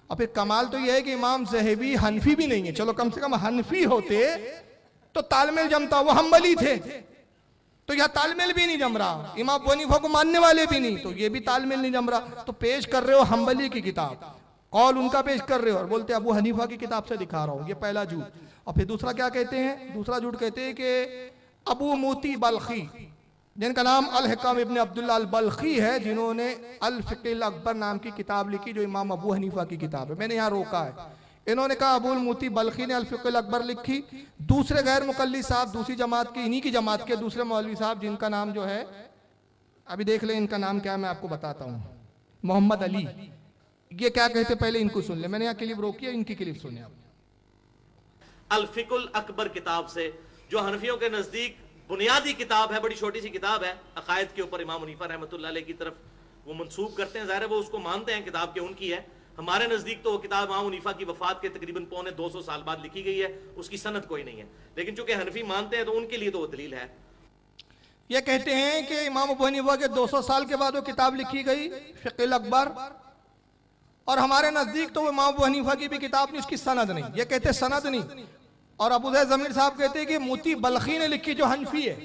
और फिर कमाल तो यह है कि इमाम ज़हबी हनफी भी नहीं है। चलो कम से कम हनफी होते तो तालमेल जमता, वो हम्बली थे तो यह तालमेल भी नहीं जम रहा, इमाम अबू हनीफा को मानने वाले भी नहीं, तो ये भी तालमेल नहीं जम रहा। तो पेश कर रहे हो हम्बली की किताब, कौल उनका पेश कर रहे हो और बोलते अबू हनीफा की किताब से दिखा रहा हूं, ये पहला झूठ। और फिर दूसरा क्या कहते हैं, दूसरा झूठ कहते हैं कि अबू मोती बल्खी, जिनका नाम अल-हकम इब्न अब्दुल्लाह अल-बल्खी है, जिन्होंने अल-फ़िक़्हुल अकबर नाम की किताब लिखी जो इमाम अबू हनीफा की किताब है। मैंने यहाँ रोका है, इन्होंने कहा अबुल मोती बल्खी ने अल-फ़िक़्हुल अकबर लिखी। दूसरे गैर मुक़ल्लिद साहब दूसरी जमात के, इन्हीं की जमात के दूसरे मौलवी साहब, जिनका नाम जो है अभी देख लें इनका नाम क्या है मैं आपको बताता हूँ, मोहम्मद अली, ये क्या कहते पहले इनको सुन ले। मैंने यहाँ क्लिप रोकी है, इनकी क्लिप सुने आप। अल-फ़िक़्हुल अकबर किताब से, जो हनफियों के नजदीक बुनियादी किताब है, बड़ी छोटी सी किताब है, अकायद के ऊपर इमाम हनीफा रहमतुल्लाह अलैह की तरफ वो मंसूब करते हैं, ज़ाहिर है वो उसको मानते हैं किताब के उनकी है। हमारे नजदीक तो वो किताब इमाम हनीफा की वफात के तकरीबन 250 साल बाद लिखी गई है, उसकी सनद कोई नहीं है, लेकिन चूंकि हनफी मानते हैं तो उनके लिए तो वो दलील है। ये कहते हैं कि इमाम अबू हनीफा के 200 साल के बाद वो किताब लिखी गई फ़िक़्हुल अकबर, और हमारे नजदीक तो इमाम अबू हनीफा की भी किताब नहीं, उसकी सनद नहीं। ये कहते सनद नहीं। और अबू ज़ैद ज़मीर साहब कहते हैं कि मोती बल्खी ने लिखी जो हनफी है।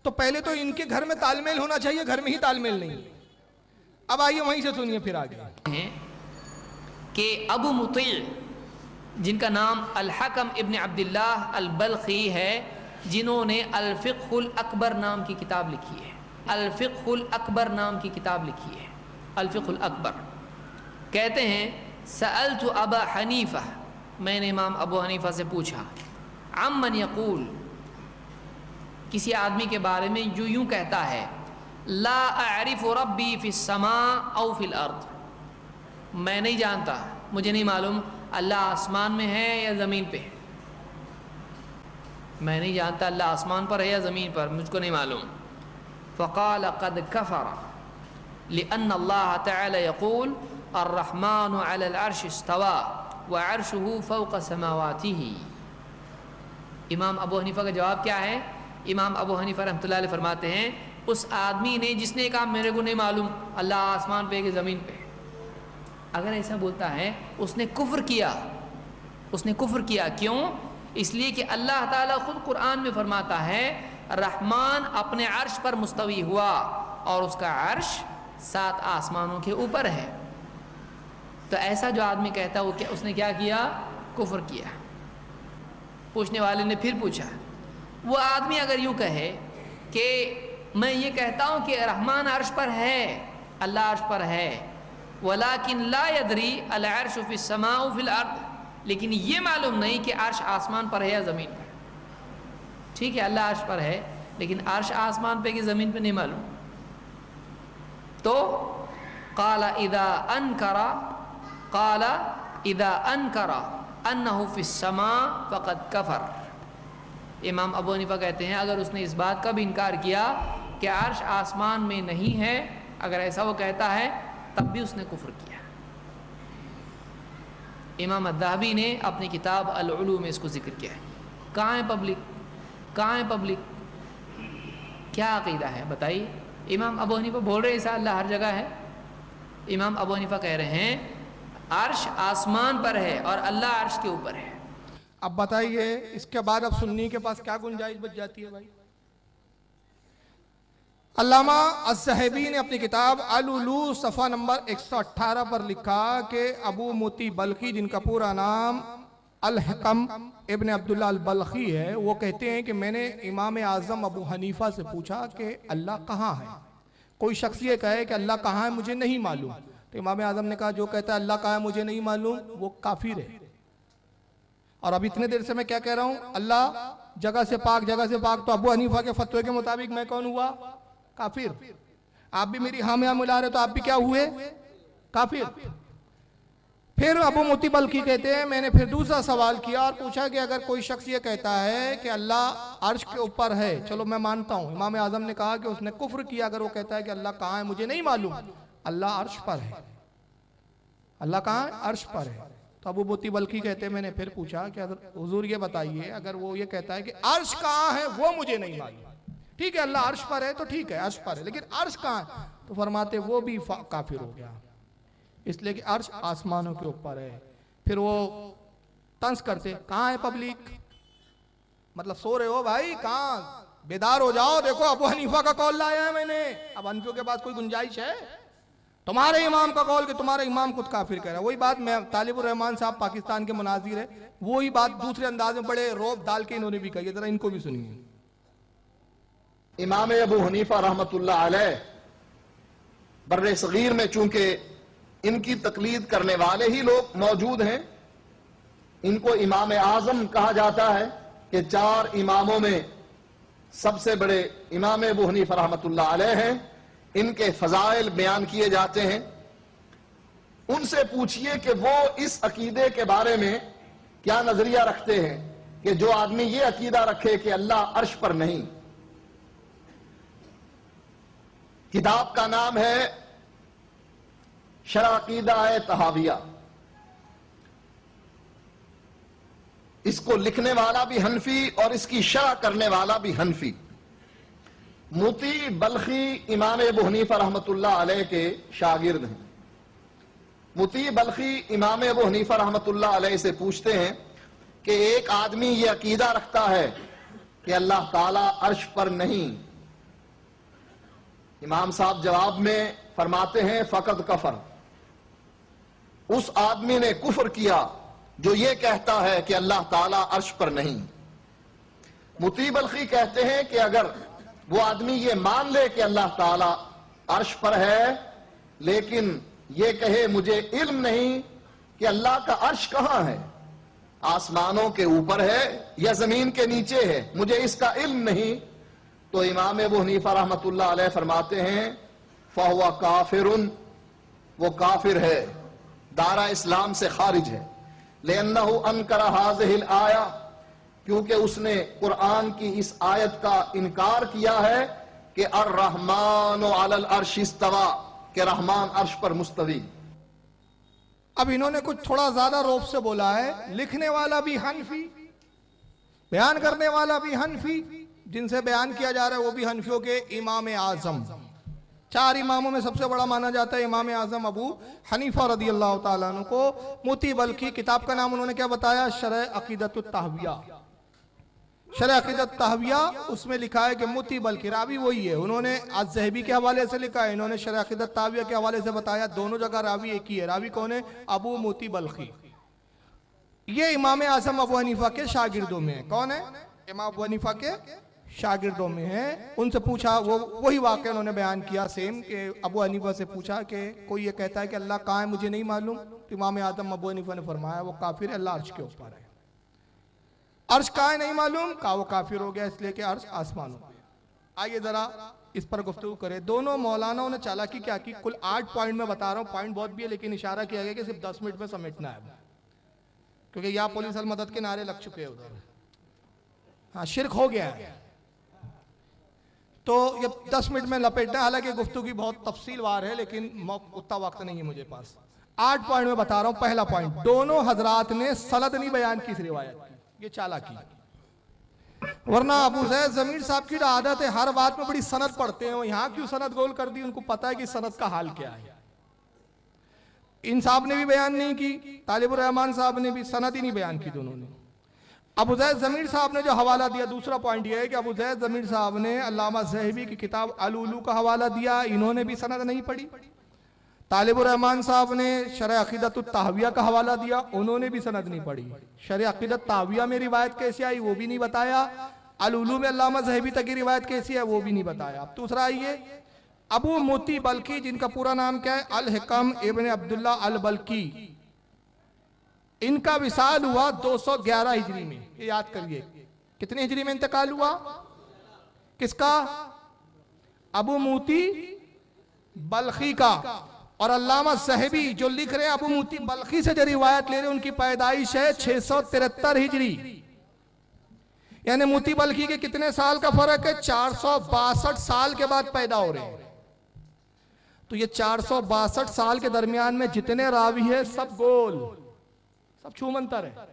तो पहले तो इनके घर में तालमेल होना चाहिए, घर में ही तालमेल नहीं है। अब आइए वहीं से सुनिए फिर आगे कि अबू मुती, जिनका नाम अल-हकम इब्न अब्दुल्लाह अल-बल्खी है, जिन्होंने अल-फ़िक़्हुल अकबर नाम की किताब लिखी है। अल-फ़िक़्हुल अकबर नाम की किताब लिखी है, अल-फ़िक़्हुल अकबर। कहते हैं सअल्तु अबा हनीफा, मैंने इमाम अबू हनीफा से पूछा, अम्मन यक़ूल, किसी आदमी के बारे में जो यूँ कहता है, ला अअरिफ़ु रब्बी फ़िस्समा औ फ़िल अर्द, मैं नहीं जानता, मुझे नहीं मालूम अल्लाह आसमान में है या ज़मीन पे है, मैं नहीं जानता अल्लाह आसमान पर है या ज़मीन पर, मुझको नहीं मालूम। फ़क़ाल क़द कफ़र लिअन्न अल्लाह तआला यक़ूल अर्रहमानु अलल अर्श इस्तवा व अर्शुहु फ़ौक़ समावातिही। इमाम अबू हनीफा का जवाब क्या है? इमाम अबू हनीफा रहमतुल्लाह अलैह फरमाते हैं, उस आदमी ने जिसने कहा मेरे को नहीं मालूम अल्लाह आसमान पे कि ज़मीन पे, अगर ऐसा बोलता है उसने कुफ्र किया, उसने कुफ्र किया। क्यों? इसलिए कि अल्लाह ताला खुद कुरान में फरमाता है रहमान अपने अर्श पर मुस्तवी हुआ और उसका अर्श 7 आसमानों के ऊपर है। तो ऐसा जो आदमी कहता है वो क्या, उसने क्या किया? कुफ्र किया। पूछने वाले ने फिर पूछा, वो आदमी अगर यूँ कहे कि मैं ये कहता हूँ कि रहमान अर्श पर है अल्लाह अर्श पर है, वलाकिन ला यदरी अल अर्शु फिस समाउ फिल अर्द, लेकिन ये मालूम नहीं कि अर्श आसमान पर है या ज़मीन पर। ठीक है, अल्लाह अर्श पर है, लेकिन अर्श आसमान पे कि ज़मीन पे नहीं मालूम। तो काला इदा अनकरा अन्नहु फिस समा फ़क़द कफ़र। इमाम अबू हनीफा कहते हैं अगर उसने इस बात का भी इनकार किया कि अर्श आसमान में नहीं है, अगर ऐसा वो कहता है तब भी उसने कुफ्र किया। इमाम अद्दाहबी ने अपनी किताब अल-उलू में इसको जिक्र किया है। कहाँ है पब्लिक, कहाँ है पब्लिक, क्या अकीदा है बताइए। इमाम अबू हनीफा बोल रहे ऐसा अल्लाह हर जगह है। इमाम अबू हनीफा कह रहे हैं अर्श आसमान पर है और अल्लाह अर्श के ऊपर है। अब बताइए इसके बाद अब सुन्नी के पास क्या गुंजाइश बच जाती है भाई। अल्लामा अज़्ज़हबी ने अपनी किताब अल-उलू सफ़ा नंबर 118 पर लिखा कि अबू मोती बल्खी, जिनका पूरा नाम अल-हकम इब्न अब्दुल्ला अल-बल्खी है, वो कहते हैं कि मैंने इमाम आज़म अबू हनीफा से पूछा कि अल्लाह कहाँ है। कोई शख्स ये कहे कि अल्लाह कहाँ है मुझे नहीं मालूम, तो इमाम आज़म ने कहा जो कहता है अल्लाह कहाँ है मुझे नहीं मालूम वो काफिर है। और अब इतने देर से मैं क्या कह रहा हूँ, अल्लाह जगह से पाक, जगह से पाक, तो अबू हनीफा के फतवे के मुताबिक मैं कौन हुआ, काफिर। आप भी मेरी हाँ में हाँ मिला रहे तो आप भी क्या हुए, काफिर। फिर अबू मोती बल्खी कहते हैं मैंने फिर दूसरा सवाल किया और पूछा कि अगर कोई शख्स ये कहता है कि अल्लाह अर्श के ऊपर है, चलो मैं मानता हूँ। इमाम आज़म ने कहा कि उसने कुफ्र किया अगर वो कहता है कि अल्लाह कहाँ है मुझे नहीं मालूम, अल्लाह अर्श पर है। अल्लाह कहाँ है, अर्श पर है। तो अबू मोती बल्खी कहते हैं मैंने फिर पूछा कि हुजूर ये बताइए अगर वो ये कहता है कि अर्श कहाँ है वो मुझे नहीं मालूम, ठीक है अल्लाह अर्श पर है तो ठीक है अर्श पर है, लेकिन अर्श कहाँ है, तो फरमाते वो भी काफिर हो गया, इसलिए कि अर्श आसमानों के ऊपर है। फिर वो तंज करते कहाँ है पब्लिक, मतलब सो रहे हो भाई, कहाँ बेदार हो जाओ, देखो अबू हनीफा का कौल लाया है मैंने। अब हनीफों के पास कोई गुंजाइश है, तुम्हारे इमाम का कौल कि तुम्हारा इमाम खुद काफिर कह रहा है। वही बात मैं तालिबुर रहमान साहब पाकिस्तान के मुनाजिर है, वही बात दूसरे अंदाज में बड़े रौब डाल के इन्होंने भी कही है, जरा इनको भी सुनिए। इमाम अबू हनीफा रहमतुल्लाह अलैह बर्रे सगीर में चूंकि इनकी तकलीद करने वाले ही लोग मौजूद हैं, इनको इमाम आजम कहा जाता है कि 4 इमामों में सबसे बड़े इमाम अबू हनीफा रहमतुल्लाह अलैह हैं। इनके फजाइल बयान किए जाते हैं। उनसे पूछिए कि वो इस अकीदे के बारे में क्या नजरिया रखते हैं कि जो आदमी ये अकीदा रखे कि अल्लाह अर्श पर नहीं। किताब का नाम है शरह अकीदा तहाविया। इसको लिखने वाला भी हनफी और इसकी शरह करने वाला भी हनफी। मोती बल्खी इमाम अबू हनीफा रहमतुल्लाह अलैह के शागिर्द हैं। मोती बल्खी इमाम अबू हनीफा रहमतुल्लाह अलैह से पूछते हैं कि एक आदमी ये अकीदा रखता है कि अल्लाह ताला अर्श पर नहीं। इमाम साहब जवाब में फरमाते हैं फकत कफर, उस आदमी ने कुफर किया जो ये कहता है कि अल्लाह ताला अर्श पर नहीं। मोती बल्खी कहते हैं कि अगर वो आदमी ये मान ले कि अल्लाह ताला अर्श पर है, लेकिन ये कहे मुझे इल्म नहीं कि अल्लाह का अर्श कहां है, आसमानों के ऊपर है या जमीन के नीचे है, मुझे इसका इल्म नहीं, तो इमाम अबू हनीफा रहमतुल्लाह अलैह फरमाते हैं फहुवा काफिरुन, वो काफिर है, दारा इस्लाम से खारिज है। लिअन्नहु अनकरा हाज़िहिल आया, क्योंकि उसने कुरान की इस आयत का इनकार किया है कि अर्रहमान अलल अर्श इस्तवा, कि रहमान अर्श पर मुस्तवी। अब इन्होंने कुछ थोड़ा ज्यादा रौब से बोला है। लिखने वाला भी हनफी, बयान करने वाला भी हनफी, जिनसे बयान किया जा रहा है वो भी हनफियों के इमाम आजम। 4 इमामों में सबसे बड़ा माना जाता है इमाम आजम अबू हनीफा रदियल्लाहु ताला अन्हु को। मोती बल्खी किताब का नाम उन्होंने क्या बताया, शरह अकीदतुत तहविया। शरह अकीदत तहविया, उसमें लिखा है कि मोती बल्खी रावी वही है। उन्होंने अज़्ज़हबी के हवाले से लिखा है, इन्होंने शरह अकीदत तहविया के हवाले से बताया। दोनों जगह रावी एक ही है। रावी कौन है, अबू मोती बल्खी। ये इमाम आजम अबू हनीफा के शागिर्दों में कौन है, इमाम अबू हनीफा के शागिर्दों में हैं, उनसे पूछा, वो वही वाक़या उन्होंने बयान किया सेम, कि अबू हनीफा से पूछा कि कोई ये कहता है कि अल्लाह कहाँ है मुझे नहीं मालूम, तो इमाम आदम अबू हनीफा ने फरमाया वो काफिर है, अल्लाह अर्श के ऊपर है। अर्श कहाँ है नहीं मालूम, कहा वो काफिर हो गया इसलिए कि अर्श आसमानों पे। आइए जरा इस पर गुफ्तगू करें। दोनों मौलानाओं ने चालाकी क्या की, कुल 8 पॉइंट में बता रहा हूँ, पॉइंट बहुत भी है लेकिन इशारा किया गया कि सिर्फ 10 मिनट में समेटना है, क्योंकि या पुलिस अल मदद के नारे लग चुके हैं उधर, हाँ शिरक हो गया है, तो ये 10 मिनट में लपेटना। हालांकि गुफ्तगू की बहुत तफसीलवार है लेकिन उतना वक्त नहीं है मुझे पास। 8 पॉइंट में बता रहा हूं। पहला पॉइंट, दोनों हजरात ने सनद नहीं बयान की इस रिवायत की, ये चालाकी। वरना अबू ज़ैद ज़मीर साहब की आदत है हर बात में बड़ी सनद पढ़ते हैं, यहाँ क्यों सनद गोल कर दी, उनको पता है कि सनद का हाल क्या है। इन साहब ने भी बयान नहीं की, तालिबुर रहमान साहब ने भी सनद ही नहीं बयान की दोनों ने। अबू ज़ैद ज़मीर साहब ने जो हवाला दिया, दूसरा पॉइंट यह है कि अबू ज़ैद ज़मीर साहब ने अल्लामा ज़हबी की किताब अल-उलू का हवाला दिया, इन्होंने भी सनद नहीं पढ़ी। तालिबुर रहमान साहब ने शरह अक़ीदतुत ताहविया का हवाला दिया, उन्होंने भी सनद नहीं पढ़ी। शरह अक़ीदत ताहविया में रिवायत कैसे आई वो भी नहीं बताया, अल-उलू में अल्लामा ज़हबी तक की रिवायत कैसी है वो भी नहीं बताया। अब दूसरा आइए, अबू मोती बल्की, जिनका पूरा नाम क्या है, अल हिकम इब्न अब्दुल्ला अल बल्की, इनका विसाल हुआ 211 हिजरी में। ये याद करिए, कितने हिजरी में इंतकाल हुआ किसका, अबू मोती बल्खी का। और अल्लामा ज़हबी जो लिख रहे हैं अबू मोती बल्खी से जो रिवायत ले रहे हैं, उनकी पैदाइश है 673 हिजरी, यानी मोती बल्खी के कितने साल का फर्क है, 462 साल के बाद पैदा हो रहे हैं। तो ये 462 साल के दरमियान में जितने रावी है सब गोल, सब छूमंतर है।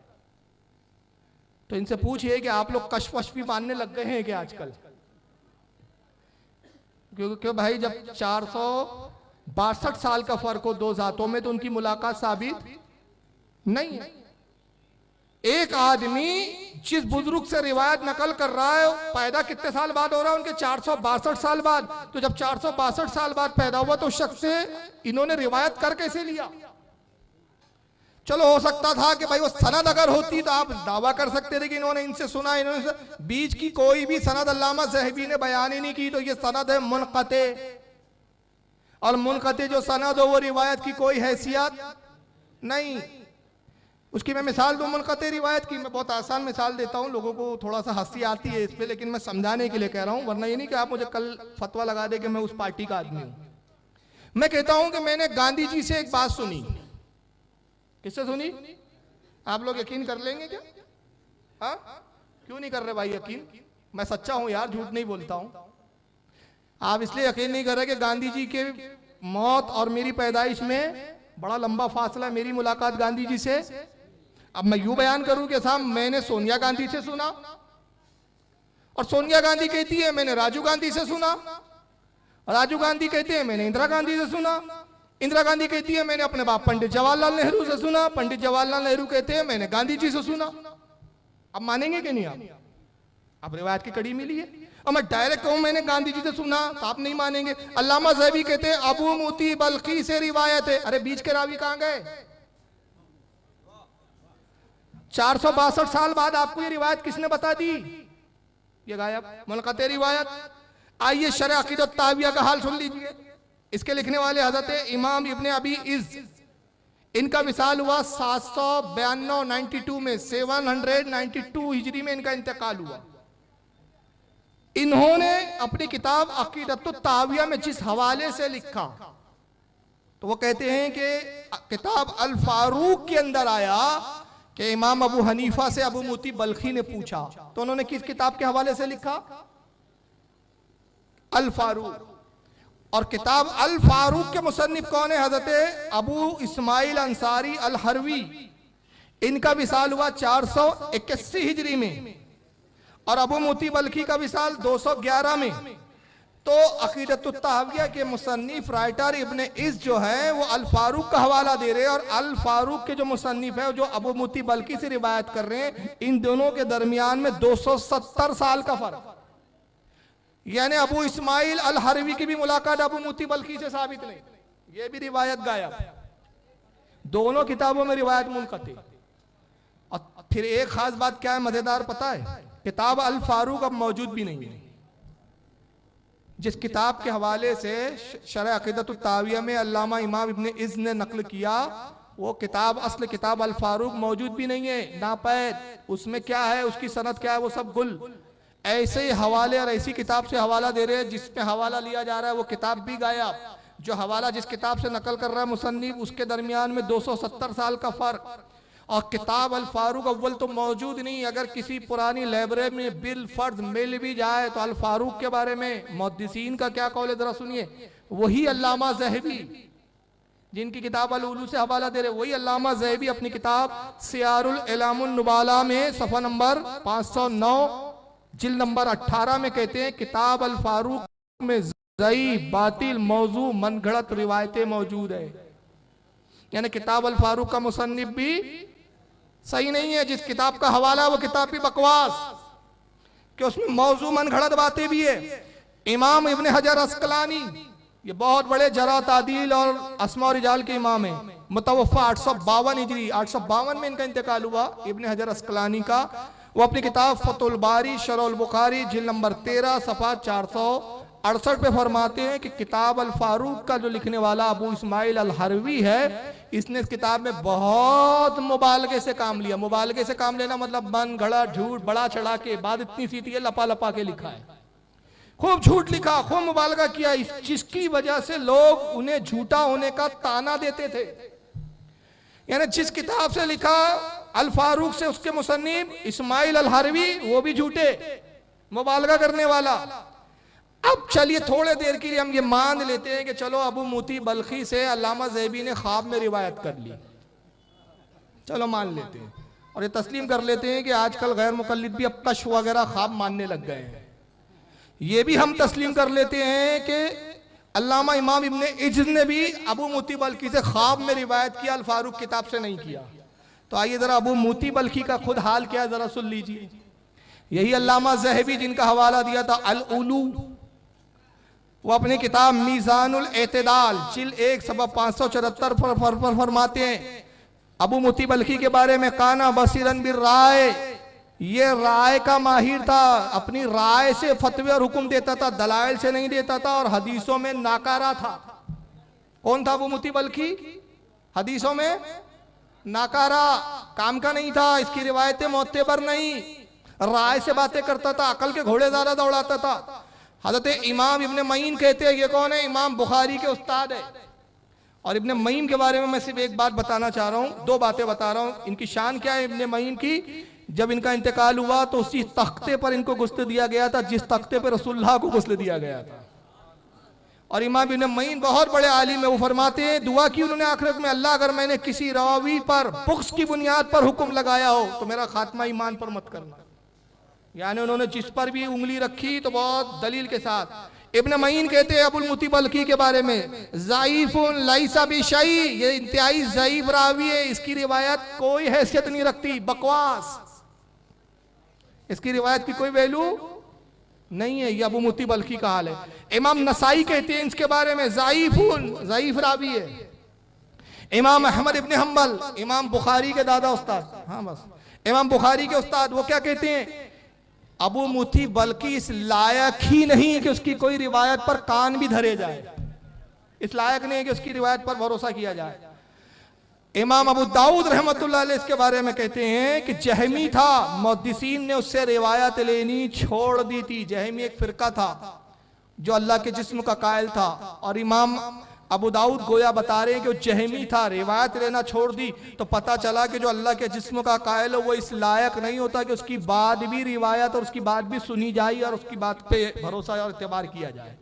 तो इनसे पूछिए कि आप लोग कशवश भी मानने लग गए हैं क्या आजकल, क्योंकि भाई जब 462 साल का फर्क हो दो जातों में तो उनकी मुलाकात साबित नहीं है। एक आदमी जिस बुजुर्ग से रिवायत नकल कर रहा है पैदा कितने साल बाद हो रहा है, उनके 462 साल बाद। तो जब 462 साल बाद पैदा हुआ तो उस शख्स से इन्होंने रिवायत कर कैसे लिया। चलो हो सकता था कि भाई वो सनद अगर होती तो आप दावा कर सकते थे कि इन्होंने इनसे सुना, इन्होंने बीच की कोई भी सनद अल्लामा ज़हबी ने बयान ही नहीं की, तो ये सनद है मुनक़ते, और मुनक़ते जो सनद हो वो रिवायत की कोई हैसियत नहीं। उसकी मैं मिसाल दूं मुनक़ते रिवायत की, मैं बहुत आसान मिसाल देता हूं, लोगों को थोड़ा सा हंसी आती है इस पे, लेकिन मैं समझाने के लिए कह रहा हूं, वरना ये नहीं कि आप मुझे कल फतवा लगा दे कि मैं उस पार्टी का आदमी हूं। मैं कहता हूं कि मैंने गांधी जी से एक बात सुनी। किससे सुनी, आप लोग यकीन कर लेंगे क्या? हाँ क्यों नहीं कर रहे भाई यकीन, मैं सच्चा हूं यार, झूठ नहीं बोलता हूं। आप इसलिए यकीन नहीं कर रहे कि गांधी जी के मौत और मेरी पैदाइश में बड़ा लंबा फासला, मेरी मुलाकात गांधी जी से। अब मैं यूं बयान करूं कि साहब मैंने सोनिया गांधी से सुना, और सोनिया गांधी कहती है मैंने राजीव गांधी से सुना, राजीव गांधी कहते हैं मैंने इंदिरा गांधी से सुना, इंदिरा गांधी कहती है मैंने अपने बाप पंडित जवाहरलाल नेहरू से सुना, पंडित जवाहरलाल नेहरू कहते हैं मैंने गांधी जी से सुना। अब मानेंगे कि नहीं आप? अब रिवायत की कड़ी मिली है, और मैं डायरेक्ट कहूं मैंने गांधी जी से सुना तो आप नहीं मानेंगे। अल्लामा ज़हबी कहते हैं अबू मोती बल्खी से रिवायत है। अरे बीच के रावी कहां गए? 462 साल बाद आपको ये रिवायत किसने बता दी? ये गायब, मुनक़ते रिवायत। आइए शरह अक़ीदत ताहविया का हाल सुन लीजिए। इसके लिखने वाले हज़रत इमाम इब्ने अबी इज़, इनका विसाल हुआ 792 में, 792 हिजरी में इनका इंतकाल हुआ। इन्होंने अपनी किताब अक़ीदतुत ताहविया में जिस हवाले से लिखा, तो वो कहते हैं कि किताब अल फारूक के अंदर आया कि इमाम अबू हनीफा से अबू मोती बल्खी ने पूछा, तो उन्होंने किस किताब के हवाले से लिखा? अल फारूक। और किताब अल फारूक के मुसन्निफ कौन है? हजरत अबू इस्माइल अंसारी अल हरवी। इनका विसाल हुआ 481 हिजरी में, और अबू मोती बल्खी का विसाल 211 में। तो अक़ीदतुत ताहविया के मुसन्निफ राइटर इब्ने इज़ जो है वो अल फारूक का हवाला दे रहे हैं, और अल फारूक के जो मुसन्निफ है जो अबू मोती बल्खी से रिवायत कर रहे हैं, इन दोनों के दरमियान में 270 साल का फर्क। यानी अबू इस्माइल अल हरवी की भी मुलाकात अबू मोती बल्खी से साबित नहीं, ये भी रिवायत गायब। दोनों किताबों में रिवायत मुनक़ती। और फिर एक खास बात क्या है मजेदार पता है? किताब अल फारूक अब मौजूद भी नहीं है। जिस किताब के हवाले से शरह अक़ीदतुत ताविया में अल्लामा इमाम इब्न इज़्ज़ ने नकल किया, वो किताब असल किताब अल फारूक मौजूद भी नहीं है, नापैद। उसमें क्या है, उसकी सनद क्या है, वो सब गुल। ऐसे ही हवाले और ऐसी किताब से हवाला दे रहे हैं जिसमें हवाला लिया जा रहा है वो किताब भी गायब। जो हवाला जिस किताब से नकल कर रहा है मुसन्निफ, उसके दरमियान में 270 साल का फर्क। और किताब अल फारूक अव्वल तो मौजूद नहीं। अगर किसी पुरानी लाइब्रेरी में बिल फर्ज मिल भी जाए तो अल फारूक के बारे में मुहद्दिसीन का क्या कौल है, जरा सुनिए। वही अल्लामा ज़हबी जिनकी किताब अल उलू से हवाला दे रहे, वही अल्लामा ज़हबी अपनी किताब सियारुल इलामुन नुबाला में सफ़ा नंबर 509 जिल्द नंबर 18 में कहते हैं किताब अल फारूक में ज़ईफ़, बातिल, मौजू, मनगढ़ंत रिवायतें मौजूद है। यानी किताब अल फारूक का मुसन्निफ भी सही नहीं है। जिस किताब का हवाला वो किताब भी बकवास, कि उसमें मौजू मनगढ़ंत बातें भी है। इमाम इब्न हजर अस्कलानी, ये बहुत बड़े जरा तादील और अस्मा और रिजाल के इमाम है, मुतवफ़ा 852 हिजरी, 852 में इनका इंतकाल हुआ इब्न हजर अस्कलानी का। वो अपनी किताब फतुल बारी शरहुल बुखारी जिल्द नंबर 13 सफ़ा 468 पे फरमाते हैं कि किताब अल फारूक का जो लिखने वाला अबू इस्माइल अल हरवी है, इसने इस किताब में बहुत मुबालगे से काम लिया। मुबालगे से काम लेना मतलब मन गढ़ा, झूठ, बड़ा चढ़ा के, बाद इतनी सी थी लपा लपा के लिखा है, खूब झूठ लिखा, खूब मुबालगा किया, जिसकी वजह से लोग उन्हें झूठा होने का ताना देते थे। यानी जिस किताब से लिखा अल फारूक से उसके मुसन्निफ इस्माइल अल हरवी, वो भी झूठे, मुबालगा करने वाला। अब चलिए थोड़े देर के लिए हम ये मान लेते हैं कि चलो अबू मोती बल्खी से अल्लामा ज़हबी ने ख्वाब में रिवायत कर ली, चलो मान लेते हैं, और ये तस्लीम कर लेते हैं कि आजकल गैर मुकल्लिद भी अब कश वगैरह ख्वाब मानने लग गए हैं। ये भी हम तस्लीम कर लेते हैं कि अल्लामा इमाम इब्न इज़्ज़ ने भी अबू मोती बल्खी से ख्वाब में रिवायत किया, अल फारूक किताब से नहीं किया। तो आइए जरा अबू मोती बल्खी का खुद हाल क्या है जरा सुन लीजिए। यही अल्लामा ज़हबी जिनका हवाला दिया था अल उलू, वो अपनी किताब मीज़ानुल एतदाल जिल्द 1 सफ़ा 574 पर फरमाते हैं अबू मोती बल्खी के बारे में, काना बसीरन बिर राय, ये राय का माहिर था, अपनी राय से फतवे और हुक्म देता था, दलाइल से नहीं देता था, और हदीसों में नाकारा था। कौन था अबू मोती बल्खी? हदीसों में नाकारा, काम का नहीं था, इसकी रिवायतें मोतबर नहीं, राय से बातें करता था, अकल के घोड़े ज्यादा दौड़ाता था। हजरत इमाम इब्न मईन कहते हैं, ये कौन है? इमाम बुखारी के उस्ताद है। और इब्न मईन के बारे में मैं सिर्फ एक बात बताना चाह रहा हूँ, दो बातें बता रहा हूँ। इनकी शान क्या है इब्न मईन की? जब इनका इंतकाल हुआ तो उसी तख्ते पर इनको गुस्ल दिया गया था जिस तख्ते पर रसूलुल्लाह को गुस्ल दिया गया था। और इमाम इब्न मईन बहुत बड़े आलिम है, वो फरमाते हैं, दुआ की उन्होंने आखिरत में, अल्लाह अगर मैंने किसी रावी पर बुग़्ज़ की बुनियाद पर हुक्म लगाया हो तो मेरा खात्मा ईमान पर मत करना। यानी उन्होंने जिस पर भी उंगली रखी तो बहुत दलील के साथ। इब्न मईन कहते हैं अबुल मोती बल्खी के बारे में, ज़ईफ़ुन लैसा बिशई, ये इंतहाई ज़ईफ़ रावी है, इसकी रिवायत कोई हैसियत नहीं रखती, बकवास, इसकी रिवायत की कोई वैल्यू नहीं है। ये अबू मोती बल्खी का हाल है। इमाम नसाई कहते हैं इसके बारे में, ज़ईफ़ुन, ज़ईफ़ रावी है। इमाम अहमद इब्न हम्बल, इमाम बुखारी के दादा उस्ताद, हाँ बस इमाम बुखारी के उस्ताद, वो क्या कहते हैं? अबू मोती बल्कि इस लायक ही नहीं कि उसकी कोई रिवायत पर कान भी धरे जाए, इस लायक नहीं है कि उसकी रिवायत पर भरोसा किया जाए। इमाम अबू दाऊद रहमतुल्लाह अलैह इसके बारे में कहते हैं कि जहमी था, मुहद्दिसीन ने उससे रिवायत लेनी छोड़ दी थी। जहमी एक फिरका था जो अल्लाह के जिस्म का कायल था, और इमाम अबू दाऊद गोया बता रहे हैं कि वो जहमी था, रिवायत लेना छोड़ दी तो पता चला कि जो अल्लाह के जिस्म का कायल है वो इस लायक नहीं होता कि उसकी बात भी रिवायत और उसकी बात भी सुनी जाए और उसकी बात पे भरोसा और इत्तेबार किया जाए।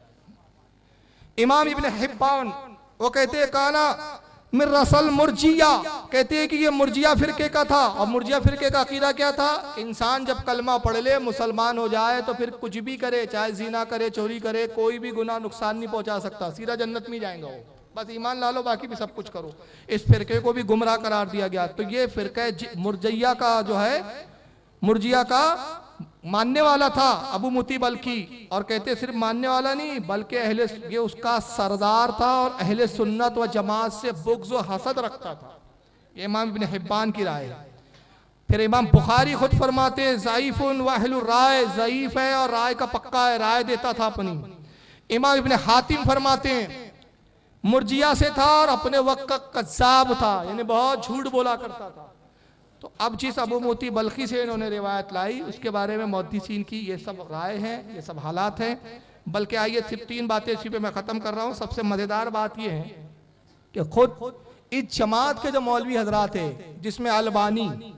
इमाम इब्न हिब्बान वो कहते हैं, काना मिर रसल मुर्जिया, कहते हैं कि ये मुर्जिया फिरके का था। और मुर्जिया फिरके का अकीदा क्या था? इंसान जब कलमा पढ़ ले, मुसलमान हो जाए तो फिर कुछ भी करे, चाहे जीना करे, चोरी करे, कोई भी गुनाह नुकसान नहीं पहुंचा सकता, सीधा जन्नत में जाएगा वो, बस ईमान ला लो, बाकी भी सब कुछ करो। इस फिरके को भी गुमराह करार दिया गया। तो ये फिरका मुर्जिया का जो है, मुर्जिया का मानने वाला था अबू मोती बल्खी। और कहते सिर्फ मानने वाला नहीं बल्कि अहले, ये उसका सरदार था और अहले सुन्नत व जमात से बुग़्ज़ व हसद रखता था। ये इमाम इब्न हिब्बान की राय है। फिर इमाम बुखारी खुद फरमाते हैं ज़ईफ़ुन वाहिलुर राय, ज़ईफ़ है और राय का पक्का है, राय देता था अपनी। इमाम इब्ने हातिम फरमाते हैं मुर्जिया से था और अपने वक्त का कज़्ज़ाब था, यानी बहुत झूठ बोला करता था। तो अब जिस अबू मोती बल्खी से इन्होंने रिवायत लाई उसके बारे में मुहद्दिसीन की ये सब राय है, ये सब हालात हैं। बल्कि आइए सिर्फ 3 बातें इसी पे मैं ख़त्म कर रहा हूँ। सबसे मज़ेदार बात यह है कि खुद इस जमात के जो मौलवी हजरात है जिसमें अलबानी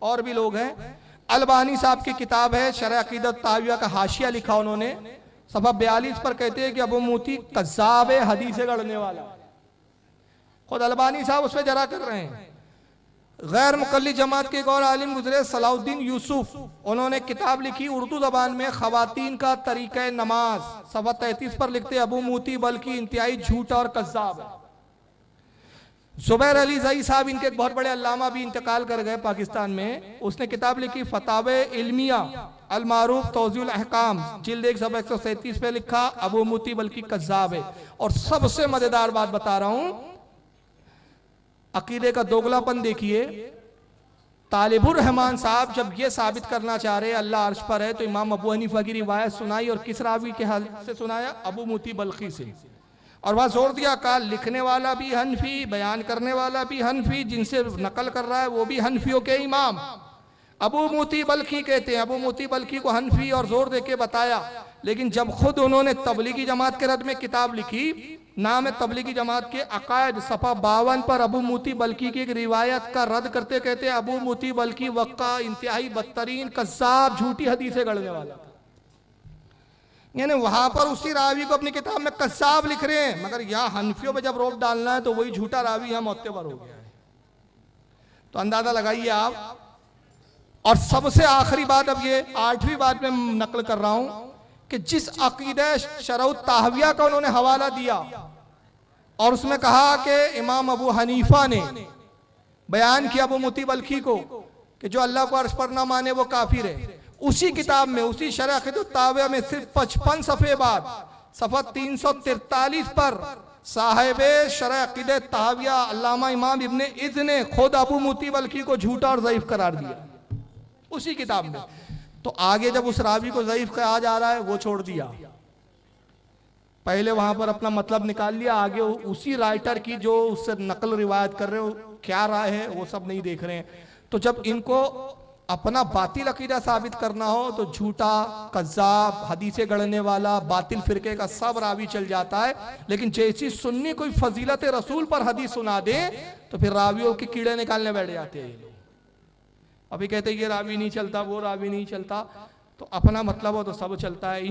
और भी लोग हैं, अलबानी साहब की किताब है शरह अक़ीदत ताहविया का हाशिया लिखा उन्होंने, सफ़ा 42 पर कहते हैं कि अबू मोती कज़्ज़ाब है, हदीस गढ़ने वाला। खुद अलबानी साहब उसमें जरा कर रहे हैं। गैर मुकल्ली जमात के एक और आलिम गुजरे सलाउद्दीन यूसुफ, उन्होंने किताब लिखी उर्दू ज़बान में ख़वातीन का तरीक़ा नमाज, सफ़ा 33 पर लिखते अबू मोती बल्कि इंतहाई झूठा और कज़्ज़ाब है। ज़ुबैर अली ज़ई साहब इनके एक बहुत बड़े अल्लामा भी इंतकाल कर गए पाकिस्तान में, उसने किताब लिखी फतावे इल्मिया अल मारूफ तौज़ीउल अहकाम, जिल्द 1 सफ़ा 137 पे लिखा अबू मोती बल्कि कज़्ज़ाब है। और सबसे मज़ेदार बात बता रहा हूँ, अकीदे का दोगलापन देखिए। तालिबुर रहमान साहब जब ये साबित करना चाह रहे अल्लाह अर्श पर है तो इमाम अबू हनीफा की रिवायत सुनाई और किस रावी के हाल से सुनाया? अबू मोती बल्खी से। और वह जोर दिया कहा लिखने वाला भी हनफी, बयान करने वाला भी हनफी, जिनसे नकल कर रहा है वो भी हनफियों के इमाम अबू मोती बल्खी कहते हैं। अबू मोती बल्खी को हनफी और जोर देके बताया। लेकिन जब खुद उन्होंने तबलीगी जमात के रद में किताब लिखी, नाम है तबलीगी जमात के अकायद, सफ़ा 52 पर अबू मोती बल्खी की एक रिवायत का रद्द करते कहते अबू मोती बल्खी वक्का इंतहाई बदतरीन कज़्ज़ाब झूठी हदीसें गढ़ने वाला था। यानी वहां पर उसी रावी को अपनी किताब में कज़्ज़ाब लिख रहे हैं, मगर यहाँ हनफियों पे जब रोक डालना है तो वही झूठा रावी यहाँ मोतबर हो गया है। तो अंदाजा लगाइए आप। और सबसे आखिरी बात, अब ये 8वीं बात में नकल कर रहा हूं कि जिस अकीदा शरह ताहविया का उन्होंने हवाला दिया और उसमें कहा कि इमाम अबू हनीफा ने बयान किया अबू मोती बल्खी को कि जो अल्लाह को अर्श पर ना माने वो काफिर है, उसी किताब में उसी शरह अक़ीदत ताहविया में सिर्फ 55 सफ़े बाद सफ़ा 343 पर साहिबे शरह अक़ीदत ताहविया अल्लामा इमाम इब्ने इज़ ने खुद अबू मोती बल्खी को झूठा और ज़ईफ़ करार दिया उसी किताब में। तो आगे जब उस रावी को ज़ईफ़ कहा जा रहा है वो छोड़ दिया, पहले वहां पर अपना मतलब निकाल लिया, आगे उसी राइटर की जो उससे नकल रिवायत कर रहे हो क्या राय है वो सब नहीं देख रहे हैं। तो जब इनको अपना बातिल अकीदा साबित करना हो तो झूठा, कज़्ज़ाब, हदीसें गढ़ने वाला, बातिल फिरके का सब रावी चल जाता है। लेकिन जैसी सुन्नी कोई फजीलत रसूल पर हदीस सुना दे तो फिर रावियों के कीड़े निकालने बैठ जाते हैं। अभी कहते ये रावी नहीं चलता, वो रावी नहीं चलता, तो अपना मतलब हो तो सब चलता है।